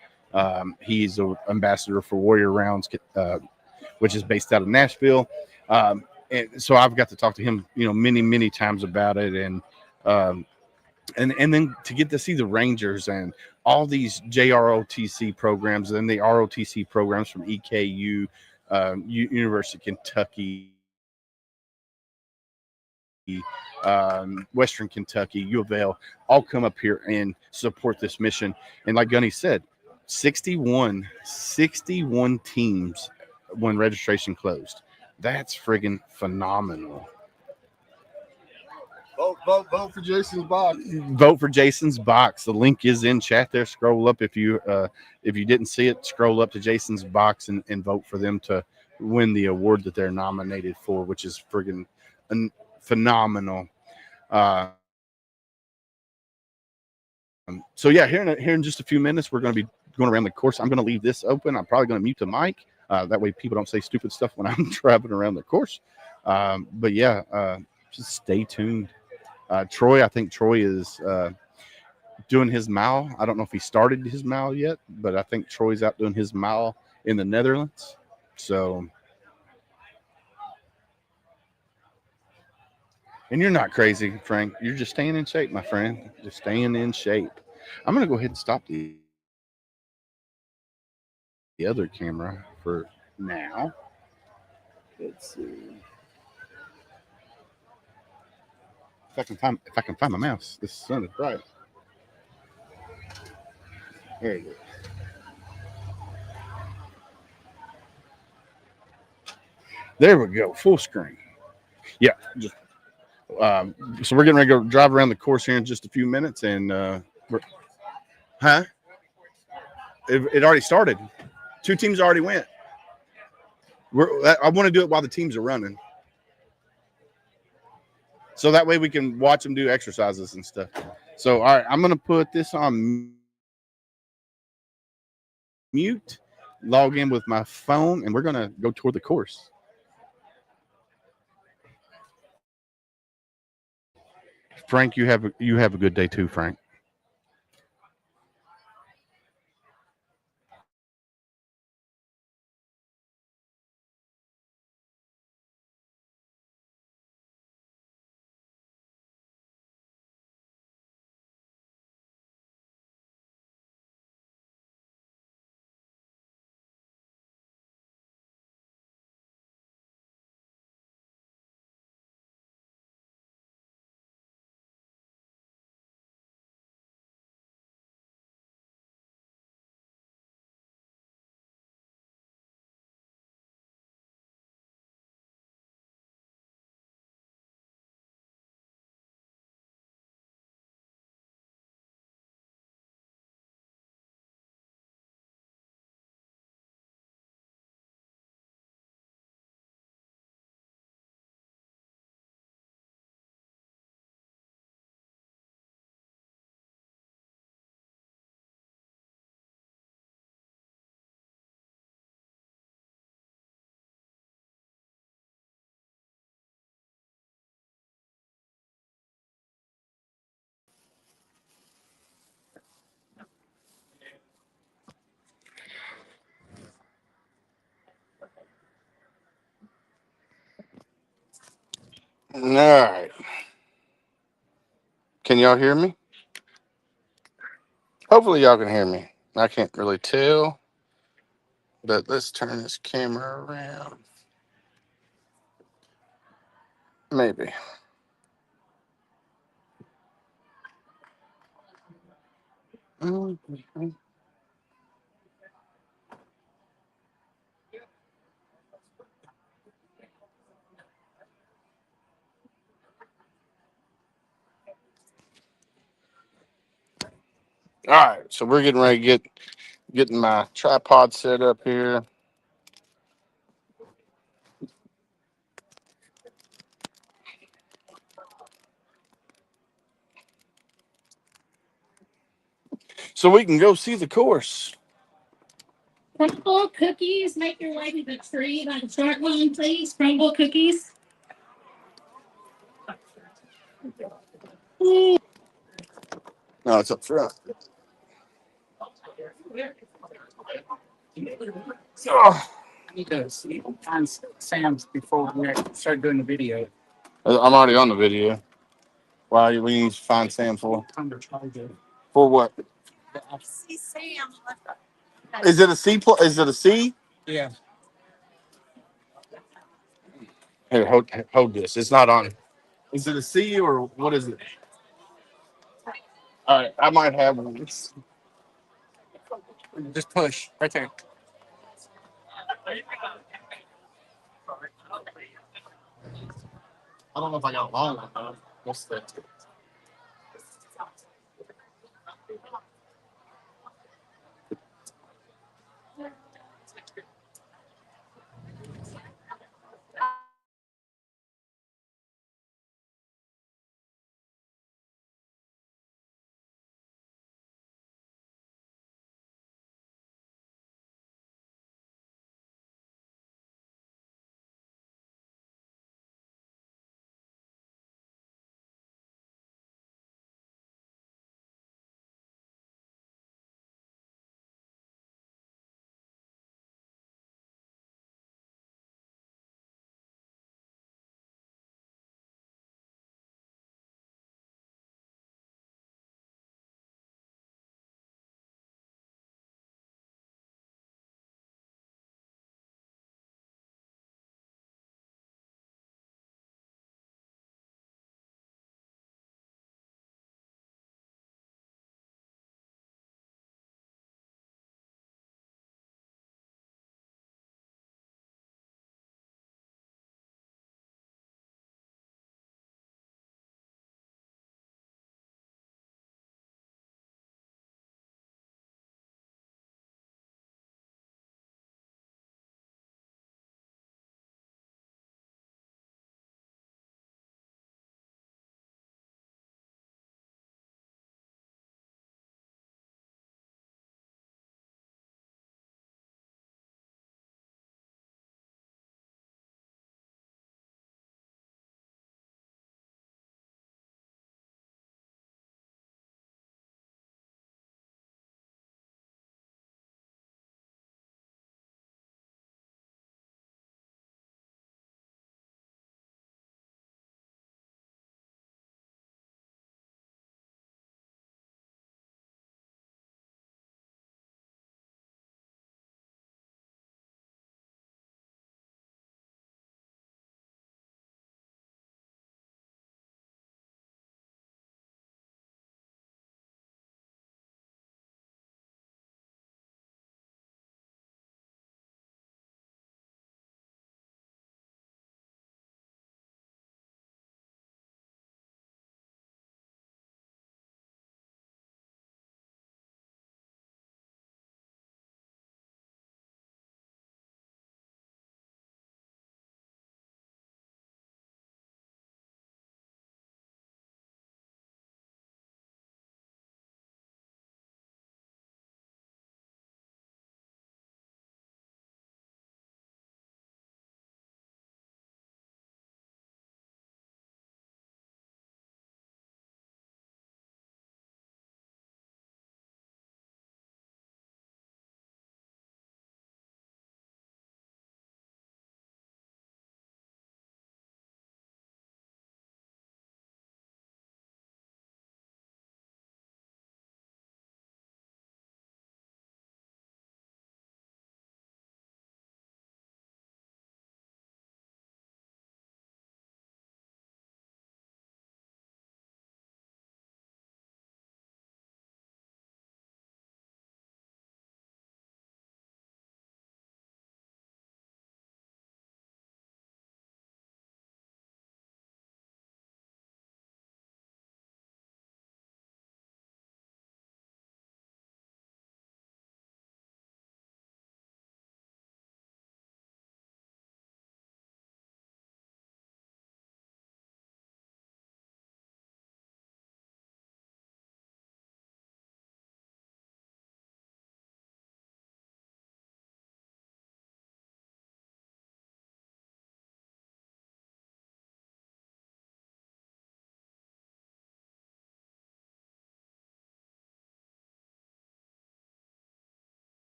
He's an ambassador for Warrior Rounds, which is based out of Nashville. And so I've got to talk to him, many, many times about it. And then to get to see the Rangers and all these JROTC programs and the ROTC programs from EKU, University of Kentucky, Western Kentucky, U of L, all come up here and support this mission. And like Gunny said, 61 teams when registration closed. That's friggin' phenomenal. Vote for Jason's box. Vote for Jason's box. The link is in chat there. Scroll up if you didn't see it. Scroll up to Jason's box and vote for them to win the award that they're nominated for, which is friggin' phenomenal. So yeah, here in just a few minutes, we're going to be going around the course. I'm going to leave this open. I'm probably going to mute the mic. That way people don't say stupid stuff when I'm driving around the course. But yeah, just stay tuned. Troy, I think Troy is doing his mile. I don't know if he started his mile yet, but I think Troy's out doing his mile in the Netherlands. So, and you're not crazy, Frank. You're just staying in shape, my friend. Just staying in shape. I'm going to go ahead and stop the other camera for now. Let's see. If I can find my mouse. This sun is bright. There you go. There we go. Full screen. Yeah. Just, so we're getting ready to go drive around the course here in just a few minutes, and it already started. 2 teams already went. I want to do it while the teams are running. So that way we can watch them do exercises and stuff. So, all right, I'm going to put this on mute, log in with my phone, and we're going to go toward the course. Frank, you have a good day too, Frank. All right. Can y'all hear me? Hopefully y'all can hear me. I can't really tell, but let's turn this camera around. Maybe. Mhm. All right, so we're getting ready to getting my tripod set up here. So we can go see the course. Crumble cookies, make your way to the tree by the start line, please. Crumble cookies. No, it's up front. Oh, I need to see find Sam's before we start doing the video. I'm already on the video. Why we need to find Sam for? Under charger. For what? See Sam. Is it a C? Is it a C? Yeah. Here, hold this. It's not on. Is it a C or what is it? All right, I might have one. Just push right there. I don't know if I got a long one though. What's that?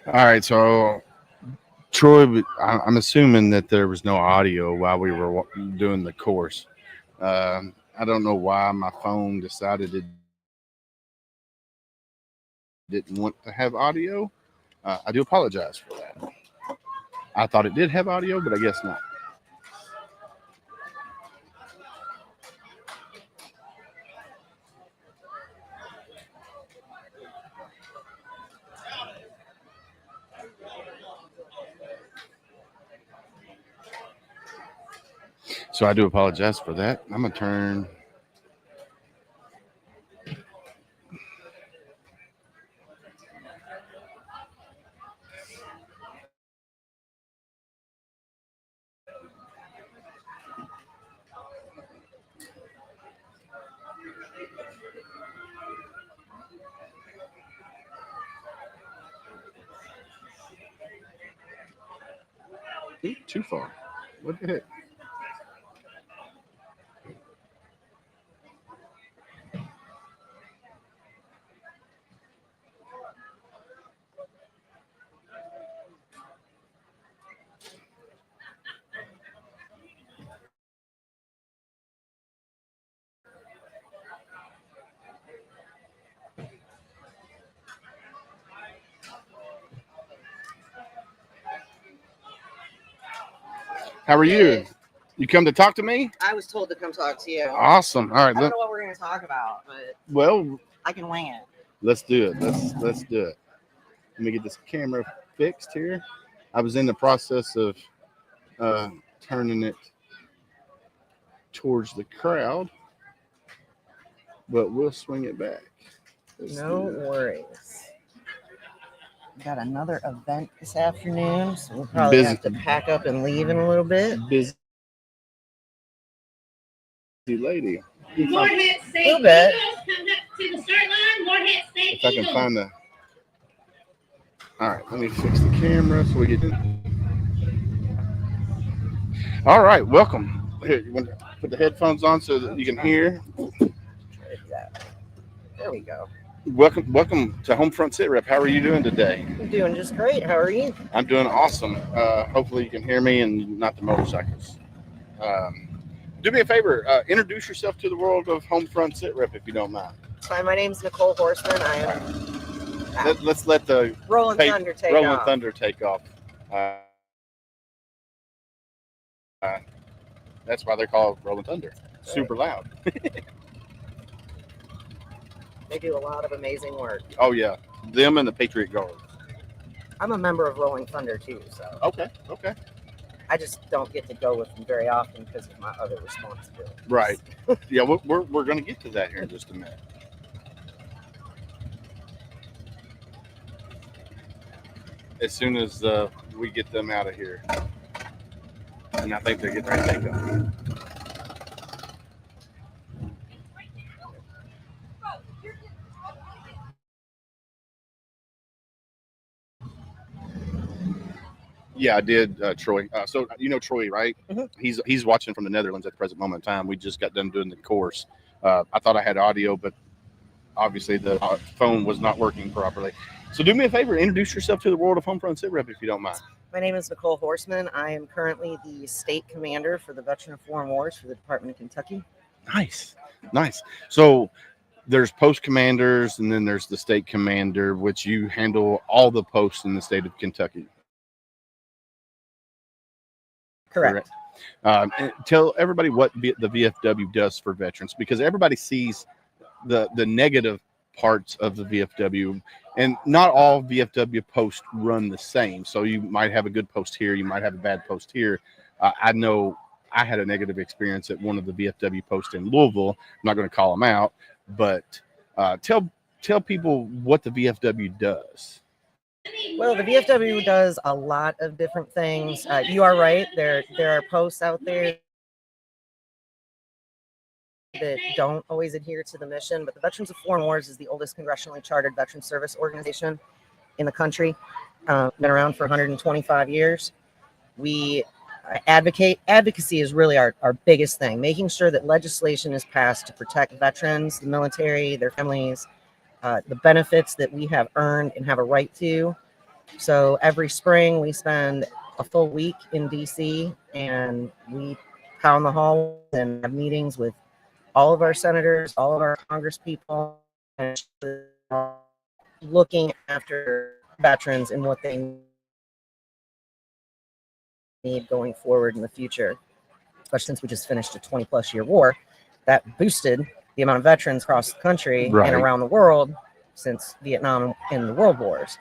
All right, so Troy, I'm assuming that there was no audio while we were doing the course. I don't know why my phone decided it didn't want to have audio. I do apologize for that. I thought it did have audio, but I guess not. So I do apologize for that. I'm going to turn. Too far. What the heck? How are you? You come to talk to me? I was told to come talk to you. Awesome. All right. I don't know what we're going to talk about, but Well, I can wing it. let's do it. Let's do it. Let me get this camera fixed here. I was in the process of turning it towards the crowd, but we'll swing it back. No worries. We got another event this afternoon, so we'll probably have to pack up and leave in a little bit. Busy lady. Morehead State Little bit. Eagles coming up to the start line. Morehead State If I can Eagles. find the. All right, let me fix the camera so we get in. All right, welcome. Here, you want to put the headphones on so that you can hear. There we go. Welcome to Homefront Sit Rep. How are you doing today? I'm doing just great. How are you? I'm doing awesome. Hopefully you can hear me and not the motorcycles. Do me a favor. Introduce yourself to the world of Homefront Sit Rep if you don't mind. Hi, my name's Nicole Horseman. I am Let's let the Rolling Thunder take off. Thunder take off. That's why they're called Rolling Thunder. Super loud. They do a lot of amazing work. Oh yeah, them and the Patriot Guard. I'm a member of Rolling Thunder too, so Okay. I just don't get to go with them very often because of my other responsibilities. Right. Yeah, we're going to get to that here in just a minute. As soon as we get them out of here. And I think they're getting ready to take off. Yeah, I did, Troy. So you know Troy, right? Mm-hmm. He's watching from the Netherlands at the present moment in time. We just got done doing the course. I thought I had audio, but obviously the phone was not working properly. So do me a favor, introduce yourself to the world of Homefront Sit Rep if you don't mind. My name is Nicole Horseman. I am currently the state commander for the Veteran of Foreign Wars for the Department of Kentucky. Nice. So there's post commanders and then there's the state commander, which you handle all the posts in the state of Kentucky. Correct. And tell everybody what the VFW does for veterans, because everybody sees the negative parts of the VFW, and not all VFW posts run the same. So you might have a good post here, you might have a bad post here. I know I had a negative experience at one of the VFW posts in Louisville. I'm not going to call them out, but tell people what the VFW does. Well, the VFW does a lot of different things. You are right. There are posts out there that don't always adhere to the mission, but the Veterans of Foreign Wars is the oldest congressionally chartered veteran service organization in the country. Been around for 125 years. We advocate. Advocacy is really our biggest thing, making sure that legislation is passed to protect veterans, the military, their families, the benefits that we have earned and have a right to. So every spring we spend a full week in DC, and we pound the halls and have meetings with all of our senators, all of our Congress people, and looking after veterans and what they need going forward in the future. Especially since we just finished a 20+ year war that boosted the amount of veterans across the country and around the world since Vietnam and the World Wars.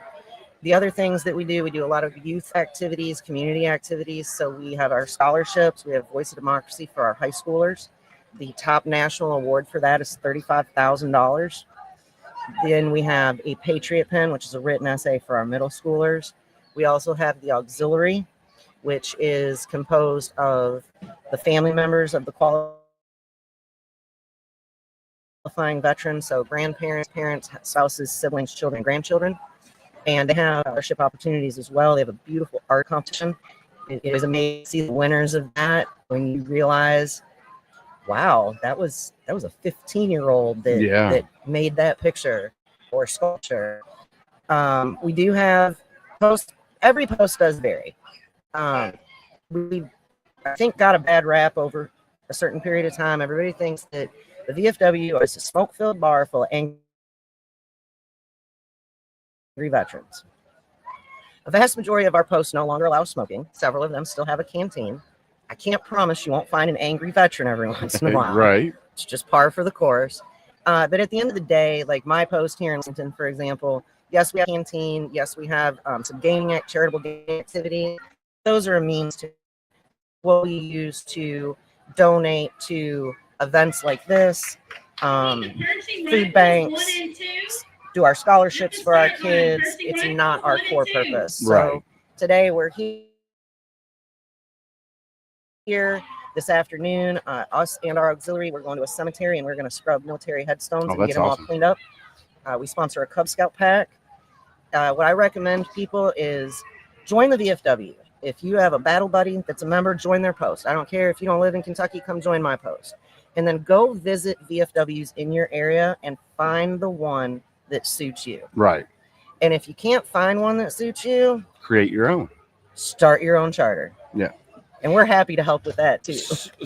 The other things that we do a lot of youth activities, community activities. So we have our scholarships. We have Voice of Democracy for our high schoolers. The top national award for that is $35,000. Then we have a Patriot Pen, which is a written essay for our middle schoolers. We also have the auxiliary, which is composed of the family members of the qualifying veterans. So grandparents, parents, spouses, siblings, children, grandchildren. And they have scholarship opportunities as well. They have a beautiful art competition. It is amazing to see the winners of that when you realize, wow, that was a 15-year-old that made that picture or sculpture. We do have posts. Every post does vary. We, I think, got a bad rap over a certain period of time. Everybody thinks that the VFW is a smoke-filled bar full of angry veterans. A vast majority of our posts no longer allow smoking. Several of them still have a canteen. I can't promise you won't find an angry veteran every once in a while. Right. It's just par for the course. But at the end of the day, like my post here in Lexington, for example, yes, we have a canteen. Yes, we have some charitable gaming activity. Those are a means to what we use to donate to events like this, food banks, do our scholarships for our kids. It's not our core purpose. So today we're here this afternoon, us and our auxiliary, we're going to a cemetery and we're going to scrub military headstones and get them all cleaned up. We sponsor a Cub Scout pack. What I recommend people is join the VFW. If you have a battle buddy that's a member, join their post. I don't care if you don't live in Kentucky, come join my post. And then go visit VFWs in your area and find the one that suits you. Right. And if you can't find one that suits you, create your own. Start your own charter. Yeah. And we're happy to help with that too.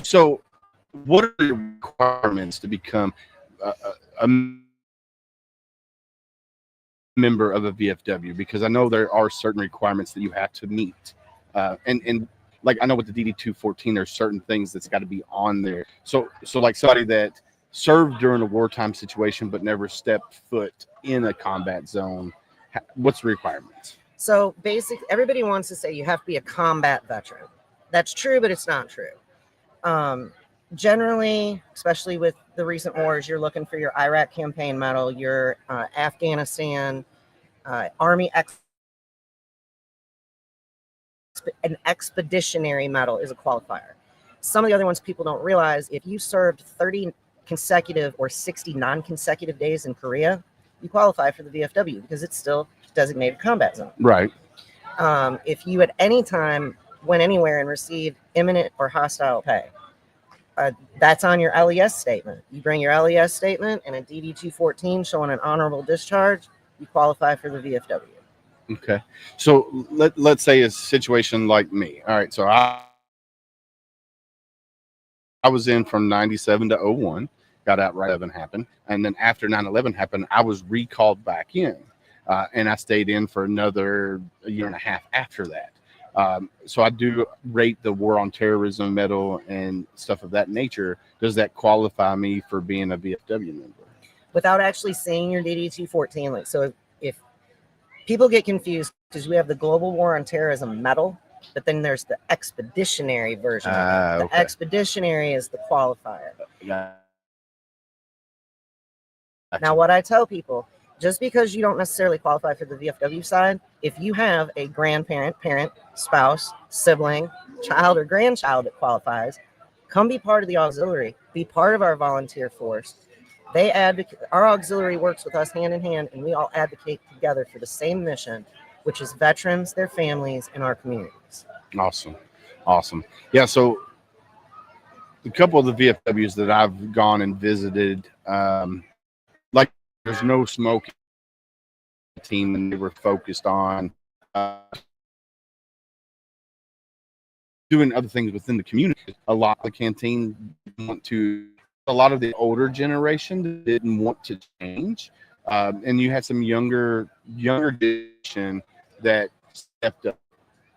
So what are the requirements to become a member of a VFW? Because I know there are certain requirements that you have to meet. And like I know with the DD-214, there's certain things that's got to be on there. So like somebody that served during a wartime situation but never stepped foot in a combat zone, what's the requirements? So basically, everybody wants to say you have to be a combat veteran. That's true, but it's not true. Generally, especially with the recent wars, you're looking for your Iraq campaign medal, your Afghanistan, Army an expeditionary medal is a qualifier. Some of the other ones people don't realize, if you served 30 consecutive or 60 non-consecutive days in Korea, you qualify for the VFW because it's still designated combat zone. Right. If you at any time went anywhere and received imminent or hostile pay, that's on your LES statement. You bring your LES statement and a DD-214 showing an honorable discharge, you qualify for the VFW. Okay. So let's say a situation like me. All right. So I was in from 97 to 01, got out right 11 happened. And then after 9/11 happened, I was recalled back in. And I stayed in for another year and a half after that. So I do rate the War on Terrorism medal and stuff of that nature. Does that qualify me for being a VFW member? Without actually seeing your DD-214, like, so if people get confused, because we have the Global War on Terrorism medal, but then there's the expeditionary version. The expeditionary is the qualifier. Now, what I tell people, just because you don't necessarily qualify for the VFW side, if you have a grandparent, parent, spouse, sibling, child, or grandchild that qualifies, come be part of the auxiliary, be part of our volunteer force. They advocate, our auxiliary works with us hand in hand, and we all advocate together for the same mission, which is veterans, their families, and our communities. Awesome. Awesome. Yeah. So a couple of the VFWs that I've gone and visited, like there's no smoking team, and they were focused on doing other things within the community. A lot of the canteen want to. A lot of the older generation didn't want to change, and you had some younger generation that stepped up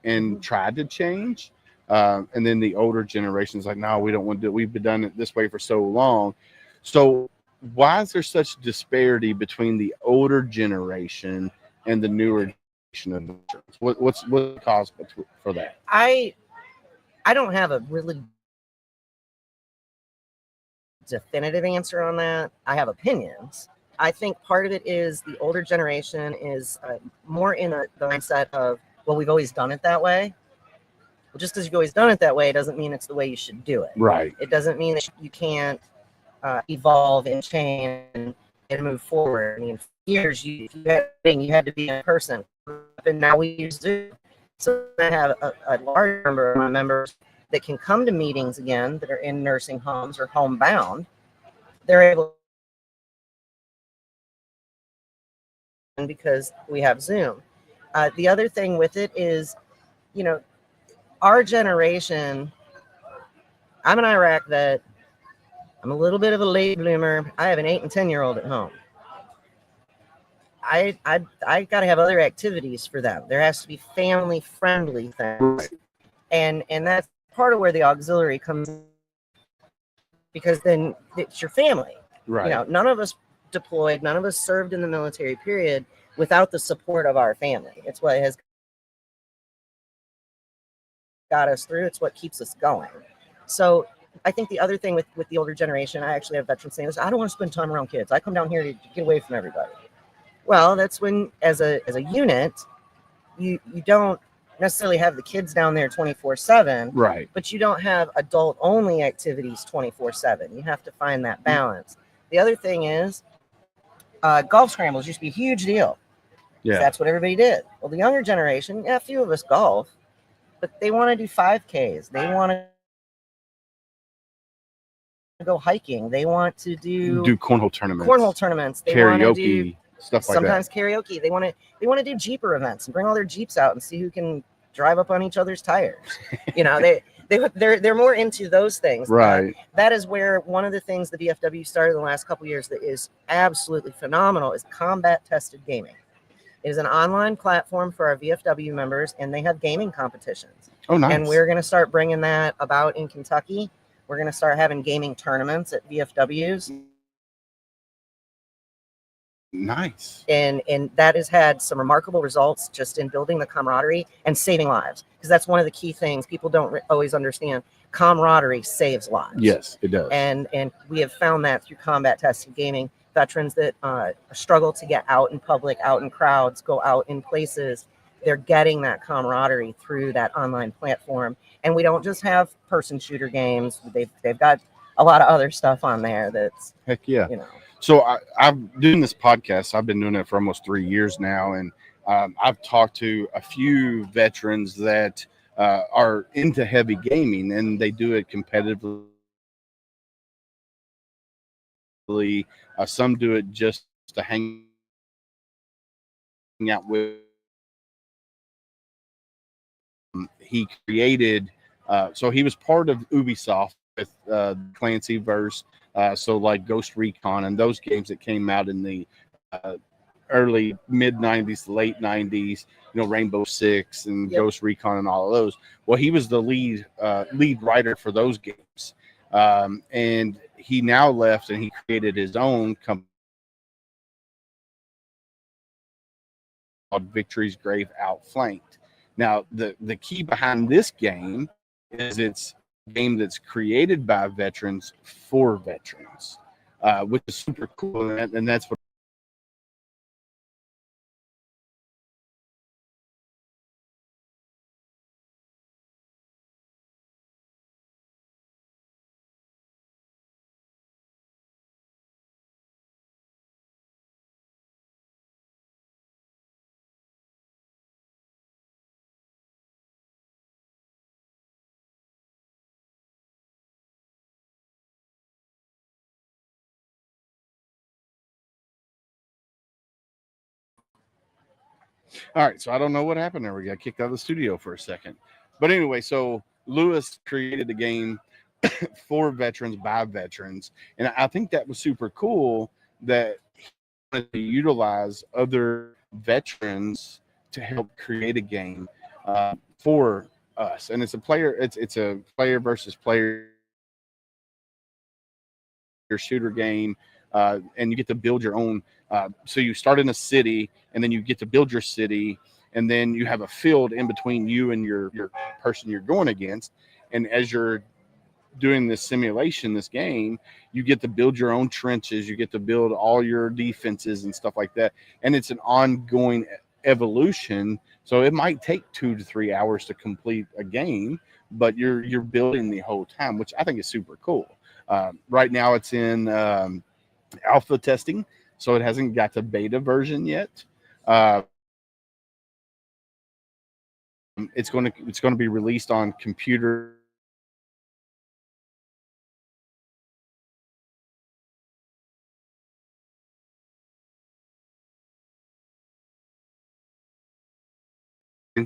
and tried to change. And then the older generation is like, no, we don't want to do it. We've been done it this way for so long. So why is there such disparity between the older generation and the newer generation of veterans? What's the cause for that? I don't have a really definitive answer on that. I have opinions. I think part of it is the older generation is more in the mindset of, well, we've always done it that way. Well, just because you've always done it that way doesn't mean it's the way you should do it. Right. It doesn't mean that you can't evolve and change and move forward. I mean, for years you had to be in person, and now we use Zoom. So I have a large number of my members that can come to meetings again that are in nursing homes or homebound. They're able, because we have Zoom. The other thing with it is, you know, our generation, I'm an Iraq vet. I'm a little bit of a late bloomer. I have an 8 and 10-year-old at home. I got to have other activities for them. There has to be family friendly things. And that's part of where the auxiliary comes in, because then it's your family. Right. You know, none of us deployed, none of us served in the military period without the support of our family. It's what has got us through. It's what keeps us going. So I think the other thing with the older generation, I actually have veterans saying this, I don't want to spend time around kids. I come down here to get away from everybody. Well, that's when, as a unit, you don't necessarily have the kids down there 24/7, right? But you don't have adult only activities 24/7. You have to find that balance. The other thing is, golf scrambles used to be a huge deal. Yeah, that's what everybody did. Well, the younger generation, yeah, a few of us golf, but they want to do 5Ks. They want to go hiking. They want to do cornhole tournaments. They karaoke, stuff like sometimes that. Karaoke. They want to do Jeeper events and bring all their Jeeps out and see who can drive up on each other's tires. You know, they're more into those things. Right. That is where one of the things the VFW started in the last couple of years that is absolutely phenomenal is combat tested gaming. It is an online platform for our VFW members, and they have gaming competitions. Oh, nice. And we're going to start bringing that about in Kentucky. We're going to start having gaming tournaments at VFWs. Nice. And that has had some remarkable results just in building the camaraderie and saving lives, because that's one of the key things people don't always understand. Camaraderie saves lives. Yes, it does. And we have found that through combat tested gaming. Veterans that struggle to get out in public, out in crowds, go out in places, they're getting that camaraderie through that online platform. And we don't just have person shooter games. They've got a lot of other stuff on there that's, heck yeah. You know. So I've doing this podcast. I've been doing it for almost 3 years now, and I've talked to a few veterans that are into heavy gaming, and they do it competitively. Some do it just to hang out with. He created, so he was part of Ubisoft with Clancy verse. So like Ghost Recon and those games that came out in the early mid 90s, late 90s, you know, Rainbow Six and Ghost Recon and all of those. Well, he was the lead writer for those games. And he now left and he created his own company called Victory's Grave Outflanked. Now, the key behind this game is it's a game that's created by veterans for veterans, which is super cool. And that's what All right, so I don't know what happened there. We got kicked out of the studio for a second. But anyway, so Lewis created a game for veterans by veterans. And I think that was super cool that he wanted to utilize other veterans to help create a game for us. And it's a player versus player shooter game. And you get to build your own. So you start in a city, and then you get to build your city, and then you have a field in between you and your person you're going against. And as you're doing this simulation, this game, you get to build your own trenches, you get to build all your defenses and stuff like that. And it's an ongoing evolution. So it might take 2 to 3 hours to complete a game, but you're building the whole time, which I think is super cool. Right now it's in alpha testing, so it hasn't got the beta version yet. It's going to be released on computer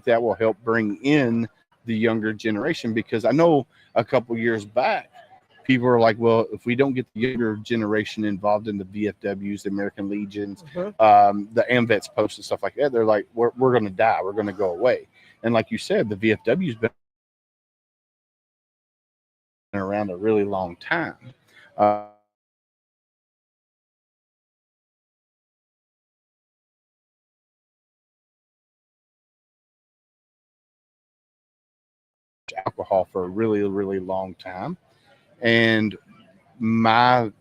that will help bring in the younger generation, because I know a couple years back people are like, well, if we don't get the younger generation involved in the VFWs, the American Legions, the AMVETS posts and stuff like that, they're like, we're going to die, we're going to go away. And like you said, the VFW's been around a really long time. Alcohol for a really, really long time. And my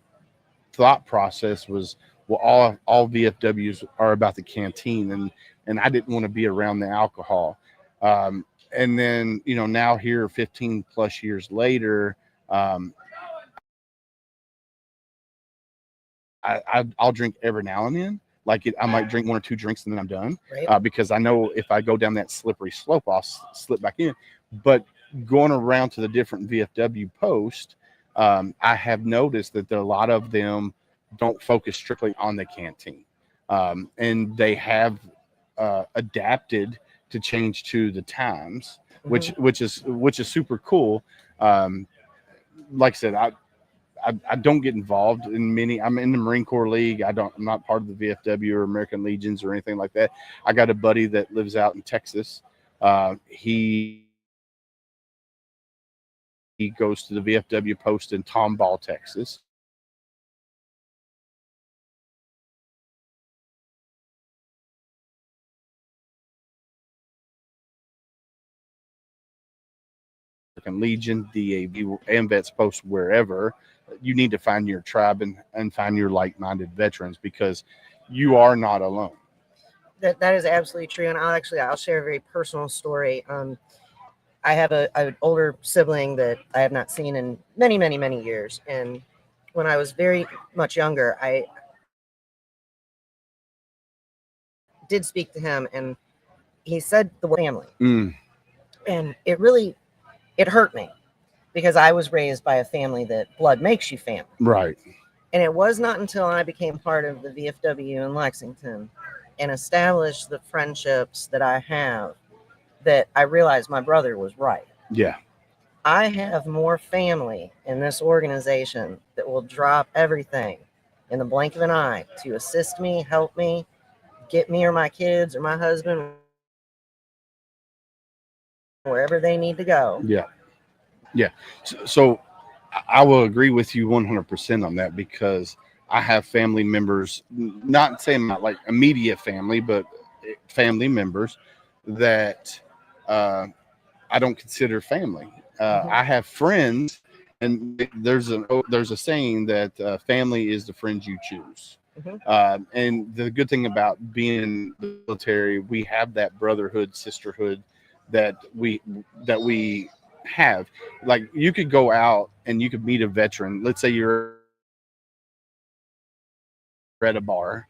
thought process was, well, all VFWs are about the canteen, and I didn't want to be around the alcohol. And then, now here 15 plus years later, I'll drink every now and then. Like I might drink 1 or 2 drinks and then I'm done, right? Because I know if I go down that slippery slope, I'll slip back in. But going around to the different VFW posts, I have noticed that a lot of them don't focus strictly on the canteen, and they have adapted to change to the times, which is super cool. Like I said, I don't get involved in many. I'm in the Marine Corps League. I'm not part of the VFW or American Legions or anything like that. I got a buddy that lives out in Texas. He goes to the VFW post in Tomball, Texas. Legion, DAV, AMVETS post, wherever. You need to find your tribe and find your like-minded veterans, because you are not alone. That is absolutely true. And I'll share a very personal story. I have an older sibling that I have not seen in many, many, many years. And when I was very much younger, I did speak to him, and he said the word family. And it hurt me, because I was raised by a family that blood makes you family. Right. And it was not until I became part of the VFW in Lexington and established the friendships that I have that I realized my brother was right. Yeah. I have more family in this organization that will drop everything in the blink of an eye to assist me, help me, get me or my kids or my husband wherever they need to go. Yeah. So I will agree with you 100% on that, because I have family members, not saying not like immediate family, but family members that I don't consider family. I have friends, and there's a saying that family is the friends you choose. And the good thing about being in the military, we have that brotherhood, sisterhood that we have. Like, you could go out and you could meet a veteran. Let's say you're at a bar,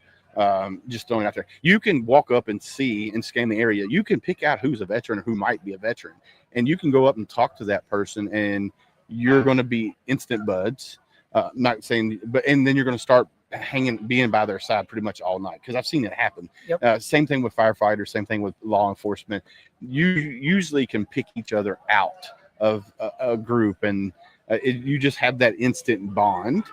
just throwing it out there. You can walk up and see and scan the area. You can pick out who's a veteran or who might be a veteran, and you can go up and talk to that person, and you're going to be instant buds. Not saying, and then you're going to start being by their side pretty much all night, because I've seen it happen. Yep. Same thing with firefighters, same thing with law enforcement. You usually can pick each other out of a group, and you just have that instant bond.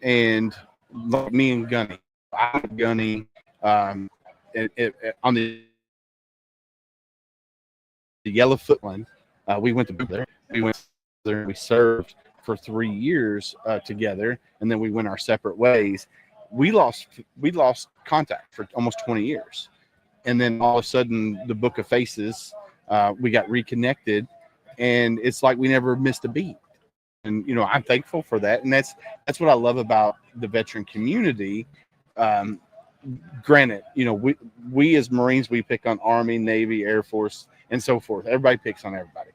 And like me and Gunny, I'm Gunny on the Yellowfoot line. We went to there. We went there. We served for 3 years together, and then we went our separate ways. We lost contact for almost 20 years, and then all of a sudden, the Book of Faces, we got reconnected, and it's like we never missed a beat. And I'm thankful for that, and that's what I love about the veteran community. Granted, we as Marines, we pick on Army, Navy, Air Force, and so forth. Everybody picks on everybody.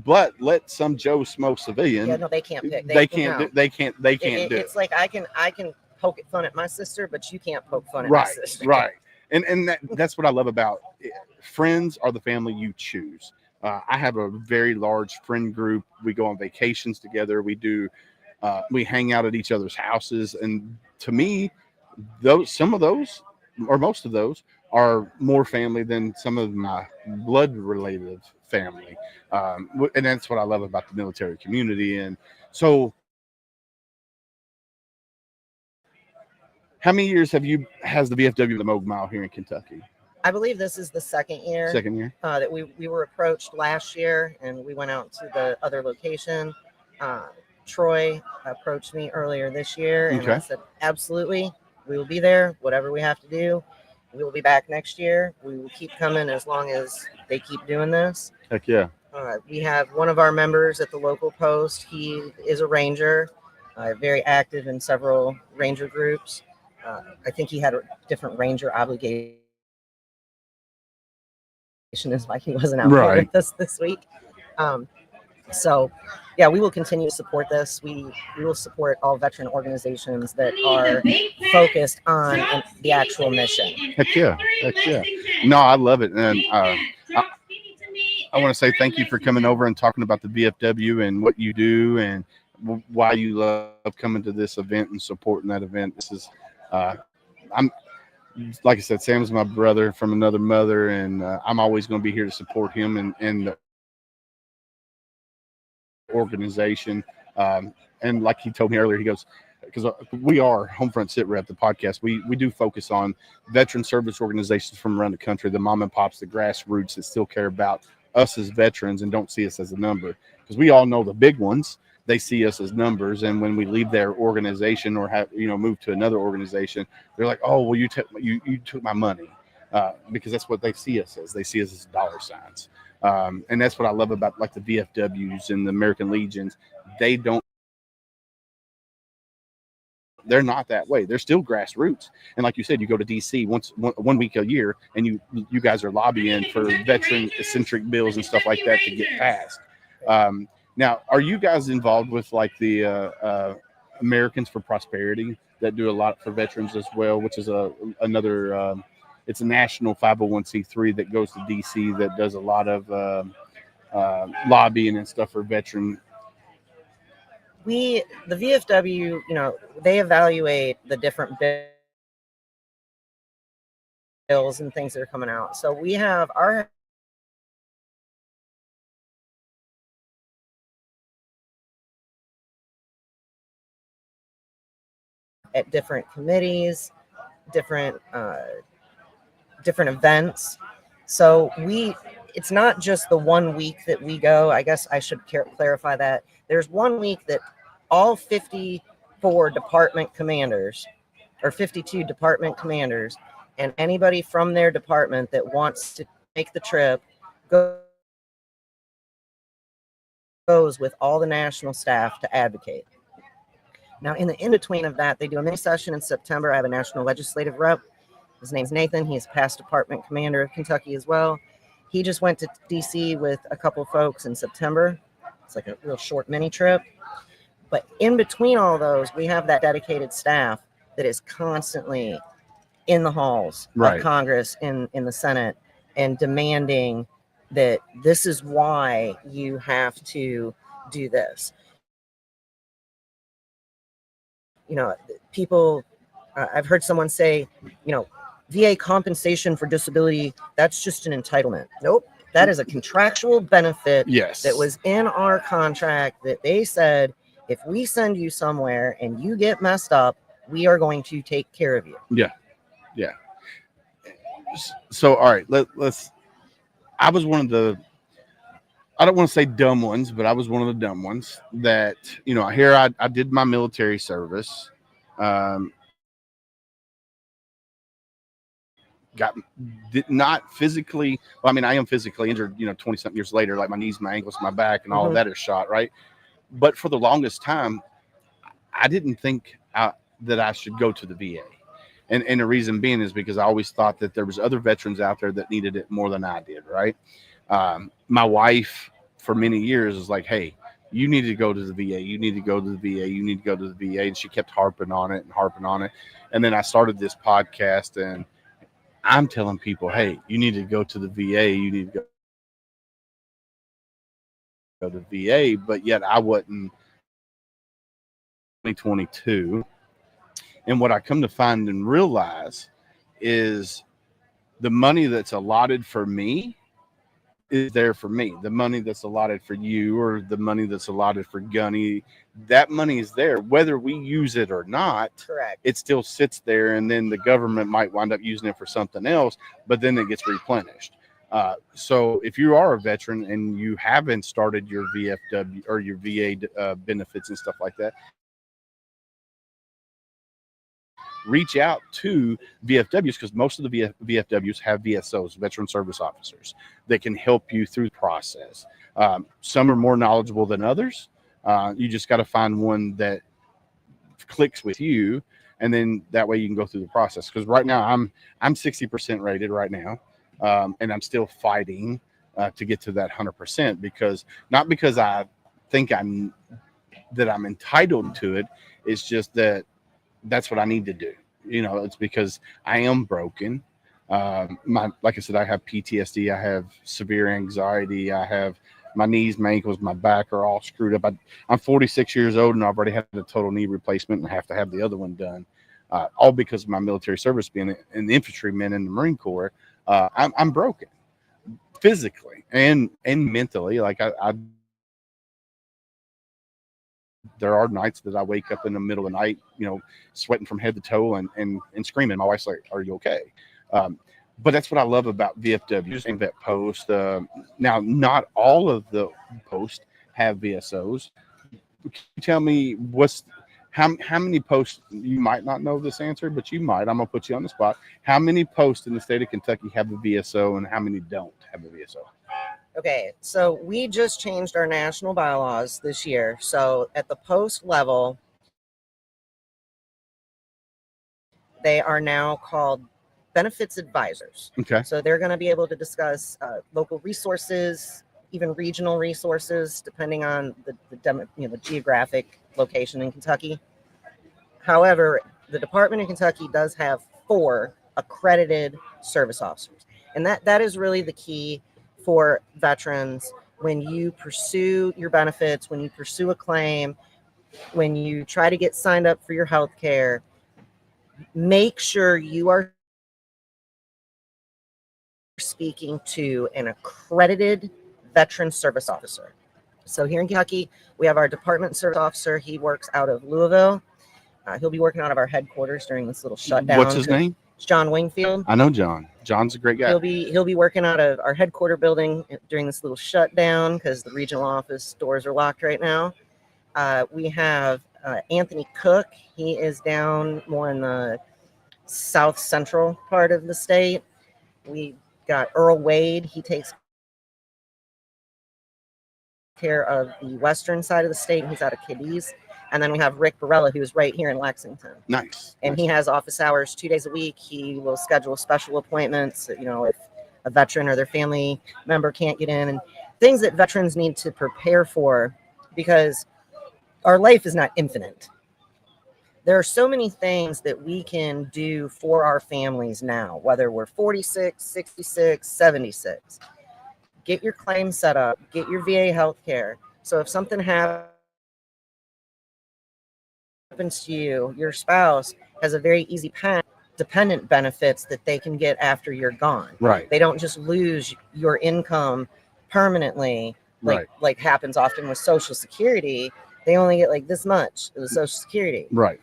But let some Joe Smo civilian. Yeah, no, they can't pick. They can't do it. It's like I can poke fun at my sister, but you can't poke fun at my sister. Right. And that's what I love about it. Friends are the family you choose. I have a very large friend group. We go on vacations together. We hang out at each other's houses, and to me, some of those, or most of those, are more family than some of my blood-related family, and that's what I love about the military community. And so, how many years has the VFW the Moog Mile here in Kentucky? I believe this is the second year. That we were approached last year, and we went out to the other location. Troy approached me earlier this year, and I said, absolutely, we will be there, whatever we have to do. We will be back next year. We will keep coming as long as they keep doing this. Heck yeah. We have one of our members at the local post. He is a ranger, very active in several ranger groups. I think he had a different ranger obligation is why he wasn't out here with us this week. So yeah, we will continue to support this. We will support all veteran organizations that are focused on the actual mission. Heck yeah. No, I love it. And I want to say thank you for coming over and talking about the VFW and what you do and why you love coming to this event and supporting that event. This is, I'm, like I said, Sam's my brother from another mother, and I'm always going to be here to support him and the organization. And like he told me earlier, he goes, because we are Homefront Sit Rep, the podcast, we do focus on veteran service organizations from around the country, the mom and pops, the grassroots that still care about us as veterans and don't see us as a number. Because we all know the big ones, they see us as numbers, and when we leave their organization or have move to another organization, they're like, oh well, you took my money, because that's what they see us as. They see us as dollar signs, and that's what I love about like the VFWs and the American Legions. They're not that way. They're still grassroots, and like you said, you go to DC one week a year, and you guys are lobbying for veteran eccentric bills and stuff like that to get passed. Now, are you guys involved with like the Americans for Prosperity that do a lot for veterans as well, which is another it's a national 501c3 that goes to DC that does a lot of lobbying and stuff for veteran. The VFW, they evaluate the different bills and things that are coming out. So we have our at different committees, different events. So it's not just the 1 week that we go. I guess I should clarify that. There's 1 week that all 54 department commanders or 52 department commanders and anybody from their department that wants to make the trip goes with all the national staff to advocate. Now, in the in-between of that, they do a mini session in September. I have a national legislative rep. His name's Nathan. He's past department commander of Kentucky as well. He just went to DC with a couple folks in September. It's like a real short mini trip. But in between all those, we have that dedicated staff that is constantly in the halls of Congress, in the Senate, and demanding that this is why you have to do this. You know, people, I've heard someone say, you know, VA compensation for disability, that's just an entitlement. Nope. That is a contractual benefit that was in our contract that they said, if we send you somewhere and you get messed up, we are going to take care of you. Yeah. Yeah. So, all right, let's, I was one of the, I don't want to say dumb ones, but I was one of the dumb ones that, you know, here I did my military service. Did not physically, well, I mean, I am physically injured, you know, 20 something years later, like my knees, my ankles, my back, and all of that is shot, right? But for the longest time, I didn't think that I should go to the VA. And the reason being is because I always thought that there was other veterans out there that needed it more than I did, right? My wife for many years was like, hey, you need to go to the VA. You need to go to the VA. You need to go to the VA. And she kept harping on it and harping on it. And then I started this podcast, and I'm telling people, hey, you need to go to the VA. You need to go to the VA. But yet I wasn't 2022. And what I come to find and realize is the money that's allotted for me is there for me. The money that's allotted for you, or the money that's allotted for Gunny, that money is there. Whether we use it or not, correct, it still sits there, and then the government might wind up using it for something else, but then it gets replenished. So if you are a veteran and you haven't started your VFW or your VA benefits and stuff like that, reach out to VFWs, because most of the VFWs have VSOs, veteran service officers, that can help you through the process. Some are more knowledgeable than others. You just got to find one that clicks with you, and then that way you can go through the process. Because right now I'm 60% rated right now, and I'm still fighting to get to that 100%, because not because I think I'm entitled to it. It's just that that's what I need to do. You know, it's because I am broken. Like I said, I have PTSD. I have severe anxiety. I have my knees, my ankles, my back are all screwed up. I'm 46 years old, and I've already had a total knee replacement and have to have the other one done. All because of my military service, being an infantryman in the Marine Corps. I'm broken physically and mentally. Like I there are nights that I wake up in the middle of the night, you know, sweating from head to toe and screaming. My wife's like, "Are you okay?" But that's what I love about VFWs and Vet Post. Now, not all of the posts have VSOs. Can you tell me how many posts? You might not know this answer, but you might. I'm gonna put you on the spot. How many posts in the state of Kentucky have a VSO, and how many don't have a VSO? Okay, so we just changed our national bylaws this year. So at the post level, they are now called benefits advisors. Okay. So they're going to be able to discuss local resources, even regional resources, depending on the geographic location in Kentucky. However, the Department of Kentucky does have 4 accredited service officers, and that is really the key for veterans. When you pursue your benefits, when you pursue a claim, when you try to get signed up for your health care, make sure you are speaking to an accredited veteran service officer. So here in Kentucky, we have our department service officer. He works out of Louisville. He'll be working out of our headquarters during this little shutdown. What's his name? It's John Wingfield. I know John. John's a great guy. He'll be working out of our headquarter building during this little shutdown because the regional office doors are locked right now. We have Anthony Cook. He is down more in the south central part of the state. We got Earl Wade. He takes care of the western side of the state. He's out of Cadiz. And then we have Rick Barella, who's right here in Lexington. Nice. And he has office hours 2 days a week. He will schedule special appointments, you know, if a veteran or their family member can't get in, and things that veterans need to prepare for, because our life is not infinite. There are so many things that we can do for our families now, whether we're 46, 66, 76. Get your claim set up, get your VA health care. So if something happens happens to you, your spouse has a very easy path, dependent benefits that they can get after you're gone. Right. They don't just lose your income permanently, like happens often with Social Security. They only get like this much of the Social Security. Right.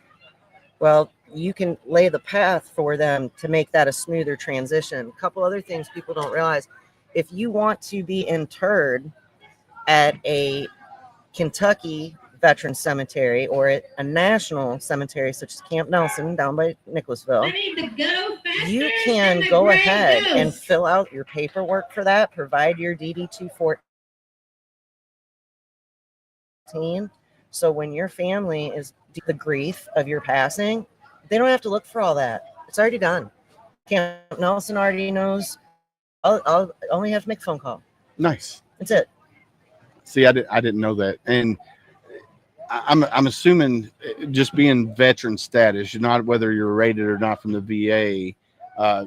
Well, you can lay the path for them to make that a smoother transition. A couple other things people don't realize: if you want to be interred at a Kentucky veteran cemetery or at a national cemetery such as Camp Nelson down by Nicholasville, you can go ahead and fill out your paperwork for that, provide your DD-214. So when your family is the grief of your passing, they don't have to look for all that. It's already done. Camp Nelson already knows. I'll only have to make a phone call. Nice. That's it. See, I didn't know that. And I'm assuming just being veteran status, not whether you're rated or not from the VA,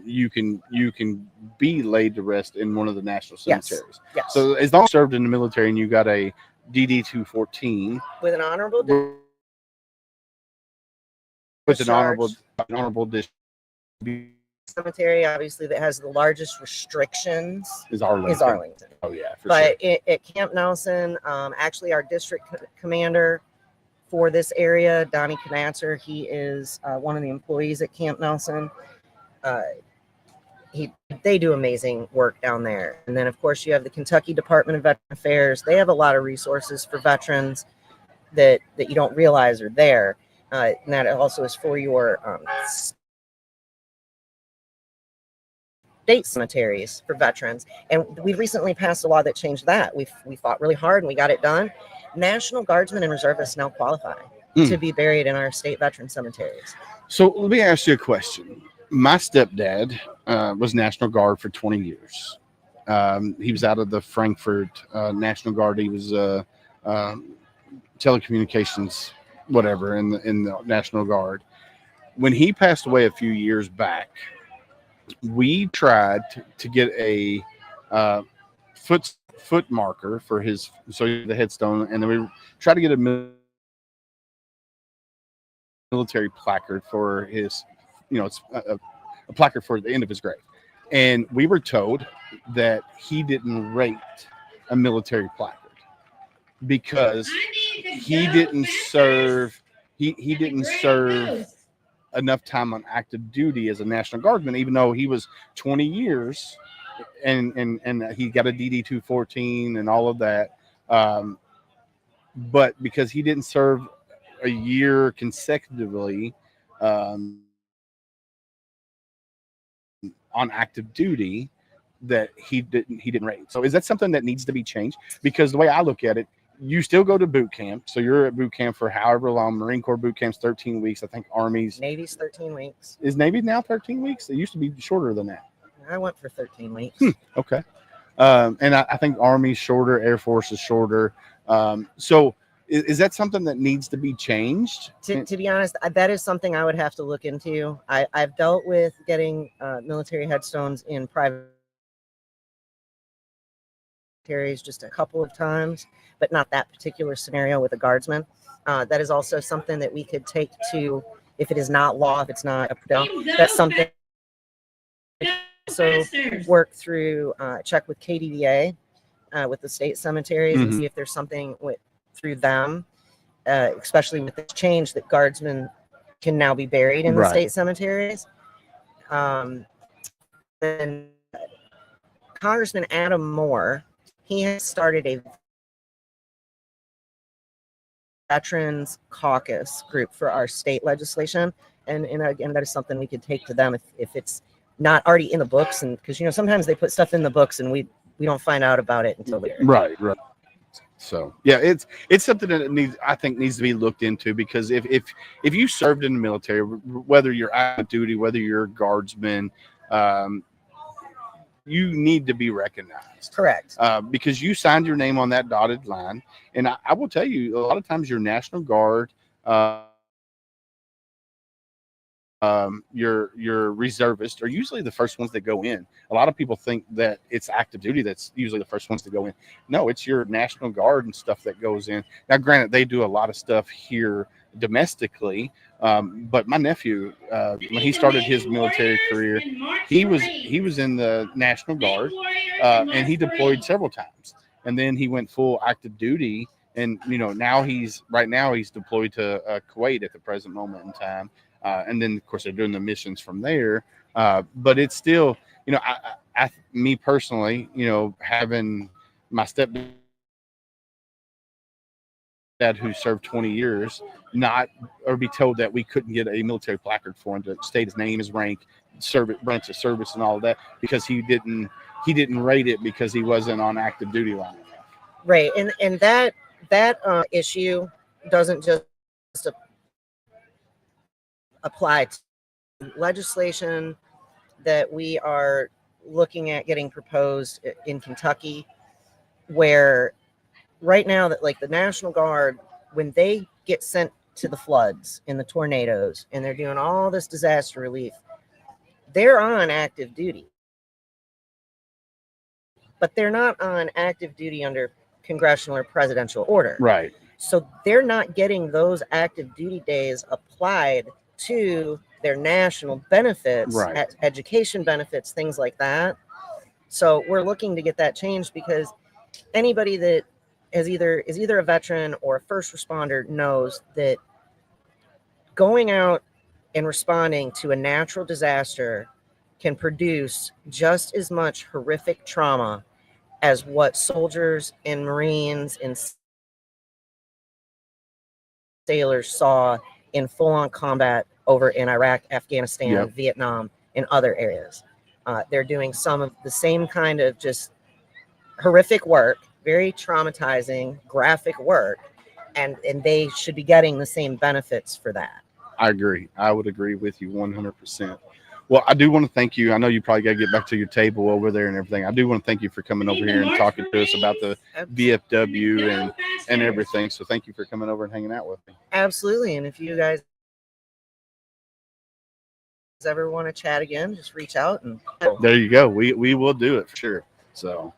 you can be laid to rest in one of the national cemeteries. Yes. So as long as you served in the military and you got a DD-214 with an honorable cemetery, obviously that has the largest restrictions is Arlington. Oh yeah, but sure. At Camp Nelson, actually our district commander for this area, Donnie Knatzer, he is one of the employees at Camp Nelson. They do amazing work down there. And then of course you have the Kentucky Department of Veteran Affairs. They have a lot of resources for veterans that you don't realize are there. And that also is for your state cemeteries for veterans. And we recently passed a law that changed that. We fought really hard and we got it done. National Guardsmen and Reservists now qualify to be buried in our state veteran cemeteries. So let me ask you a question. My stepdad was National Guard for 20 years. He was out of the Frankfort National Guard. He was telecommunications, whatever, in the National Guard. When he passed away a few years back, we tried to get a foot marker for his, so the headstone, and then we tried to get a military placard for his, it's a placard for the end of his grave. And we were told that he didn't rate a military placard because he didn't serve enough time on active duty as a National Guardsman, even though he was 20 years and he got a DD-214 and all of that. But because he didn't serve a year consecutively on active duty, that he didn't rate. So is that something that needs to be changed? Because the way I look at it, you still go to boot camp. So you're at boot camp for however long. Marine Corps boot camp's 13 weeks. I think Navy's 13 weeks. Is Navy now 13 weeks? It used to be shorter than that. I went for 13 weeks. Okay. And I think Army's shorter, Air Force is shorter. So is that something that needs to be changed? To be honest, that is something I would have to look into. I've dealt with getting military headstones in private just a couple of times, but not that particular scenario with a guardsman. That is also something that we could take to, if it is not law, if it's not that's something. So work through, check with KDVA, with the state cemeteries, and see if there's something through them, especially with this change that guardsmen can now be buried in the state cemeteries. And Congressman Adam Moore, he has started a Veterans Caucus group for our state legislation. And again, that is something we could take to them if it's not already in the books. And because, sometimes they put stuff in the books and we don't find out about it until later. Right. So yeah, it's something that needs to be looked into, because if you served in the military, whether you're active duty, whether you're a guardsman, you need to be recognized. Correct. Because you signed your name on that dotted line. And I will tell you, a lot of times your National Guard, your reservists are usually the first ones that go in. A lot of people think that it's active duty that's usually the first ones to go in. No, it's your National Guard and stuff that goes in. Now, granted, they do a lot of stuff here domestically. But my nephew, when he started his military career, he was in the National Guard, and he deployed several times. And then he went full active duty. And, now he's deployed to Kuwait at the present moment in time. And then, of course, they're doing the missions from there. But it's still, me personally, having my stepdad who served 20 years, be told that we couldn't get a military placard for him to state his name, his rank, branch of service, and all of that, because he didn't rate it because he wasn't on active duty long enough. Right, and that issue doesn't just apply to legislation that we are looking at getting proposed in Kentucky, where right now that like the National Guard, when they get sent to the floods and the tornadoes and they're doing all this disaster relief, they're on active duty, but they're not on active duty under congressional or presidential order. Right. So they're not getting those active duty days applied to their national benefits, right. Education benefits, things like that. So we're looking to get that changed, because anybody that is either a veteran or a first responder knows that going out and responding to a natural disaster can produce just as much horrific trauma as what soldiers and Marines and sailors saw in full-on combat over in Iraq, Afghanistan, Yep. Vietnam, and other areas. They're doing some of the same kind of just horrific work, very traumatizing, graphic work, and they should be getting the same benefits for that. I agree. I would agree with you 100%. Well, I do want to thank you. I know you probably got to get back to your table over there and everything. I do want to thank you for coming over here and talking to us about the VFW and everything. So thank you for coming over and hanging out with me. Absolutely. And if you guys ever want to chat again, just reach out. And there you go. We will do it for sure. So,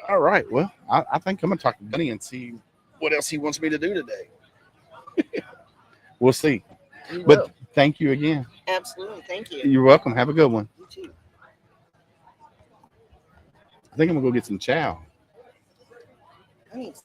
all right. Well, I think I'm going to talk to Benny and see what else he wants me to do today. We'll see. But thank you again. Absolutely. Thank you. You're welcome. Have a good one. You too. I think I'm going to go get some chow. Thanks.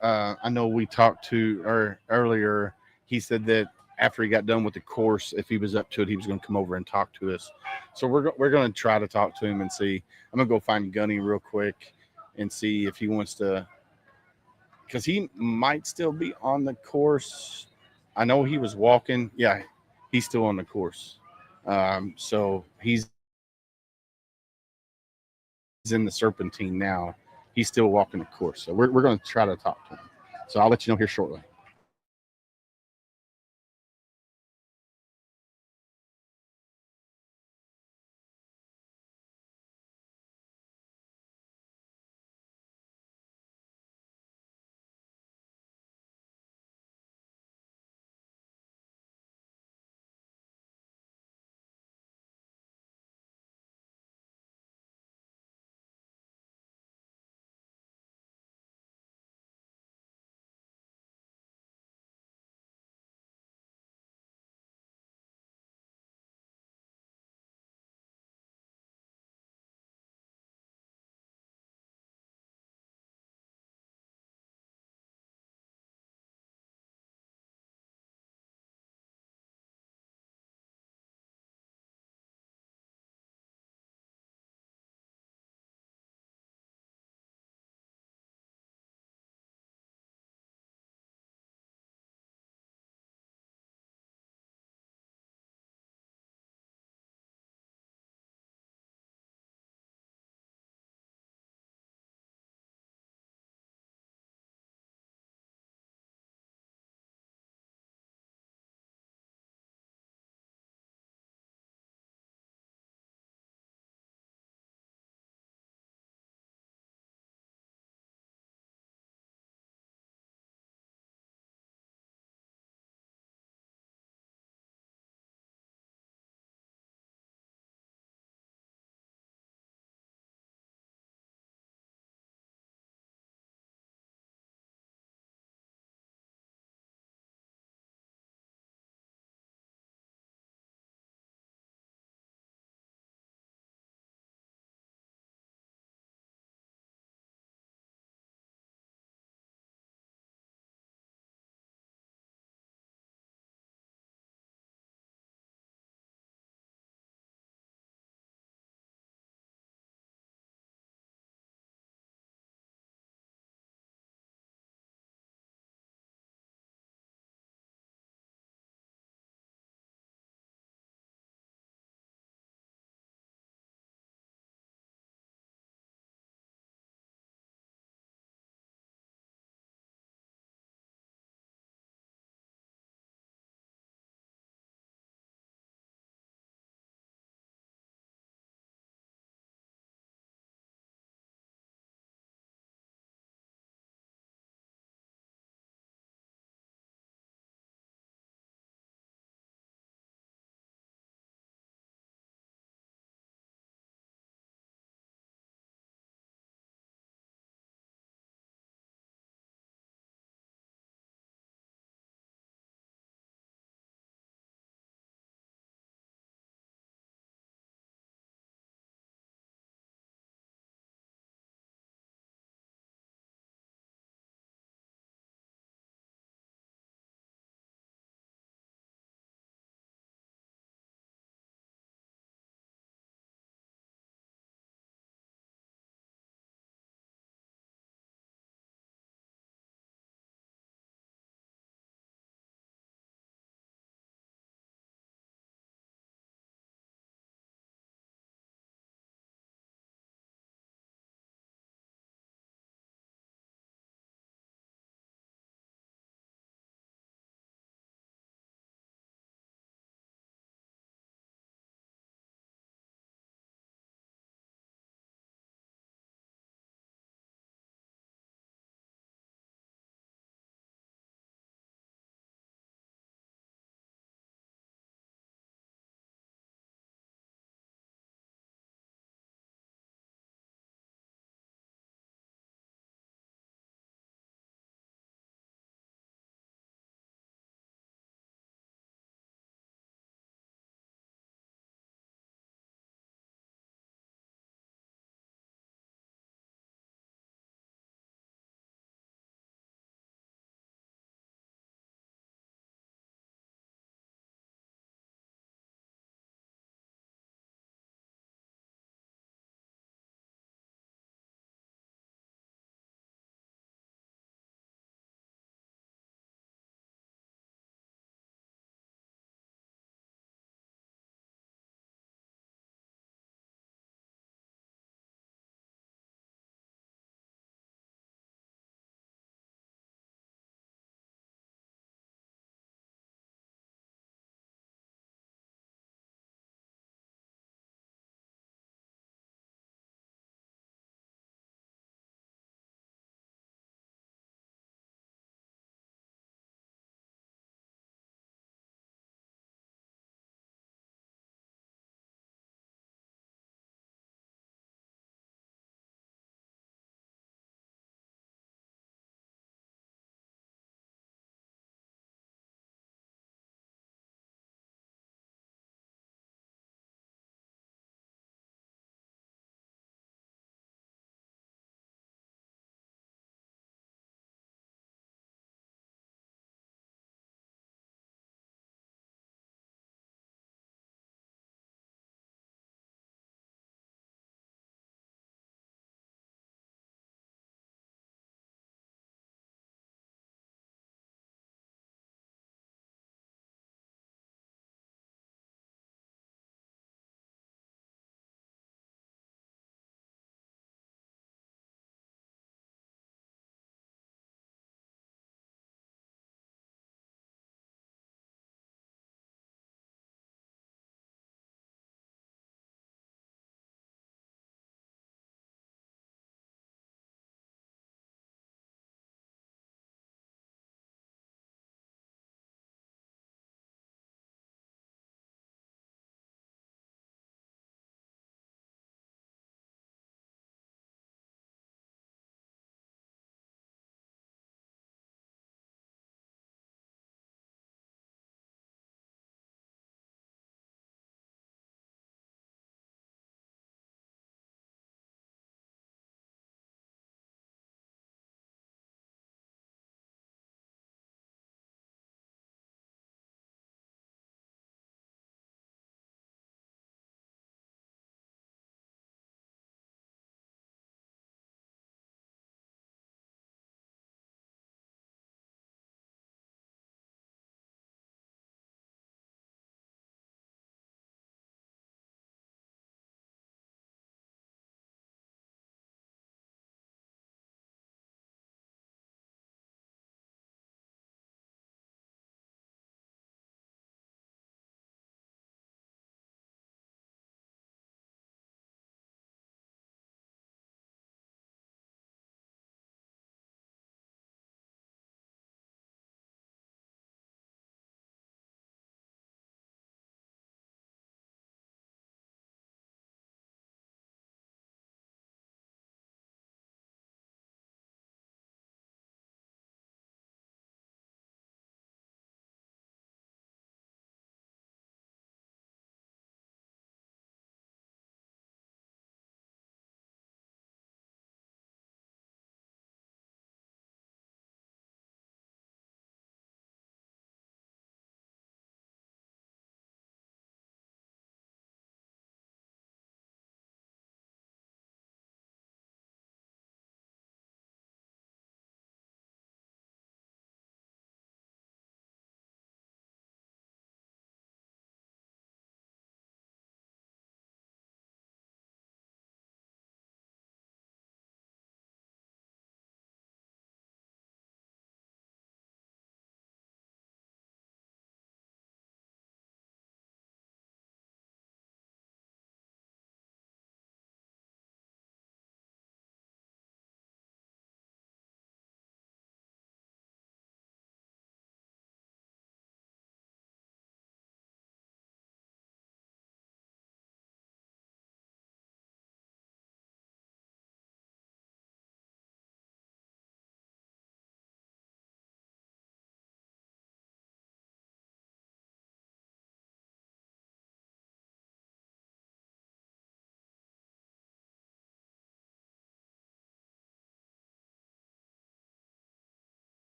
I know we talked to earlier. He said that after he got done with the course, if he was up to it, he was going to come over and talk to us. So we're going to try to talk to him and see. I'm going to go find Gunny real quick and see if he wants to, because he might still be on the course. I know he was walking. Yeah, he's still on the course. So he's in the Serpentine now. He's still walking the course. So we're going to try to talk to him. So I'll let you know here shortly.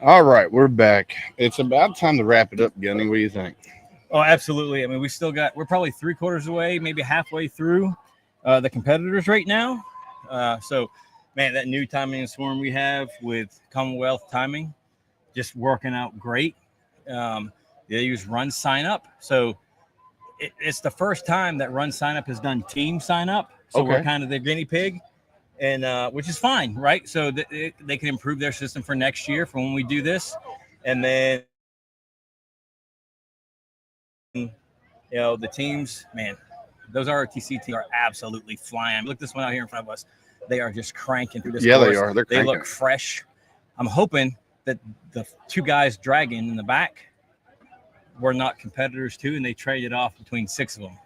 All right, we're back. It's about time to wrap it up, Gunny. What do you think? Oh, absolutely. I mean, we're probably 3/4 away, maybe halfway through the competitors right now. So, man, that new timing and swarm we have with Commonwealth timing, just working out great. They use Run Sign Up. So it's the first time that Run Sign Up has done team sign up. So we're kind of the guinea pig, and which is fine, right? So they can improve their system for next year for when we do this. And then, the teams, man, those ROTC teams are absolutely flying. Look this one out here in front of us. They are just cranking through this course. They are. They look fresh. I'm hoping that the two guys dragging in the back were not competitors too, and they traded off between 6 of them.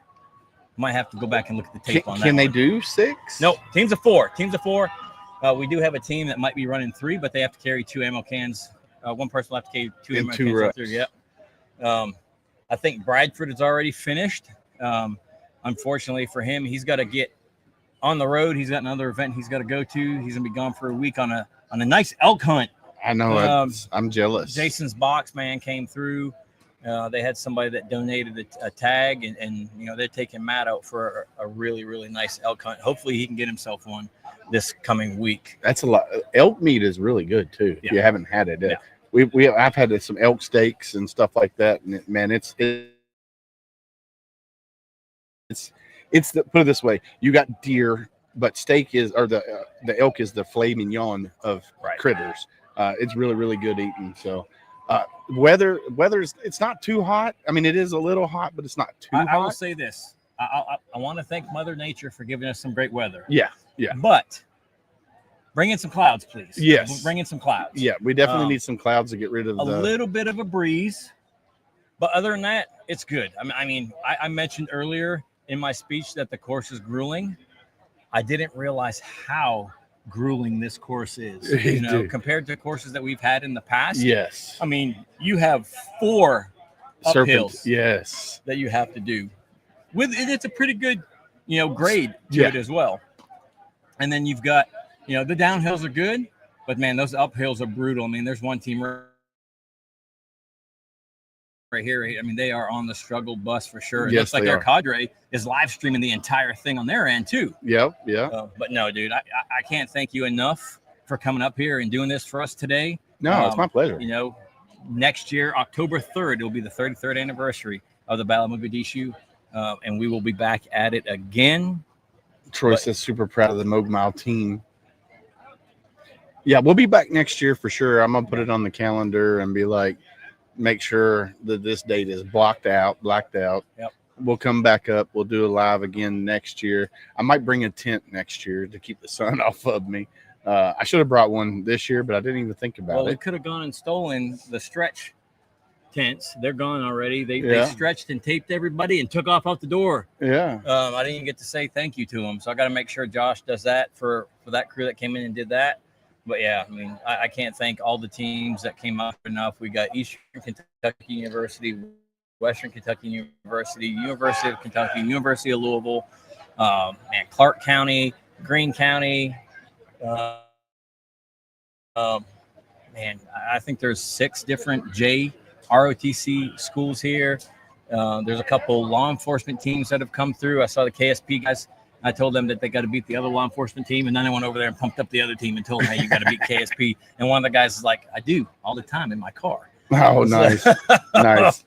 Might have to go back and look at the tape on that. Can they do 6? No, teams of 4. We do have a team that might be running 3, but they have to carry 2 ammo cans. One person will have to carry 2 ammo cans. Rucks. Yep. I think Bradford is already finished. Unfortunately for him, he's got to get on the road. He's got another event he's got to go to. He's gonna be gone for a week on a nice elk hunt. I know. I'm jealous. Jason's box man came through. They had somebody that donated a tag, and they're taking Matt out for a really, really nice elk hunt. Hopefully he can get himself one this coming week. That's a lot. Elk meat is really good too. If you haven't had it, I've had some elk steaks and stuff like that, and it's put it this way: you got deer, but steak the elk is the filet mignon of critters. It's really, really good eating. So. Weather it's not too hot. I mean, it is a little hot, but it's not too hot. I will say this. I want to thank Mother Nature for giving us some great weather. Yeah. But bring in some clouds, please. Yes. Bring in some clouds. Yeah, we definitely need some clouds to get rid of a little bit of a breeze. But other than that, it's good. I mentioned earlier in my speech that the course is grueling. I didn't realize how grueling this course is, compared to courses that we've had in the past. Yes. I mean, you have 4 uphills that you have to do. It's a pretty good, grade to it as well. And then you've got, the downhills are good, but man, those uphills are brutal. I mean, there's one team right here. I mean, they are on the struggle bus for sure. It looks like their cadre is live streaming the entire thing on their end too. Yeah. But no, dude, I can't thank you enough for coming up here and doing this for us today. No, it's my pleasure. Next year, October 3rd, it will be the 33rd anniversary of the Battle of Mogadishu, and we will be back at it again. Troy says super proud of the Moog Mile team. Yeah, we'll be back next year for sure. I'm gonna put it on the calendar and be like, make sure that this date is blacked out. Yep. We'll come back up. We'll do a live again next year. I might bring a tent next year to keep the sun off of me. I should have brought one this year, but I didn't even think about it. Well, we could have gone and stolen the stretch tents. They're gone already. They stretched and taped everybody and took off out the door. Yeah. I didn't even get to say thank you to them. So I got to make sure Josh does that for that crew that came in and did that. But yeah, I mean, I can't thank all the teams that came up enough. We got Eastern Kentucky University, Western Kentucky University, University of Kentucky, University of Louisville, and Clark County, Greene County. I think there's 6 different ROTC schools here. There's a couple law enforcement teams that have come through. I saw the KSP guys. I told them that they got to beat the other law enforcement team, and then I went over there and pumped up the other team and told them, hey, you got to beat KSP. And one of the guys is like, I do all the time in my car. Oh, nice. Nice.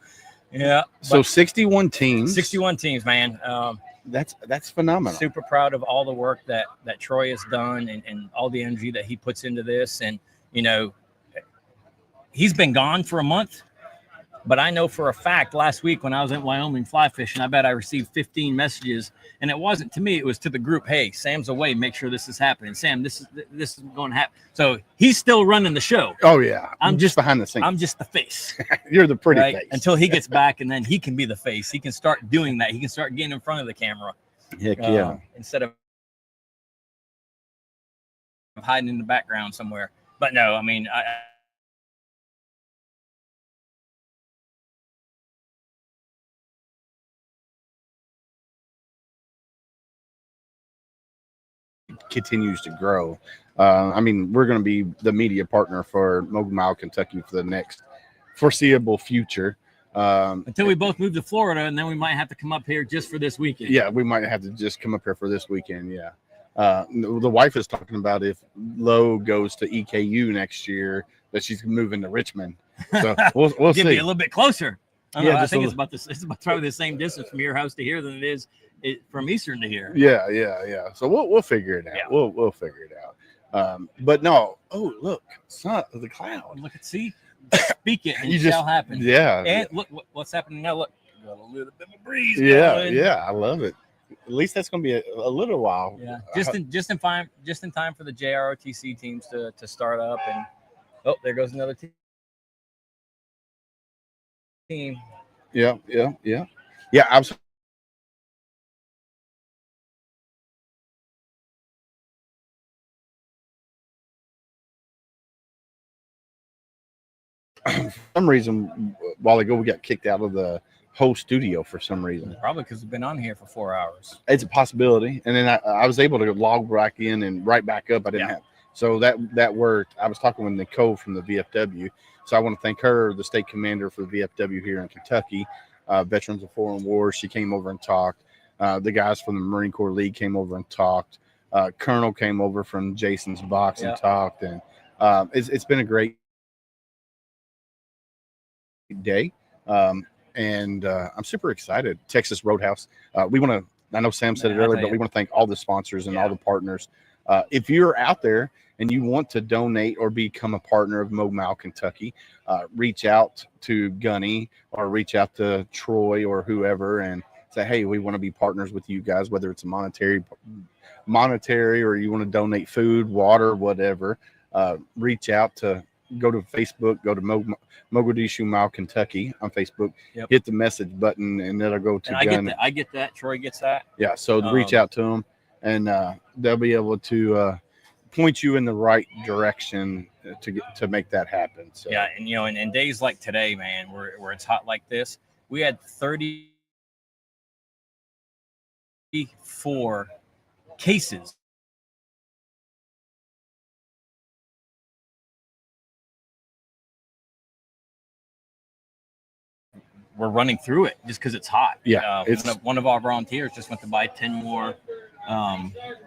Yeah. So 61 teams. 61 teams, man. That's phenomenal. Super proud of all the work that Troy has done and all the energy that he puts into this. And, he's been gone for a month. But I know for a fact last week when I was in Wyoming fly fishing, I bet I received 15 messages, and it wasn't to me; it was to the group. Hey, Sam's away. Make sure this is happening. Sam, this is going to happen. So he's still running the show. Oh yeah, I'm just behind the scenes. I'm just the face. You're the pretty face until he gets back, and then he can be the face. He can start doing that. He can start getting in front of the camera. Heck yeah! Instead of hiding in the background somewhere. But no, I mean continues to grow. I mean, we're going to be the media partner for Mogadishu Mile Kentucky for the next foreseeable future. Until we both move to Florida, and then we might have to come up here just for this weekend. Yeah, we might have to just come up here for this weekend. Yeah. The wife is talking about if Lo goes to EKU next year, that she's moving to Richmond. So we'll Get see. me a little bit closer. I don't Yeah, know, I just a think it's about probably the same distance from your house to here than it is from Eastern to here. Yeah. So we'll figure it out. Yeah. We'll figure it out. But no. Oh, look, sun, the cloud. Look and see. Speak it, and You it just- shall happen. yeah. And look what's happening now. Look, got a little bit of a breeze. Yeah, going. I love it. At least that's going to be a little while. Yeah, just in time for the JROTC teams to start up, and there goes another team. Yeah. Absolutely. For some reason, a while ago, we got kicked out of the whole studio for some reason. Probably because we've been on here for 4 hours. It's a possibility. And then I was able to log back in and right back up. I didn't have. So that worked. I was talking with Nicole from the VFW. So I want to thank her, the state commander for the VFW here in Kentucky, Veterans of Foreign Wars. She came over and talked. The guys from the Marine Corps League came over and talked. Colonel came over from Jason's box and talked. And it's been a great day. And I'm super excited. Texas Roadhouse. We want to, I know Sam said it earlier, but we want to thank all the sponsors and all the partners. If you're out there and you want to donate or become a partner of Mogadishu Mile Kentucky, reach out to Gunny or reach out to Troy or whoever and say, hey, we want to be partners with you guys, whether it's a monetary or you want to donate food, water, whatever. Reach out to, go to Facebook, go to Mogadishu Mile Kentucky on Facebook, hit the message button, and that'll go to Gunny. I get that. Troy gets that. Yeah, so reach out to them, and they'll be able to point you in the right direction to make that happen. So Yeah, and in days like today, man, where it's hot like this, we had 34 cases we're running through it just because it's hot. Yeah, one of our volunteers just went to buy 10 more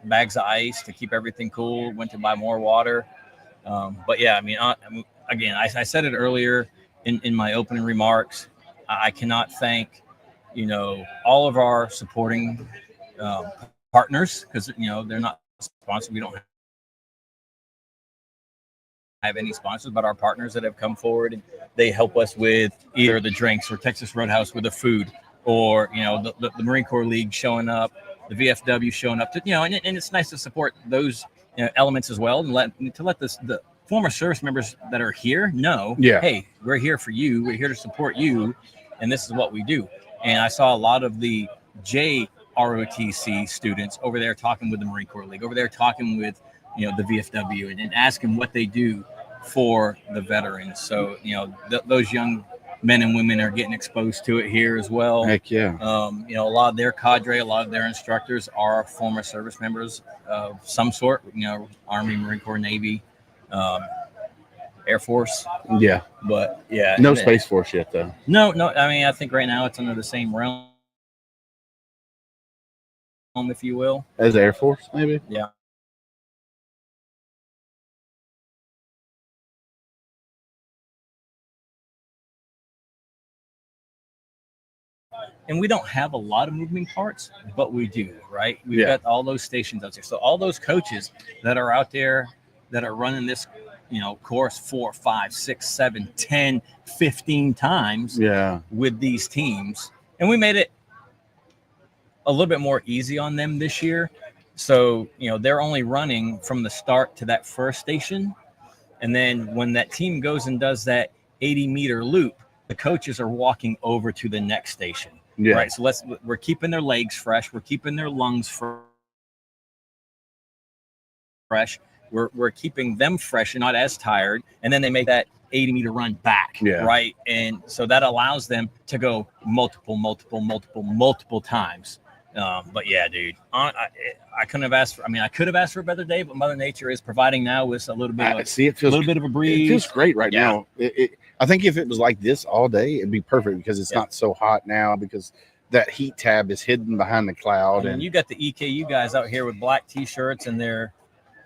bags of ice to keep everything cool. Went to buy more water. But yeah, I mean, again, I said it earlier in my opening remarks. I cannot thank, all of our supporting partners because they're not sponsored. We don't have any sponsors, but our partners that have come forward and they help us with either the drinks or Texas Roadhouse with the food, or the Marine Corps League showing up, the VFW showing up to and it's nice to support those elements as well, and let the former service members that are here know, hey, we're here for you, we're here to support you, and this is what we do. And I saw a lot of the JROTC students over there talking with the Marine Corps League, over there talking with the VFW and asking what they do for the veterans. So, those young men and women are getting exposed to it here as well. Heck yeah. A lot of their cadre, a lot of their instructors are former service members of some sort, Army, Marine Corps, Navy, Air Force. Yeah. But yeah. No Space Force yet though. No. I mean, I think right now it's under the same realm, if you will. As Air Force, maybe? Yeah. And we don't have a lot of moving parts, but we do, right? We've got all those stations out there. So all those coaches that are out there that are running this, course 4, 5, 6, 7, 10, 15 times with these teams. And we made it a little bit more easy on them this year. So, they're only running from the start to that first station. And then when that team goes and does that 80-meter loop, the coaches are walking over to the next station. Yeah. Right. So we're keeping their legs fresh. We're keeping their lungs fresh. We're keeping them fresh and not as tired. And then they make that 80-meter run back. Yeah. Right. And so that allows them to go multiple times. But yeah, dude, I couldn't have asked for. I mean, I could have asked for a better day, but Mother Nature is providing now with a little bit. It feels a little bit of a breeze. It feels great right now. I think if it was like this all day, it'd be perfect because it's not so hot now because that heat tab is hidden behind the cloud. And you got the EKU guys out here with black T-shirts and their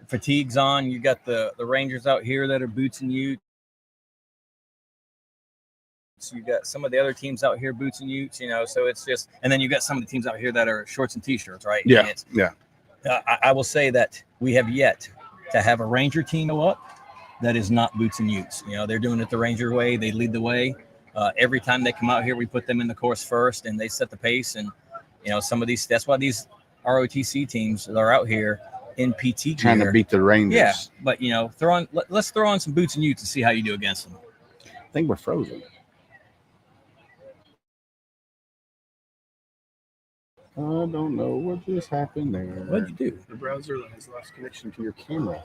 fatigues on. You got the Rangers out here that are boots and utes. You got some of the other teams out here, boots and utes, so it's just, and then you got some of the teams out here that are shorts and T-shirts, right? Yeah, I will say that we have yet to have a Ranger team go up that is not boots and utes. They're doing it the Ranger way. They lead the way. Every time they come out here, we put them in the course first, and they set the pace. And some of these, that's why these ROTC teams are out here in PT gear trying to beat the Rangers. Yeah, but let's throw on some boots and utes and see how you do against them. I think we're frozen. I don't know what just happened there. What'd you do? The browser has lost connection to your camera.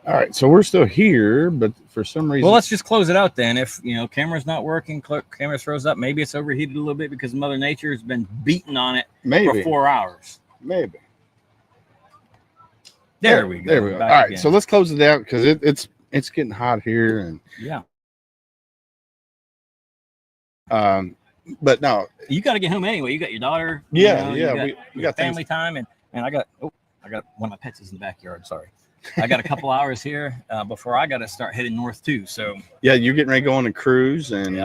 All right, so we're still here, but for some reason... Well, let's just close it out then. If, camera's not working, camera throws up, maybe it's overheated a little bit because Mother Nature has been beating on it for 4 hours. Maybe. There we go. There we go. All right, so let's close it out because it's getting hot here. And yeah. But no. You got to get home anyway. You got your daughter. Yeah, we got family time. And I got one of my pets is in the backyard. Sorry. I got a couple hours here before I got to start heading north too. So yeah, you're getting ready to go on a cruise and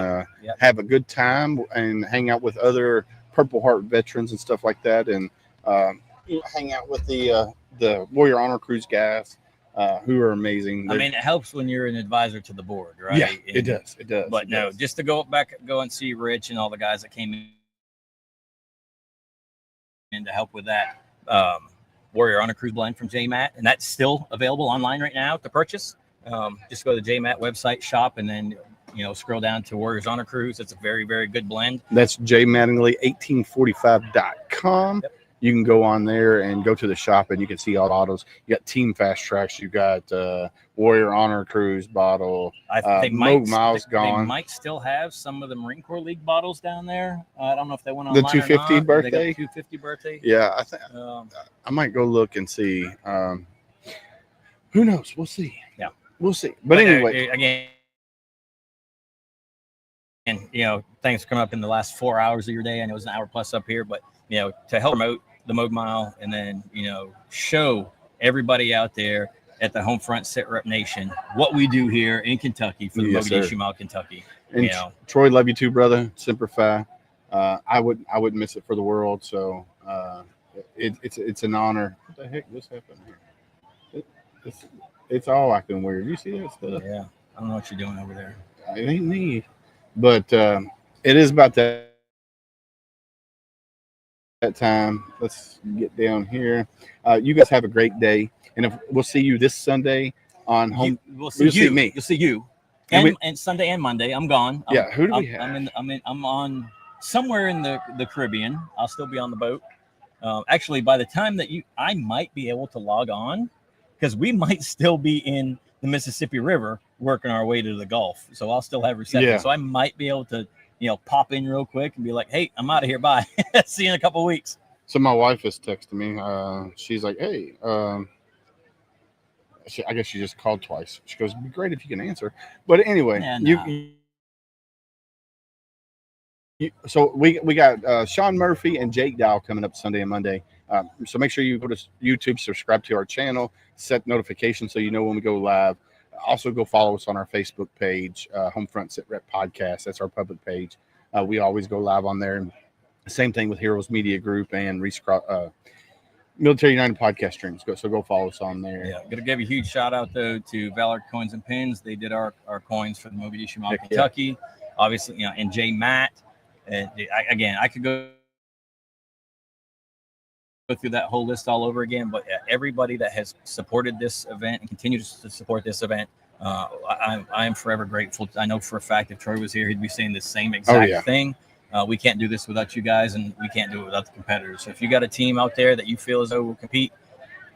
have a good time and hang out with other Purple Heart veterans and stuff like that, and hang out with the Warrior Honor Cruise guys who are amazing. I mean, it helps when you're an advisor to the board, right? Yeah, it does. It does. But just to go and see Rich and all the guys that came in to help with that. Warrior Honor Cruise blend from J-Matt, and that's still available online right now to purchase. Just go to the J-Matt website shop and then scroll down to Warriors Honor Cruise. It's a very, very good blend. That's jmattingly1845.com. Yep. You can go on there and go to the shop and you can see all the bottles. You got Team Fast Tracks, you got Warrior Honor Cruise bottle. I think they gone. Might still have some of the Marine Corps League bottles down there. I don't know if they went the online 250 or not, birthday. They got the 250 birthday. Yeah, I think I might go look and see. Who knows? We'll see. Yeah, we'll see. But anyway, again, and things come up in the last 4 hours of your day. I know it's an hour plus up here, but to help promote the Moog Mile and then show everybody out there at the Homefront Sit Rep Nation what we do here in Kentucky for the Mogadishu Mile Kentucky. And Troy, love you too, brother. Semper Fi. I wouldn't miss it for the world. So it's an honor. What the heck just happened here? It's all acting weird. You see that stuff? Yeah, I don't know what you're doing over there. It ain't me, but it is about that time. Let's get down here. You guys have a great day, and we'll see you this Sunday on home. We'll see me. You'll see you, and Sunday and Monday. I'm gone. Who do we have? I'm on somewhere in the Caribbean. I'll still be on the boat. Actually, by the time that I might be able to log on because we might still be in the Mississippi River working our way to the Gulf. So I'll still have reception. Yeah. So I might be able to pop in real quick and be like, hey, I'm out of here. Bye. See you in a couple of weeks. So my wife is texting me. She's like, hey, I guess she just called twice. She goes, it'd be great if you can answer. But anyway, so we got Sean Murphy and Jake Dow coming up Sunday and Monday. So make sure you go to YouTube, subscribe to our channel, set notifications so you know when we go live. Also, go follow us on our Facebook page, Homefront Sit Rep Podcast. That's our public page. We always go live on there. Same thing with Heroes Media Group and Military United podcast streams. So go follow us on there. Yeah, going to give a huge shout out though to Valor Coins and Pins. They did our coins for the Mogadishu Mile Kentucky. Obviously, and J Matt. And I could go through that whole list all over again, but everybody that has supported this event and continues to support this event, I am forever grateful. I know for a fact if Troy was here, he'd be saying the same exact thing. We can't do this without you guys, and we can't do it without the competitors. So if you got a team out there that you feel as though will compete,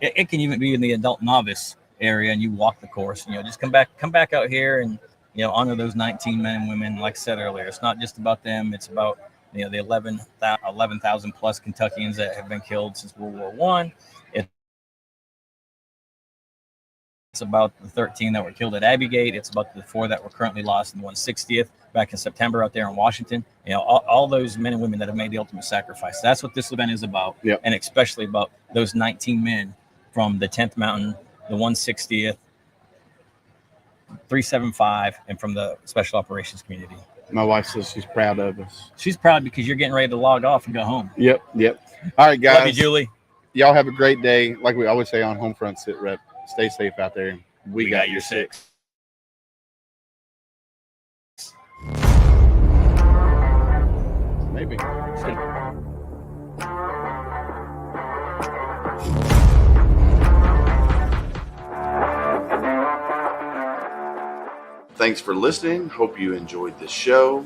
it can even be in the adult novice area and you walk the course, just come back out here and, honor those 19 men and women. Like I said earlier, it's not just about them. It's about, the 11,000 plus Kentuckians that have been killed since World War I. It's about the 13 that were killed at Abbey Gate. It's about the 4 that were currently lost in the 160th back in September out there in Washington. All those men and women that have made the ultimate sacrifice. That's what this event is about. Yep. And especially about those 19 men from the 10th Mountain, the 160th, 375, and from the Special Operations community. My wife says she's proud of us. She's proud because you're getting ready to log off and go home. Yep. All right, guys. Love you, Julie. Y'all have a great day. Like we always say on Homefront Sit Rep, stay safe out there. We got your 6. Maybe. Thanks for listening. Hope you enjoyed the show.